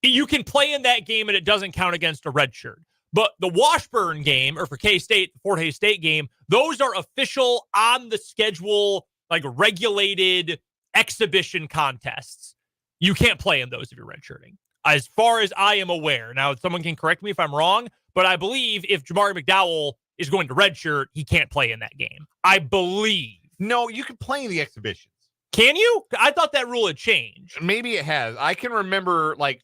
You can play in that game and it doesn't count against a red shirt. But the Washburn game, or for K-State, the Fort Hays State game, those are official on the schedule, like regulated exhibition contests. You can't play in those if you're redshirting, as far as I am aware. Now, someone can correct me if I'm wrong, but I believe if Jamari McDowell is going to redshirt, he can't play in that game. I believe. No, you can play in the exhibitions. Can you? I thought that rule had changed. Maybe it has. I can remember like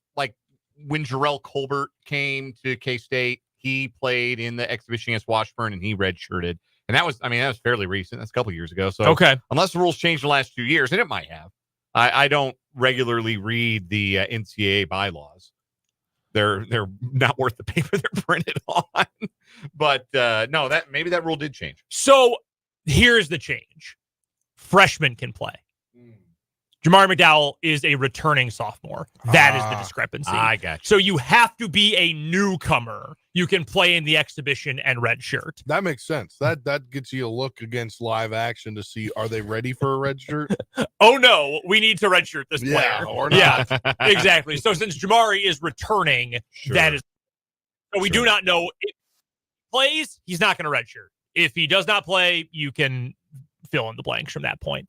when Jarrell Colbert came to K-State, he played in the exhibition against Washburn and he redshirted. And that was fairly recent. That's a couple years ago. So okay, unless the rules changed the last 2 years, and it might have. I don't regularly read the NCAA bylaws. They're not worth the paper they're printed on. But no, maybe that rule did change. So here's the change: freshmen can play. Jamari McDowell is a returning sophomore. That is the discrepancy. I got you. So you have to be a newcomer. You can play in the exhibition and red shirt. That makes sense. That gets you a look against live action to see, are they ready for a red shirt? Oh, no, we need to red shirt this Yeah, player. or not. Yeah, exactly. So since Jamari is returning, that is. So we do not know if he plays, he's not going to red shirt. If he does not play, you can fill in the blanks from that point.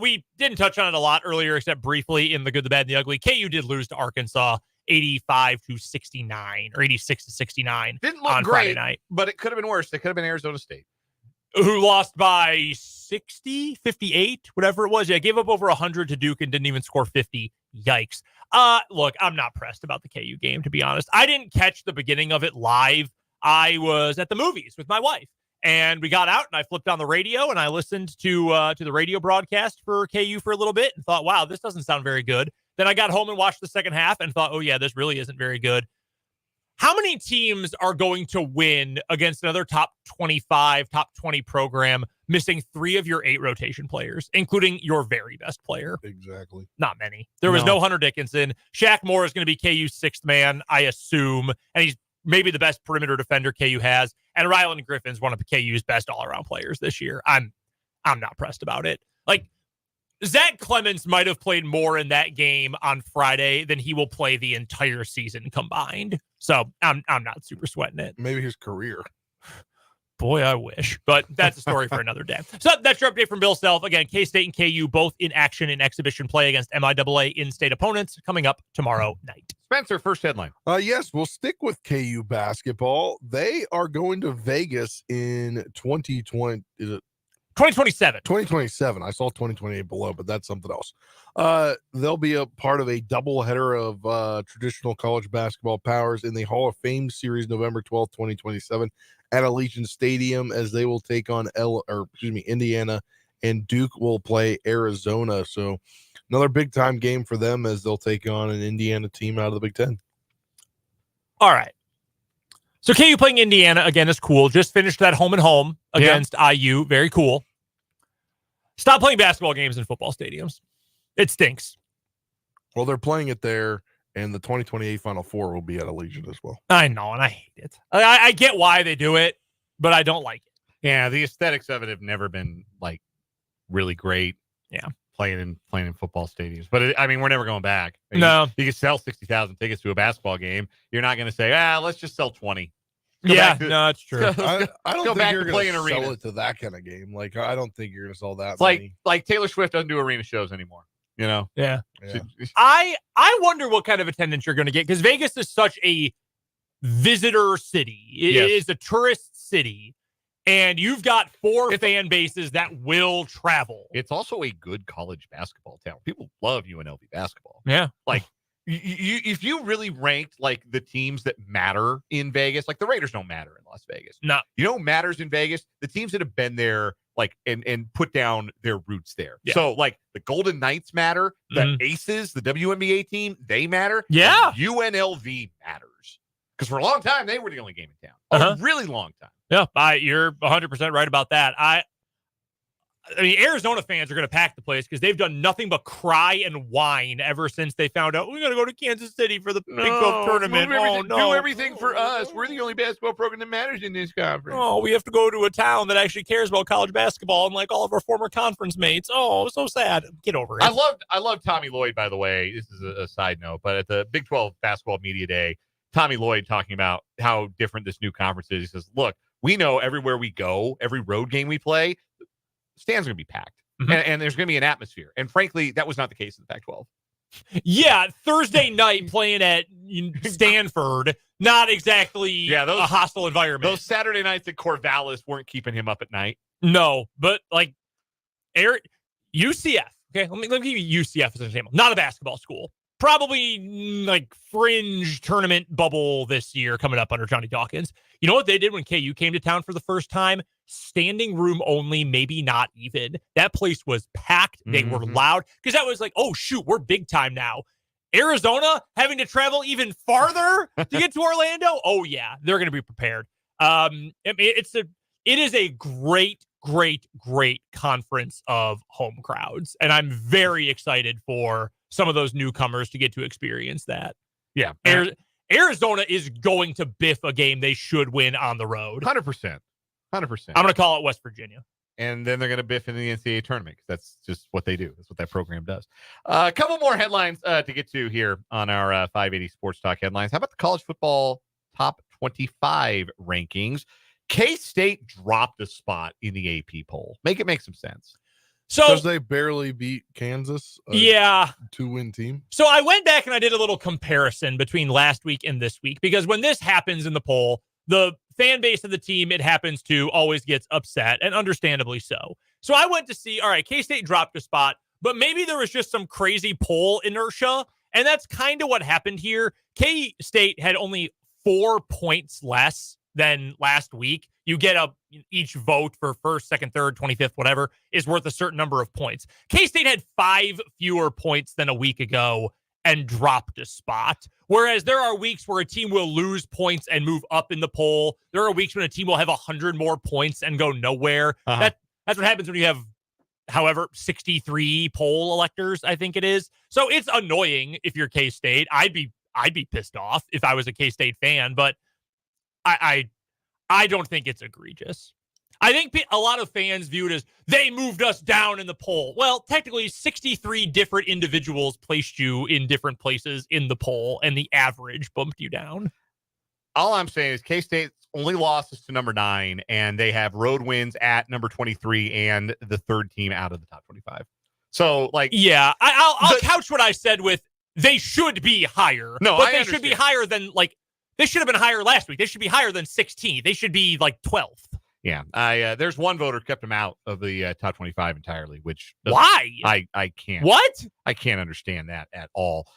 We didn't touch on it a lot earlier, except briefly in the good, the bad, and the ugly. KU did lose to Arkansas 85-69 or 86-69. Didn't look on great, Friday night, but it could have been worse. It could have been Arizona State, who lost by 60, 58, whatever it was. Yeah, gave up over 100 to Duke and didn't even score 50. Yikes. Look, I'm not pressed about the KU game, to be honest. I didn't catch the beginning of it live. I was at the movies with my wife. And we got out and I flipped on the radio and I listened to the radio broadcast for KU for a little bit and thought, wow, this doesn't sound very good. Then I got home and watched the second half and thought, oh, yeah, this really isn't very good. How many teams are going to win against another top 25, top 20 program, missing 3 of your 8 rotation players, including your very best player? Exactly. Not many. There was no Hunter Dickinson. Shaq Moore is going to be KU's 6th man, I assume. And he's maybe the best perimeter defender KU has. And Ryland Griffin's one of KU's best all-around players this year. I'm not pressed about it. Like, Zach Clemens might have played more in that game on Friday than he will play the entire season combined. So I'm not super sweating it. Maybe his career. Boy, I wish. But that's a story for another day. So that's your update from Bill Self. Again, K-State and KU both in action in exhibition play against MIAA in-state opponents coming up tomorrow night. Spencer, first headline. Yes, we'll stick with KU basketball. They are going to Vegas in 2020. Is it 2027? 2027. I saw 2028 below, but that's something else. They'll be a part of a doubleheader of traditional college basketball powers in the Hall of Fame series November 12th, 2027 at Allegiant Stadium, as they will take on Indiana, and Duke will play Arizona. So another big time game for them, as they'll take on an Indiana team out of the Big Ten. All right. So KU playing Indiana again is cool. Just finished that home and home against IU. Very cool. Stop playing basketball games in football stadiums. It stinks. Well, they're playing it there, and the 2028 Final Four will be at Allegiant as well. I know, and I hate it. I get why they do it, but I don't like it. Yeah, the aesthetics of it have never been like really great. Yeah, playing in football stadiums, but we're never going back. No, you can sell 60,000 tickets to a basketball game. You're not going to say, let's just sell 20. No, it's true. I don't think you're going to arena. sell it to that kind of game. Like, I don't think you're going to sell that. It's like Taylor Swift doesn't do arena shows anymore. You know? Yeah. I wonder what kind of attendance you're going to get, because Vegas is such a visitor city. It is a tourist city, and you've got 4 fan bases that will travel. It's also a good college basketball town. People love UNLV basketball. Yeah. Like, if you really ranked like the teams that matter in Vegas, like the Raiders don't matter in Las Vegas. No. You know what matters in Vegas? The teams that have been there, like, and put down their roots there. Yeah. So, like, the Golden Knights matter. The Aces, the WNBA team, they matter. Yeah. And UNLV matters. Because for a long time, they were the only game in town. A really long time. Yeah, you're 100% right about that. I mean, Arizona fans are going to pack the place because they've done nothing but cry and whine ever since they found out we're going to go to Kansas City for the Big 12 tournament. Do everything for us. We're the only basketball program that matters in this conference. Oh, we have to go to a town that actually cares about college basketball, unlike all of our former conference mates. Oh, so sad. Get over it. I love Tommy Lloyd, by the way. This is a side note, but at the Big 12 Basketball Media Day, Tommy Lloyd talking about how different this new conference is. He says, look, we know everywhere we go, every road game we play, stands are going to be packed, and there's going to be an atmosphere. And frankly, that was not the case in the Pac-12. Yeah, Thursday night playing at Stanford, not exactly a hostile environment. Those Saturday nights at Corvallis weren't keeping him up at night. No, but like UCF. Okay, let me give you UCF as an example. Not a basketball school. probably like fringe tournament bubble this year coming up under Johnny Dawkins. You know what they did when KU came to town for the first time? Standing room only, maybe not even. That place was packed. They were loud because that was like, oh, shoot, we're big time now. Arizona having to travel even farther to get to Orlando. Oh, yeah, they're going to be prepared. It is a great conference of home crowds. And I'm very excited for some of those newcomers to get to experience that. Yeah. Arizona is going to biff a game they should win on the road. 100%. I'm going to call it West Virginia. And then they're going to biff in the NCAA tournament because that's just what they do. That's what that program does. A couple more headlines to get to here on our 580 Sports Talk headlines. How about the college football top 25 rankings? K-State dropped a spot in the AP poll. Make some sense. So because they barely beat Kansas, yeah, 2-win team. So I went back and I did a little comparison between last week and this week because when this happens in the poll, the fan base of the team it happens to always gets upset, and understandably so. So I went to see, all right, K-State dropped a spot, but maybe there was just some crazy poll inertia, and that's kind of what happened here. K-State had only 4 points less than last week. You get each vote for first, second, third, 25th, whatever, is worth a certain number of points. K-State had 5 fewer points than a week ago and dropped a spot. Whereas there are weeks where a team will lose points and move up in the poll. There are weeks when a team will have 100 more points and go nowhere. That's what happens when you have, however, 63 poll electors, I think it is. So it's annoying if you're K-State. I'd be pissed off if I was a K-State fan, but I don't think it's egregious. I think a lot of fans view it as they moved us down in the poll. Well, technically 63 different individuals placed you in different places in the poll, and the average bumped you down. All I'm saying is K-State's only loss is to number 9, and they have road wins at number 23 and the third team out of the top 25. So, like... Yeah, I'll couch what I said with they should be higher. No, but they should be higher than, like... They should have been higher last week. They should be higher than 16th. They should be like 12th. Yeah, there's one voter kept him out of the top 25 entirely, which why? I can't. What? I can't understand that at all.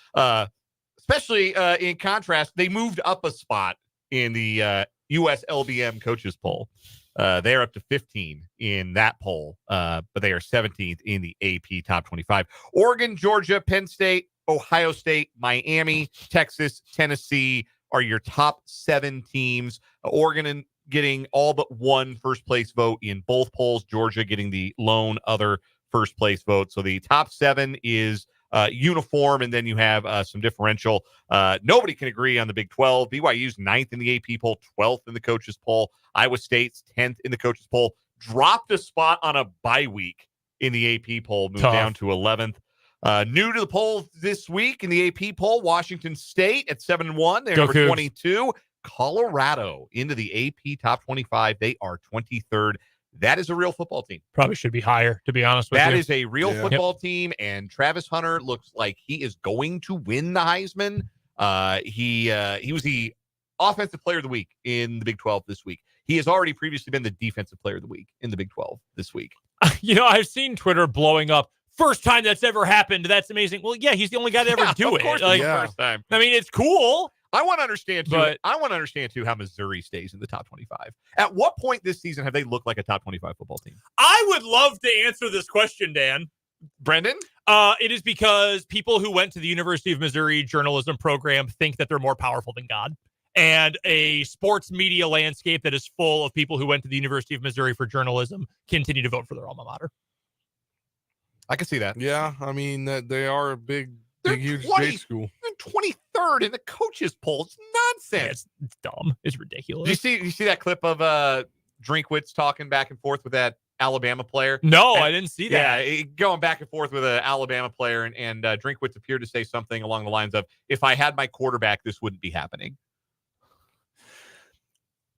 Especially in contrast, they moved up a spot in the US LBM coaches poll. They're up to 15 in that poll, but they are 17th in the AP top 25. Oregon, Georgia, Penn State, Ohio State, Miami, Texas, Tennessee are your top 7 teams. Oregon getting all but one first place vote in both polls. Georgia getting the lone other first place vote. So the top 7 is uniform, and then you have some differential. Nobody can agree on the Big 12. BYU's 9th in the AP poll, 12th in the coaches poll. Iowa State's 10th in the coaches poll. Dropped a spot on a bye week in the AP poll, moved down to 11th. New to the poll this week in the AP poll, Washington State at 7-1. They're number 22. Colorado into the AP top 25. They are 23rd. That is a real football team. Probably should be higher, to be honest with you. That is a real football team, and Travis Hunter looks like he is going to win the Heisman. He was the offensive player of the week in the Big 12 this week. He has already previously been the defensive player of the week in the Big 12 this week. You know, I've seen Twitter blowing up. First time that's ever happened. That's amazing. Well, yeah, he's the only guy to ever do it. Of course, like, first time. I mean, it's cool. I want to understand too how Missouri stays in the top 25. At what point this season have they looked like a top 25 football team? I would love to answer this question, Dan. Brendan? It is because people who went to the University of Missouri journalism program think that they're more powerful than God. And a sports media landscape that is full of people who went to the University of Missouri for journalism continue to vote for their alma mater. I can see that. Yeah, I mean, they are a big, huge state school. They're 23rd in the coaches poll. It's nonsense. Yeah, it's dumb. It's ridiculous. Did you see that clip of Drinkwitz talking back and forth with that Alabama player? No, I didn't see that. Yeah, going back and forth with an Alabama player, and Drinkwitz appeared to say something along the lines of, if I had my quarterback, this wouldn't be happening.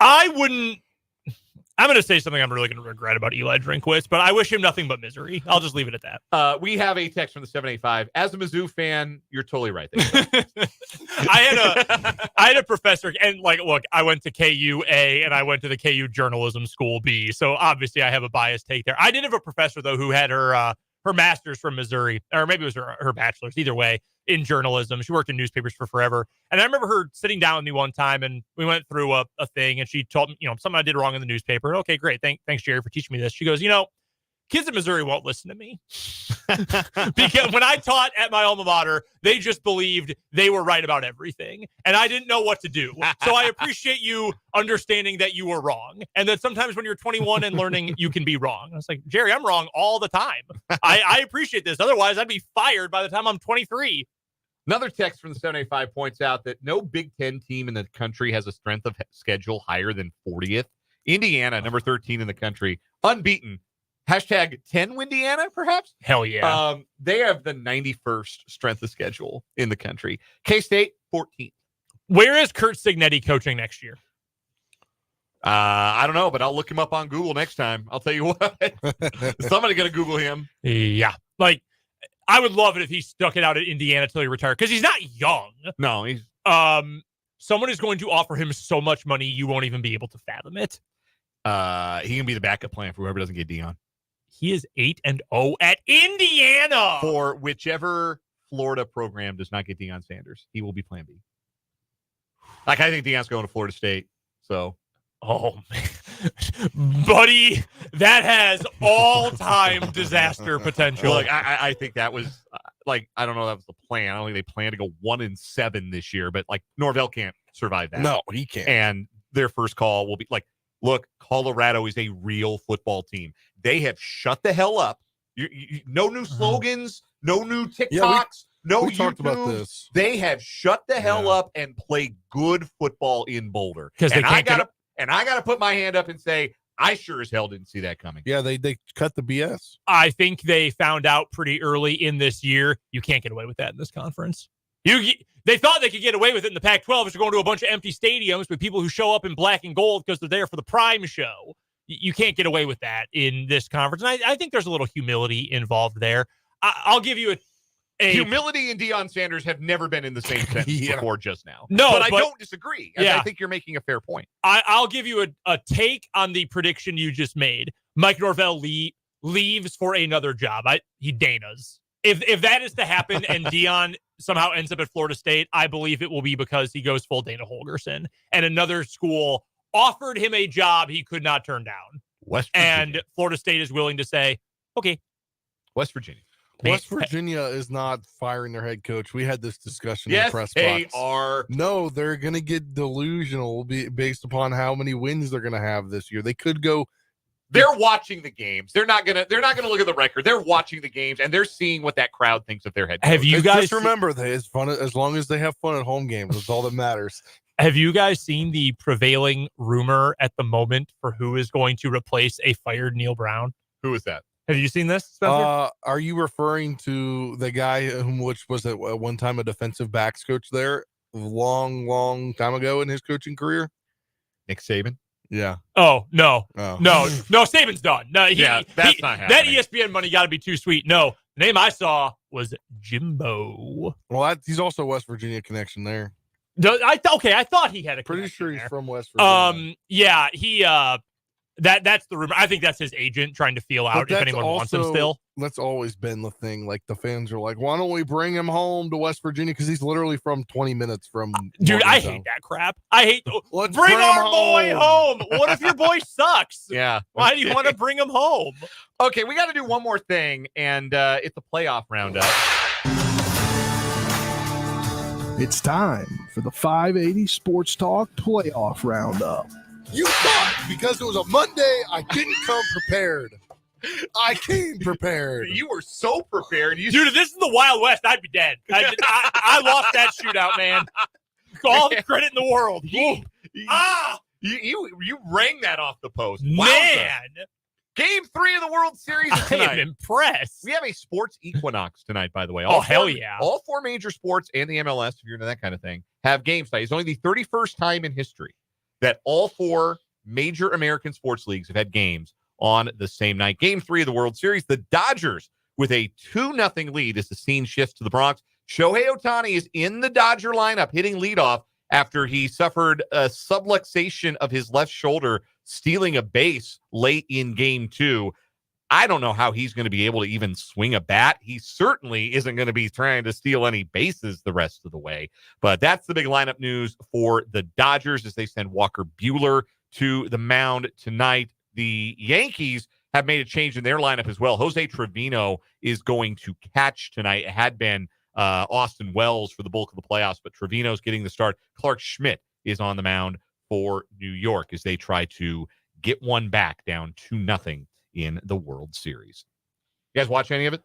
I'm going to say something I'm really going to regret about Eli Drinkwitz, but I wish him nothing but misery. I'll just leave it at that. We have a text from the 785. As a Mizzou fan, you're totally right there. I had a professor, and look, I went to KU A and I went to the KU Journalism School B, so obviously I have a biased take there. I did have a professor though who had her master's from Missouri, or maybe it was her bachelor's. Either way, in journalism. She worked in newspapers for forever. And I remember her sitting down with me one time, and we went through a thing, and she told me, something I did wrong in the newspaper. Okay, great. Thanks, Jerry, for teaching me this. She goes, kids in Missouri won't listen to me. Because when I taught at my alma mater, they just believed they were right about everything. And I didn't know what to do. So I appreciate you understanding that you were wrong. And that sometimes when you're 21 and learning, you can be wrong. I was like, Jerry, I'm wrong all the time. I appreciate this. Otherwise, I'd be fired by the time I'm 23. Another text from the 785 points out that no Big Ten team in the country has a strength of schedule higher than 40th. Indiana, number 13 in the country, unbeaten. Hashtag 10 Windiana, perhaps? Hell yeah. They have the 91st strength of schedule in the country. K-State, 14th. Where is Kurt Signetti coaching next year? I don't know, but I'll look him up on Google next time. I'll tell you what. Somebody's going to Google him. Yeah. Like, I would love it if he stuck it out at Indiana till he retired, because he's not young. No, he's... Someone is going to offer him so much money, you won't even be able to fathom it. He can be the backup plan for whoever doesn't get Deion. He is 8-0 at Indiana. For whichever Florida program does not get Deion Sanders, he will be plan B. I think Deion's going to Florida State. So, oh, man. Buddy, that has all-time disaster potential. Look, I think that was, I don't know if that was the plan. I don't think they plan to go 1-7 this year, but, Norvell can't survive that. No, he can't. And their first call will be, look, Colorado is a real football team. They have shut the hell up. No new slogans, no new TikToks, no we talked YouTube. About this. They have shut the hell up and play good football in Boulder. And I gotta put my hand up and say, I sure as hell didn't see that coming. Yeah, they cut the BS. I think they found out pretty early in this year, you can't get away with that in this conference. They thought they could get away with it in the Pac-12 if you're going to a bunch of empty stadiums with people who show up in black and gold because they're there for the prime show. You can't get away with that in this conference. And I think there's a little humility involved there. I'll give you a humility and Deion Sanders have never been in the same sentence before just now. No, but I don't disagree. Yeah. I think you're making a fair point. I'll give you a take on the prediction you just made. Mike Norvell leaves for another job. He Dana's. If that is to happen and Deion somehow ends up at Florida State, I believe it will be because he goes full Dana Holgorsen and another school offered him a job he could not turn down. West Virginia. And Florida State is willing to say, okay. West Virginia. West Virginia is not firing their head coach. We had this discussion in the press box. They are. No, they're going to get delusional based upon how many wins they're going to have this year. They could go. They're watching the games. They're not gonna look at the record. They're watching the games and they're seeing what that crowd thinks of their head coach. Have you guys just remember that it's fun as long as they have fun at home games? That's all that matters. Have you guys seen the prevailing rumor at the moment for who is going to replace a fired Neil Brown? Who is that? Have you seen this, Spencer? Are you referring to the guy which was at one time a defensive backs coach there, long time ago in his coaching career? Nick Saban. Yeah. Oh, no. No, Saban's done. No, that's not happening. That ESPN money got to be too sweet. No, the name I saw was Jimbo. Well, he's also a West Virginia connection there. I thought he had a pretty sure he's there. from West Virginia. Yeah, he that's the rumor. I think that's his agent trying to feel out if anyone wants him still. That's always been the thing. Like the fans are like, why don't we bring him home to West Virginia? Because he's literally from 20 minutes from. Dude, I hate that crap. I hate. Bring our boy home. What if your boy sucks? Yeah. Why do you want to bring him home? Okay, we got to do one more thing, and it's a playoff roundup. It's time for the 580 Sports Talk Playoff Roundup. You thought because it was a Monday, I didn't come prepared. I came prepared. You were so prepared. Dude, if this is the Wild West, I'd be dead. I lost that shootout, man. All the credit in the world. You rang that off the post. Man. Game 3 of the World Series tonight. I am impressed. We have a sports equinox tonight, by the way. Hell yeah. All 4 major sports and the MLS, if you're into that kind of thing, have games tonight. It's only the 31st time in history that all 4 major American sports leagues have had games on the same night. Game 3 of the World Series, the Dodgers with a 2-0 lead as the scene shifts to the Bronx. Shohei Ohtani is in the Dodger lineup hitting leadoff after he suffered a subluxation of his left shoulder, stealing a base late in Game 2. I don't know how he's going to be able to even swing a bat. He certainly isn't going to be trying to steal any bases the rest of the way. But that's the big lineup news for the Dodgers as they send Walker Buehler to the mound tonight. The Yankees have made a change in their lineup as well. Jose Trevino is going to catch tonight. It had been Austin Wells for the bulk of the playoffs, but Trevino's getting the start. Clark Schmidt is on the mound for New York as they try to get one back down 2-0 in the World Series. You guys watch any of it?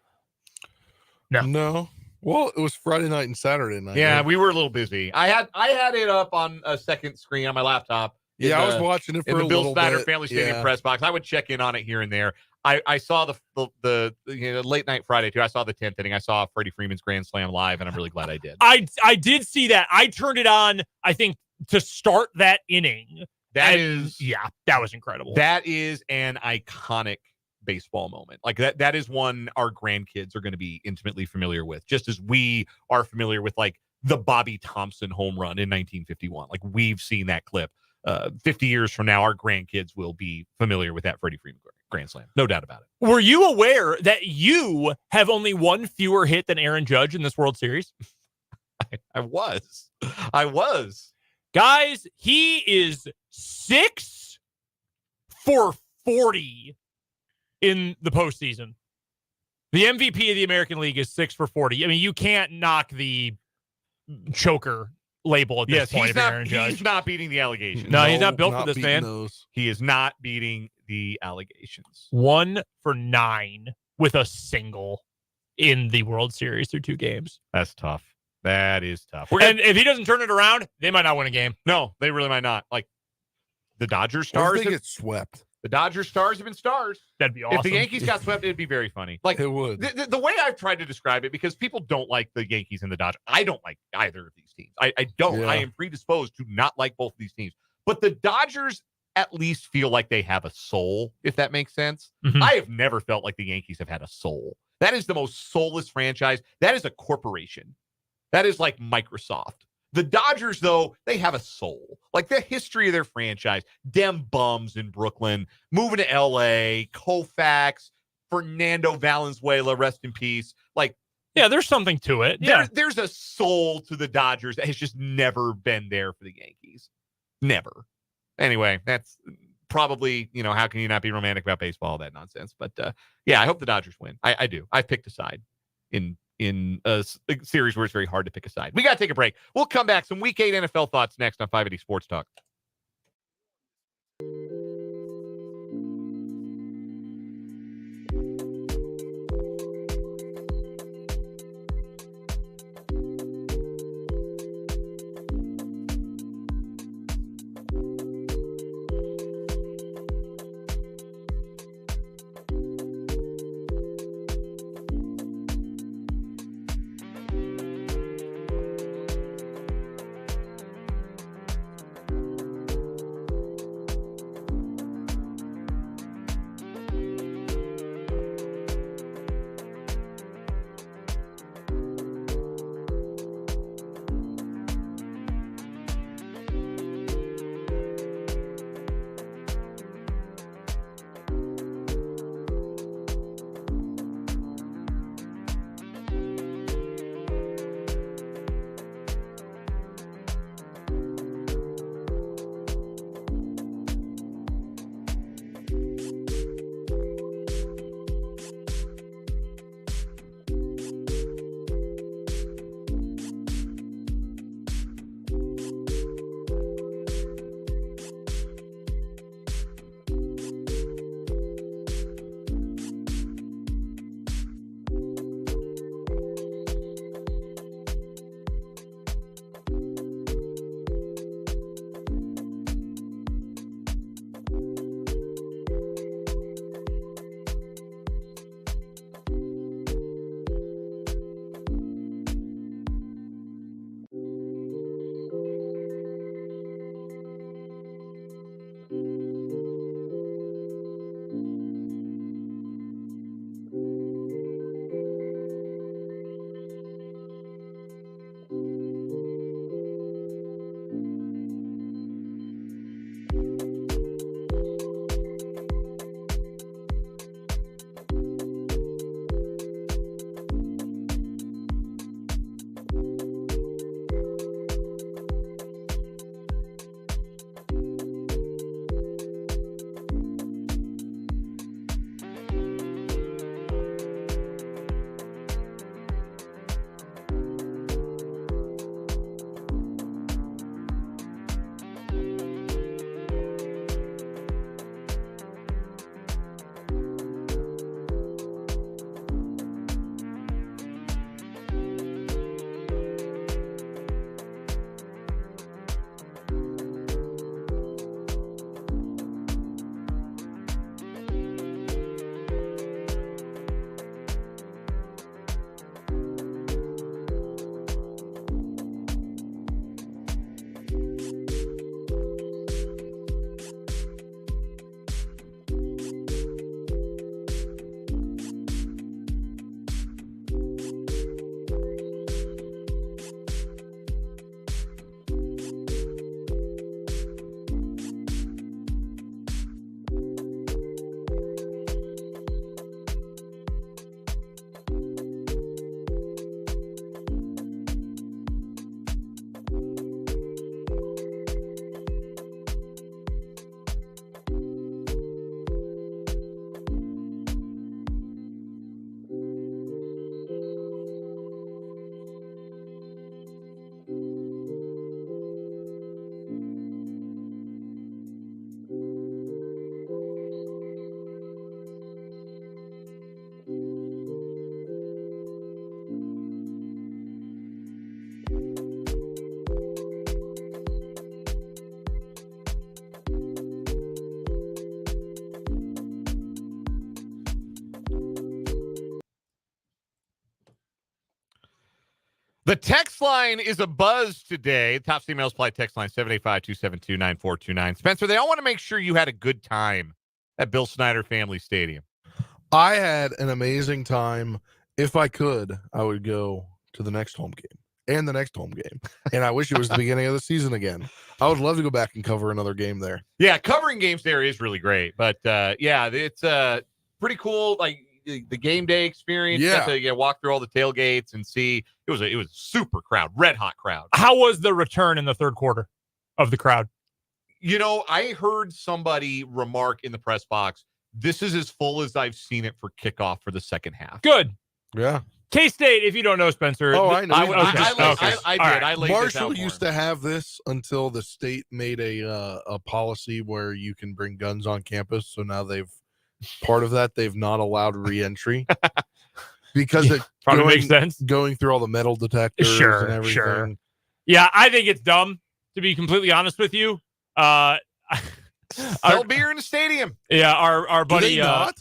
No. Well, it was Friday night and Saturday night. Yeah, right? we were a little busy. I had it up on a second screen on my laptop. Yeah, I was watching it for in the a Bill little Snyder bit. Family Stadium Yeah. press box. I would check in on it here and there. I saw the late night Friday too. I saw the 10th inning. I saw Freddie Freeman's grand slam live, and I'm really glad I did. I did see that. I turned it on, I think, to start that inning. That was incredible. That is an iconic baseball moment. Like that is one our grandkids are going to be intimately familiar with, just as we are familiar with like the Bobby Thompson home run in 1951. Like we've seen that clip. 50 years from now, our grandkids will be familiar with that Freddie Freeman grand slam. No doubt about it. Were you aware that you have only one fewer hit than Aaron Judge in this World Series? I was. Guys, he is 6 for 40 in the postseason. The MVP of the American League is 6 for 40. I mean, you can't knock the choker label at this point. He's not beating the allegations. No, he's not built for this, man. Those. He is not beating the allegations. 1 for 9 with a single in the World Series through 2 games. That's tough. That is tough. And if he doesn't turn it around, they might not win a game. No, they really might not. Like the Dodgers What stars if they get swept? The Dodgers stars have been stars. That'd be awesome. If the Yankees got swept, it'd be very funny. Like it would. The way I've tried to describe it, because people don't like the Yankees and the Dodgers. I don't like either of these teams. I don't. Yeah. I am predisposed to not like both of these teams. But the Dodgers at least feel like they have a soul, if that makes sense. Mhm. I have never felt like the Yankees have had a soul. That is the most soulless franchise. That is a corporation. That is like Microsoft. The Dodgers, though, they have a soul. Like the history of their franchise, dem bums in Brooklyn, moving to L.A., Koufax, Fernando Valenzuela, rest in peace. Like, yeah, there's something to it. Yeah, there's a soul to the Dodgers that has just never been there for the Yankees. Never. Anyway, that's probably, how can you not be romantic about baseball, all that nonsense. But yeah, I hope the Dodgers win. I do. I've picked a side in a series where it's very hard to pick a side. We got to take a break. We'll come back. Some Week 8 NFL thoughts next on 580 Sports Talk. The text line is a buzz today. Top emails play text line 785-272-9429. Spencer, they all want to make sure you had a good time at Bill Snyder Family Stadium. I had an amazing time. If I could, I would go to the next home game and the next home game. And I wish it was the beginning of the season again. I would love to go back and cover another game there. Yeah, covering games there is really great. But, yeah, it's pretty cool. Like, the game day experience. Yeah. Got to walk through all the tailgates and see. It was a super crowd, red hot crowd. How was the return in the third quarter of the crowd? You know, I heard somebody remark in the press box, this is as full as I've seen it for kickoff for the second half. Good. Yeah. K-State, if you don't know, Spencer. Oh, I know. I laid Marshall this out used to have this until the state made a policy where you can bring guns on campus. So now they've not allowed re-entry because it probably makes sense. Going through all the metal detectors and everything. Sure. Yeah, I think it's dumb, to be completely honest with you. Sell beer in the stadium. Yeah, our buddy. Do they not?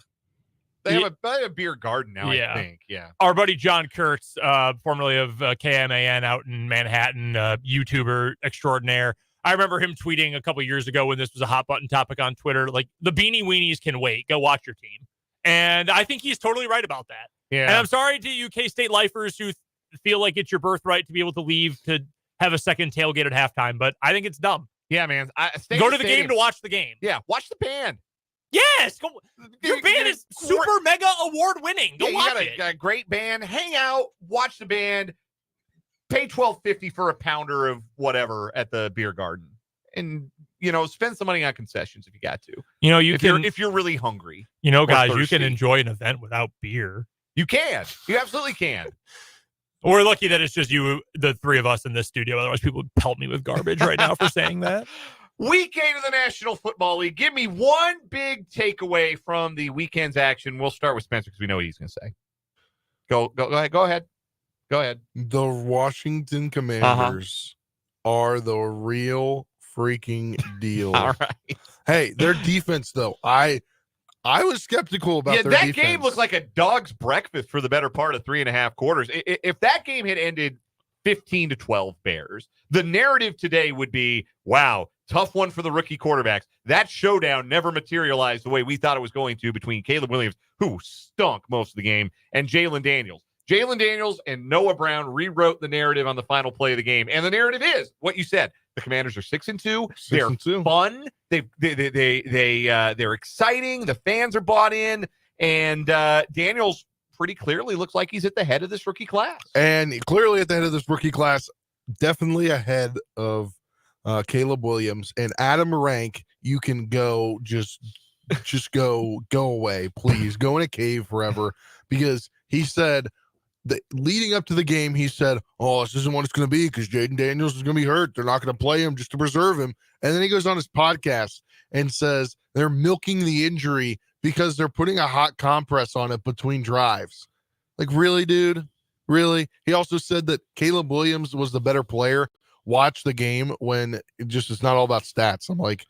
They have a beer garden now, I think. Yeah. Our buddy John Kurtz, formerly of KMAN out in Manhattan, YouTuber extraordinaire. I remember him tweeting a couple years ago when this was a hot button topic on Twitter, like, the beanie weenies can wait. Go watch your team. And I think he's totally right about that. Yeah. And I'm sorry to you K-State lifers who feel like it's your birthright to be able to leave to have a second tailgate at halftime, but I think it's dumb. Yeah, man. Go to the game to watch the game. Yeah, watch the band. Yes. Your band is super mega award winning. Go watch it. A great band. Hang out, watch the band. Pay $12.50 for a pounder of whatever at the beer garden, and spend some money on concessions if you got to. If you're really hungry. Guys, you can enjoy an event without beer. You can. You absolutely can. We're lucky that it's just you, the three of us in this studio. Otherwise, people would pelt me with garbage right now for saying that. Week 8 of the National Football League. Give me one big takeaway from the weekend's action. We'll start with Spencer because we know what he's going to say. Go ahead. Go ahead. The Washington Commanders are the real freaking deal. All right. Hey, their defense, though. I was skeptical about their defense. That game looked like a dog's breakfast for the better part of 3.5 quarters. If that game had ended 15-12 Bears, the narrative today would be, wow, tough one for the rookie quarterbacks. That showdown never materialized the way we thought it was going to between Caleb Williams, who stunk most of the game, and Jalen Daniels. Jalen Daniels and Noah Brown rewrote the narrative on the final play of the game. And the narrative is what you said. The Commanders are 6-2. They're fun. They're exciting. The fans are bought in. And Daniels pretty clearly looks like he's at the head of this rookie class. And clearly at the head of this rookie class, definitely ahead of Caleb Williams. And Adam Rank, you can go just go away, please. Go in a cave forever. Because he said, leading up to the game, he said, this isn't what it's going to be because Jaden Daniels is going to be hurt. They're not going to play him just to preserve him. And then he goes on his podcast and says they're milking the injury because they're putting a hot compress on it between drives. Like, really, dude? Really? He also said that Caleb Williams was the better player. Watch the game when it's not all about stats. I'm like,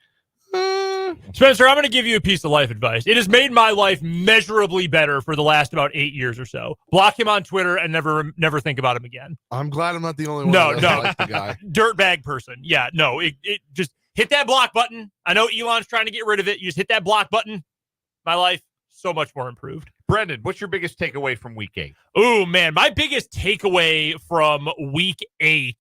Spencer, I'm going to give you a piece of life advice. It has made my life measurably better for the last about 8 years or so. Block him on Twitter and never think about him again. I'm glad I'm not the only one. No, like the guy. Dirtbag person. Yeah, no. It just hit that block button. I know Elon's trying to get rid of it. You just hit that block button. My life so much more improved. Brendan, what's your biggest takeaway from week 8? Oh man, my biggest takeaway from week 8.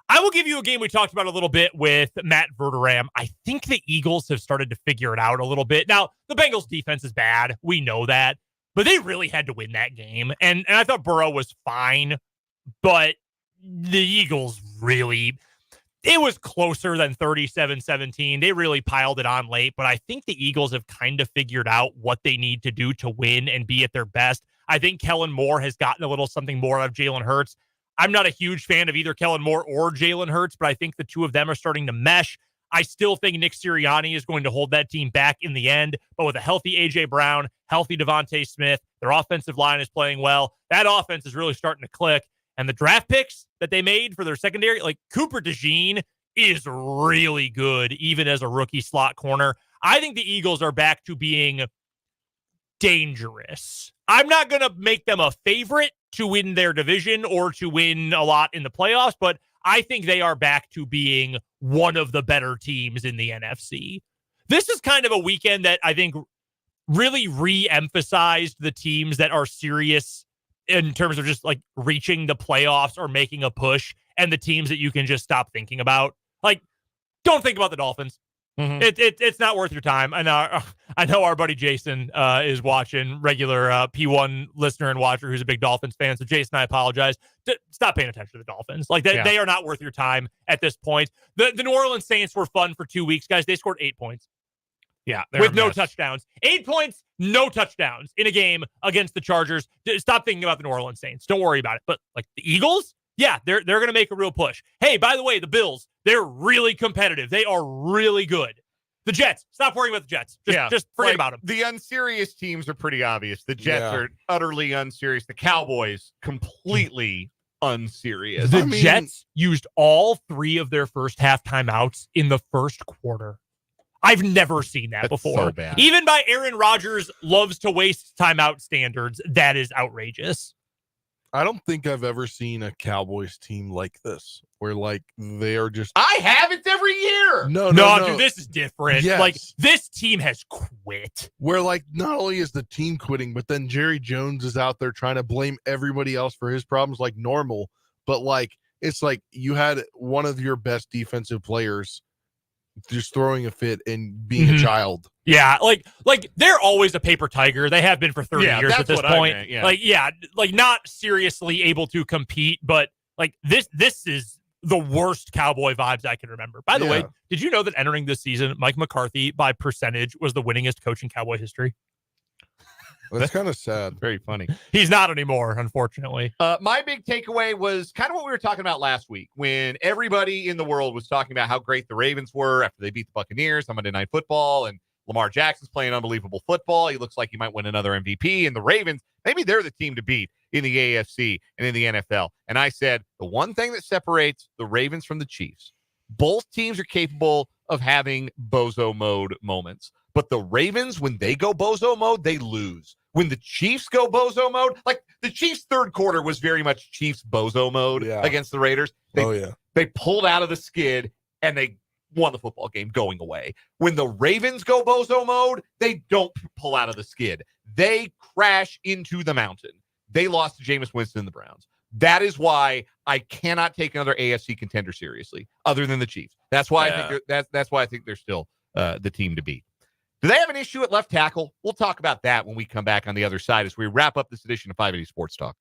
I will give you a game we talked about a little bit with Matt Verderame. I think the Eagles have started to figure it out a little bit. Now, the Bengals defense is bad. We know that. But they really had to win that game. And I thought Burrow was fine. But the Eagles really, it was closer than 37-17. They really piled it on late. But I think the Eagles have kind of figured out what they need to do to win and be at their best. I think Kellen Moore has gotten a little something more out of Jalen Hurts. I'm not a huge fan of either Kellen Moore or Jalen Hurts, but I think the two of them are starting to mesh. I still think Nick Sirianni is going to hold that team back in the end, but with a healthy A.J. Brown, healthy Devontae Smith, their offensive line is playing well. That offense is really starting to click, and the draft picks that they made for their secondary, like Cooper DeJean, is really good, even as a rookie slot corner. I think the Eagles are back to being dangerous. I'm not going to make them a favorite to win their division or to win a lot in the playoffs, but I think they are back to being one of the better teams in the NFC. This is kind of a weekend that I think really re-emphasized the teams that are serious in terms of just like reaching the playoffs or making a push, and the teams that you can just stop thinking about. Like, don't think about the Dolphins. Mm-hmm. It's not worth your time. I know our buddy Jason is watching, regular P1 listener and watcher who's a big Dolphins fan. So Jason, I apologize. Stop paying attention to the Dolphins. Like they are not worth your time at this point. The New Orleans Saints were fun for 2 weeks, guys. They scored 8 points. Yeah, with no touchdowns. 8 points, no touchdowns in a game against the Chargers. Stop thinking about the New Orleans Saints. Don't worry about it. But like the Eagles, yeah, they're going to make a real push. Hey, by the way, the Bills, they're really competitive. They are really good. The Jets, stop worrying about the Jets. Just forget about them. The unserious teams are pretty obvious. The Jets are utterly unserious. The Cowboys, completely unserious. The Jets used all 3 of their first half timeouts in the first quarter. I've never seen that before. So bad. Even by Aaron Rodgers loves to waste timeout standards, that is outrageous. I don't think I've ever seen a Cowboys team like this, where like they are just. I have it every year. No, dude, this is different. Yes. Like this team has quit. Where like not only is the team quitting, but then Jerry Jones is out there trying to blame everybody else for his problems like normal. But like it's like you had one of your best defensive players just throwing a fit and being a child. Yeah, like they're always a paper tiger. They have been for 30 years at this point. Like not seriously able to compete, but like this is the worst Cowboy vibes I can remember. By the way, did you know that entering this season, Mike McCarthy by percentage was the winningest coach in Cowboy history? That's kind of sad. Very funny. He's not anymore, unfortunately. My big takeaway was kind of what we were talking about last week when everybody in the world was talking about how great the Ravens were after they beat the Buccaneers on Monday Night Football, and Lamar Jackson's playing unbelievable football. He looks like he might win another MVP, and the Ravens, maybe they're the team to beat in the AFC and in the NFL. And I said, the one thing that separates the Ravens from the Chiefs, both teams are capable of having bozo mode moments. But the Ravens, when they go bozo mode, they lose. When the Chiefs go bozo mode, like the Chiefs' third quarter was very much Chiefs bozo mode against the Raiders. They pulled out of the skid and they won the football game going away. When the Ravens go bozo mode, they don't pull out of the skid. They crash into the mountain. They lost to Jameis Winston and the Browns. That is why I cannot take another AFC contender seriously, other than the Chiefs. That's why I think that's why I think they're still the team to beat. Do they have an issue at left tackle? We'll talk about that when we come back on the other side as we wrap up this edition of 580 Sports Talk.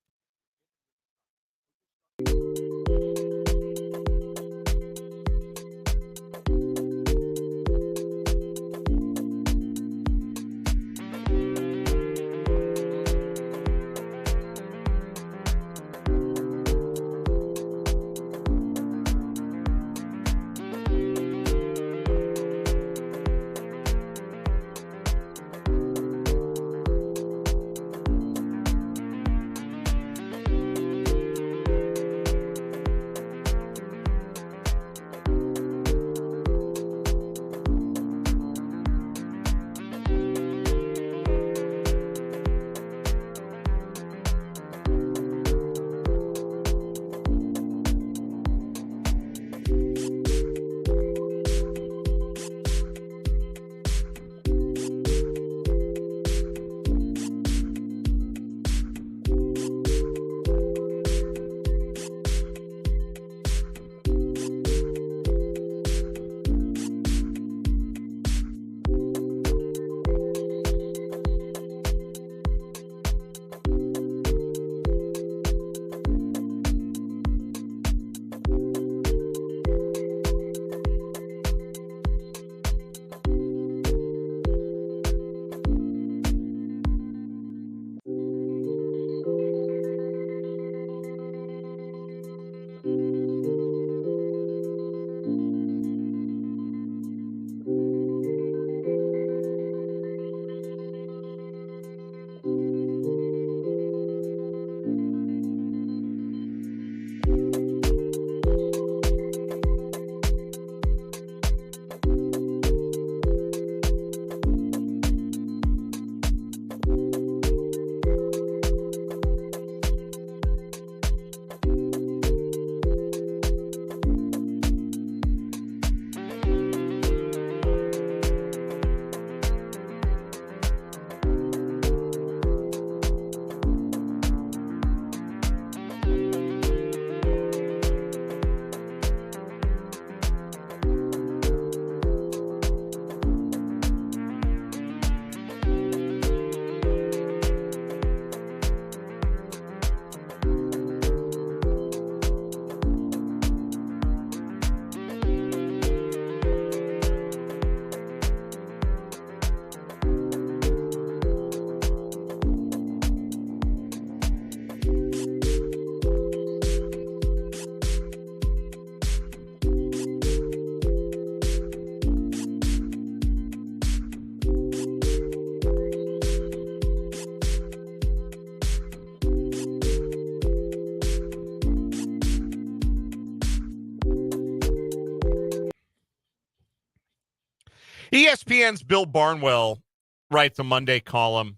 ESPN's Bill Barnwell writes a Monday column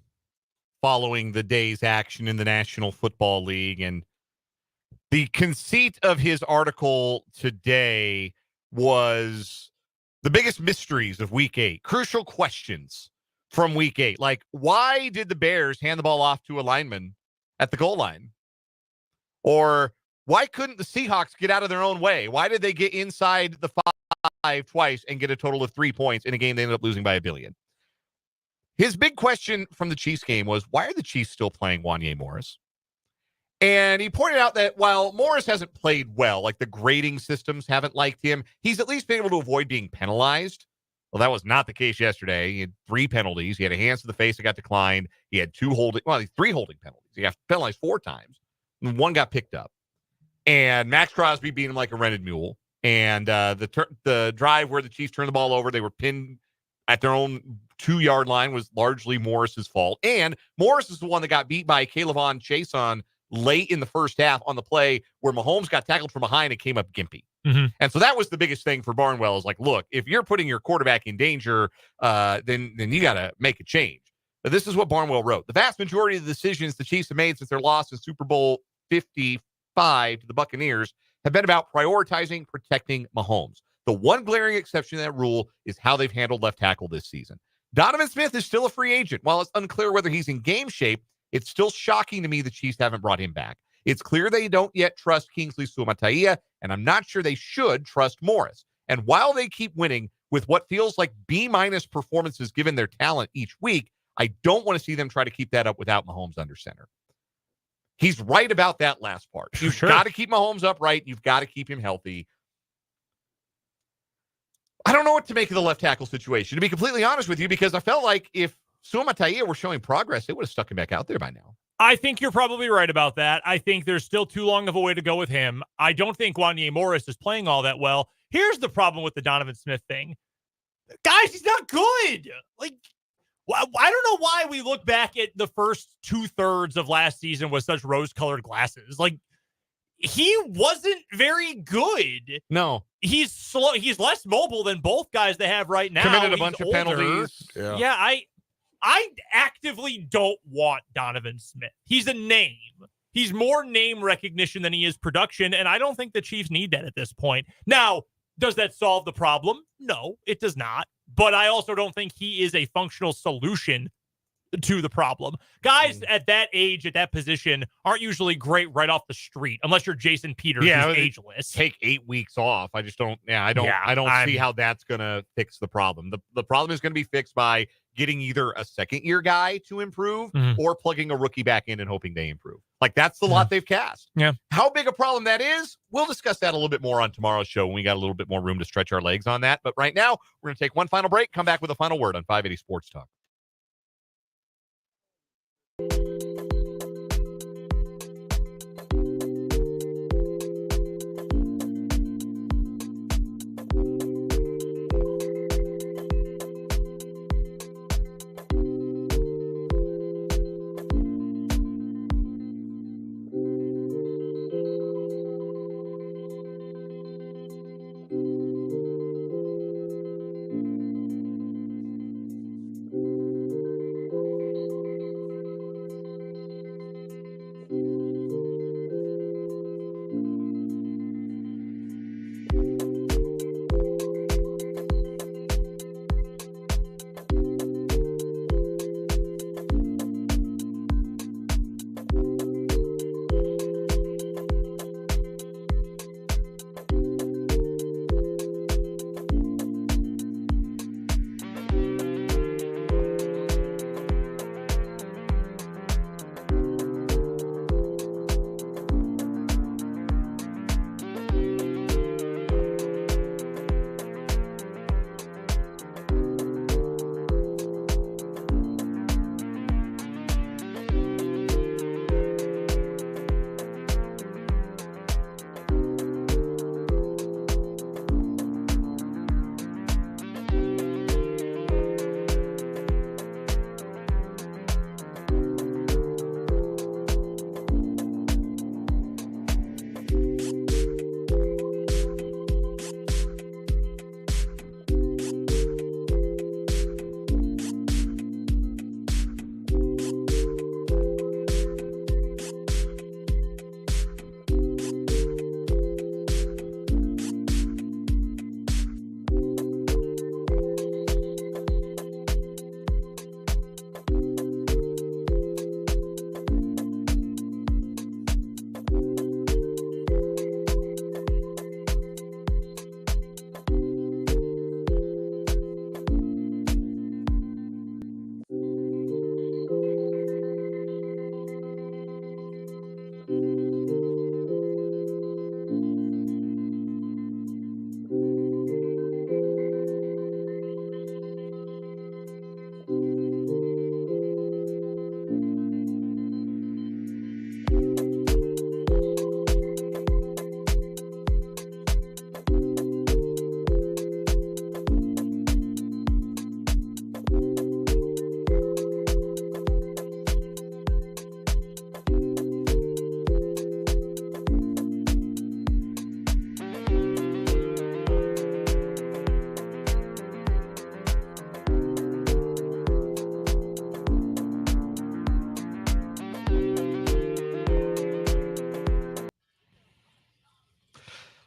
following the day's action in the National Football League. And the conceit of his article today was the biggest mysteries of Week 8, crucial questions from Week 8. Like, why did the Bears hand the ball off to a lineman at the goal line? Or why couldn't the Seahawks get out of their own way? Why did they get inside the 5 twice and get a total of 3 points in a game they ended up losing by 1 billion? His big question from the Chiefs game was, why are the Chiefs still playing Wanya Morris? And he pointed out that while Morris hasn't played well, like the grading systems haven't liked him, he's at least been able to avoid being penalized. Well, that was not the case yesterday. He had 3 penalties. He had a hands to the face that got declined. He had 3 holding penalties. He got penalized 4 times. And 1 got picked up. And Max Crosby beat him like a rented mule. And the drive where the Chiefs turned the ball over, they were pinned at their own 2-yard line, was largely Morris's fault. And Morris is the one that got beat by Kayvon Chason late in the first half on the play where Mahomes got tackled from behind and came up gimpy. Mm-hmm. And so that was the biggest thing for Barnwell, is like, look, if you're putting your quarterback in danger, then you got to make a change. But this is what Barnwell wrote. The vast majority of the decisions the Chiefs have made since their loss in Super Bowl 55 to the Buccaneers have been about prioritizing protecting Mahomes. The one glaring exception to that rule is how they've handled left tackle this season. Donovan Smith is still a free agent. While it's unclear whether he's in game shape, it's still shocking to me the Chiefs haven't brought him back. It's clear they don't yet trust Kingsley Suamataia, and I'm not sure they should trust Morris. And while they keep winning with what feels like B- performances given their talent each week, I don't want to see them try to keep that up without Mahomes under center. He's right about that last part. You've got to keep Mahomes upright. You've got to keep him healthy. I don't know what to make of the left tackle situation, to be completely honest with you, because I felt like if Suamataia were showing progress, they would have stuck him back out there by now. I think you're probably right about that. I think there's still too long of a way to go with him. I don't think Wanya Morris is playing all that well. Here's the problem with the Donovan Smith thing. Guys, he's not good. Like, I don't know why we look back at the first 2/3 of last season with such rose-colored glasses. Like, he wasn't very good. No. He's slow. He's less mobile than both guys they have right now. Committed a bunch of penalties. Yeah, I actively don't want Donovan Smith. He's a name. He's more name recognition than he is production, and I don't think the Chiefs need that at this point. Now, does that solve the problem? No, it does not. But I also don't think he is a functional solution to the problem. Guys at that age, at that position, aren't usually great right off the street, unless you're Jason Peters, who's ageless. Take 8 weeks off. I just don't. I don't see how that's gonna fix the problem. The problem is gonna be fixed by getting either a second-year guy to improve or plugging a rookie back in and hoping they improve. Like, that's the lot they've cast. Yeah. How big a problem that is, we'll discuss that a little bit more on tomorrow's show when we got a little bit more room to stretch our legs on that. But right now, we're going to take one final break, come back with a final word on 580 Sports Talk.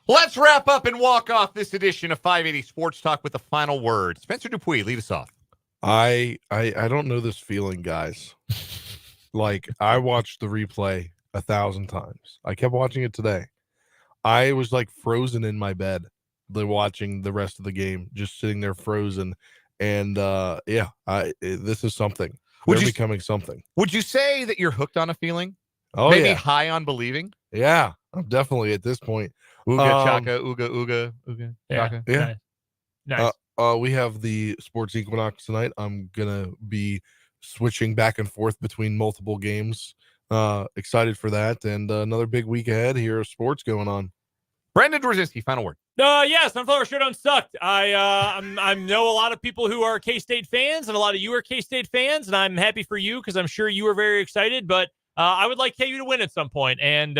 Let's wrap up and walk off this edition of 580 Sports Talk with the final word. Spencer Dupuis, lead us off. I don't know this feeling, guys. Like, I watched the replay 1,000 times. I kept watching it today. I was like frozen in my bed, watching the rest of the game, just sitting there frozen. And this is something. They're becoming something. Would you say that you're hooked on a feeling? Oh, Maybe yeah. high on believing? Yeah, I'm definitely at this point. Ooga chaka, ooga, chaka. Yeah. Nice. We have the Sports Equinox tonight. I'm gonna be switching back and forth between multiple games. Excited for that, and another big week ahead here of sports going on. Brendan Dworzinski, final word. Sunflower Showdown sucked. I know a lot of people who are K-State fans, and a lot of you are K-State fans, and I'm happy for you because I'm sure you were very excited. But I would like KU to win at some point, and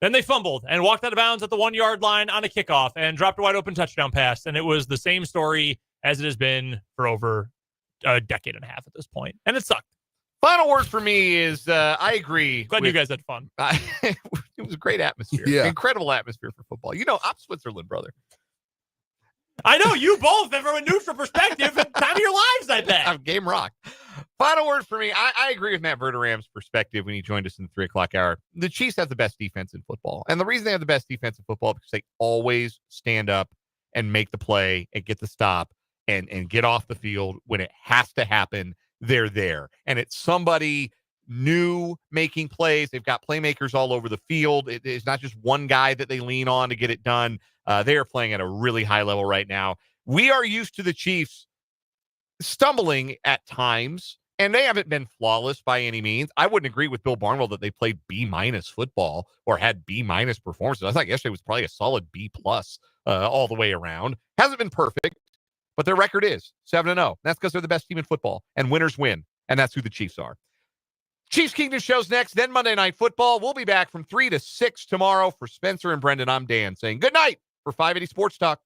then they fumbled and walked out of bounds at the 1 yard line on a kickoff and dropped a wide open touchdown pass, and it was the same story as it has been for over a decade and a half at this point, and it sucked. Final word for me is I agree. Glad you guys had fun. It was a great atmosphere. Yeah. Incredible atmosphere for football. You know, I'm Switzerland, brother. I know you both, and from a neutral perspective, time of your lives, I bet. Game rock. Final word for me. I agree with Matt Verderam's perspective when he joined us in the 3 o'clock hour. The Chiefs have the best defense in football. And the reason they have the best defense in football is because they always stand up and make the play and get the stop and get off the field when it has to happen. They're there. And it's somebody new making plays. They've got playmakers all over the field. It's not just one guy that they lean on to get it done. They are playing at a really high level right now. We are used to the Chiefs stumbling at times, and they haven't been flawless by any means. I wouldn't agree with Bill Barnwell that they played B- football or had B- performances. I thought yesterday was probably a solid B+ all the way around. Hasn't been perfect, but their record is 7-0. That's because they're the best team in football, and winners win, and that's who the Chiefs are. Chiefs Kingdom show's next, then Monday Night Football. We'll be back from 3 to 6 tomorrow. For Spencer and Brendan, I'm Dan saying good night for 580 Sports Talk.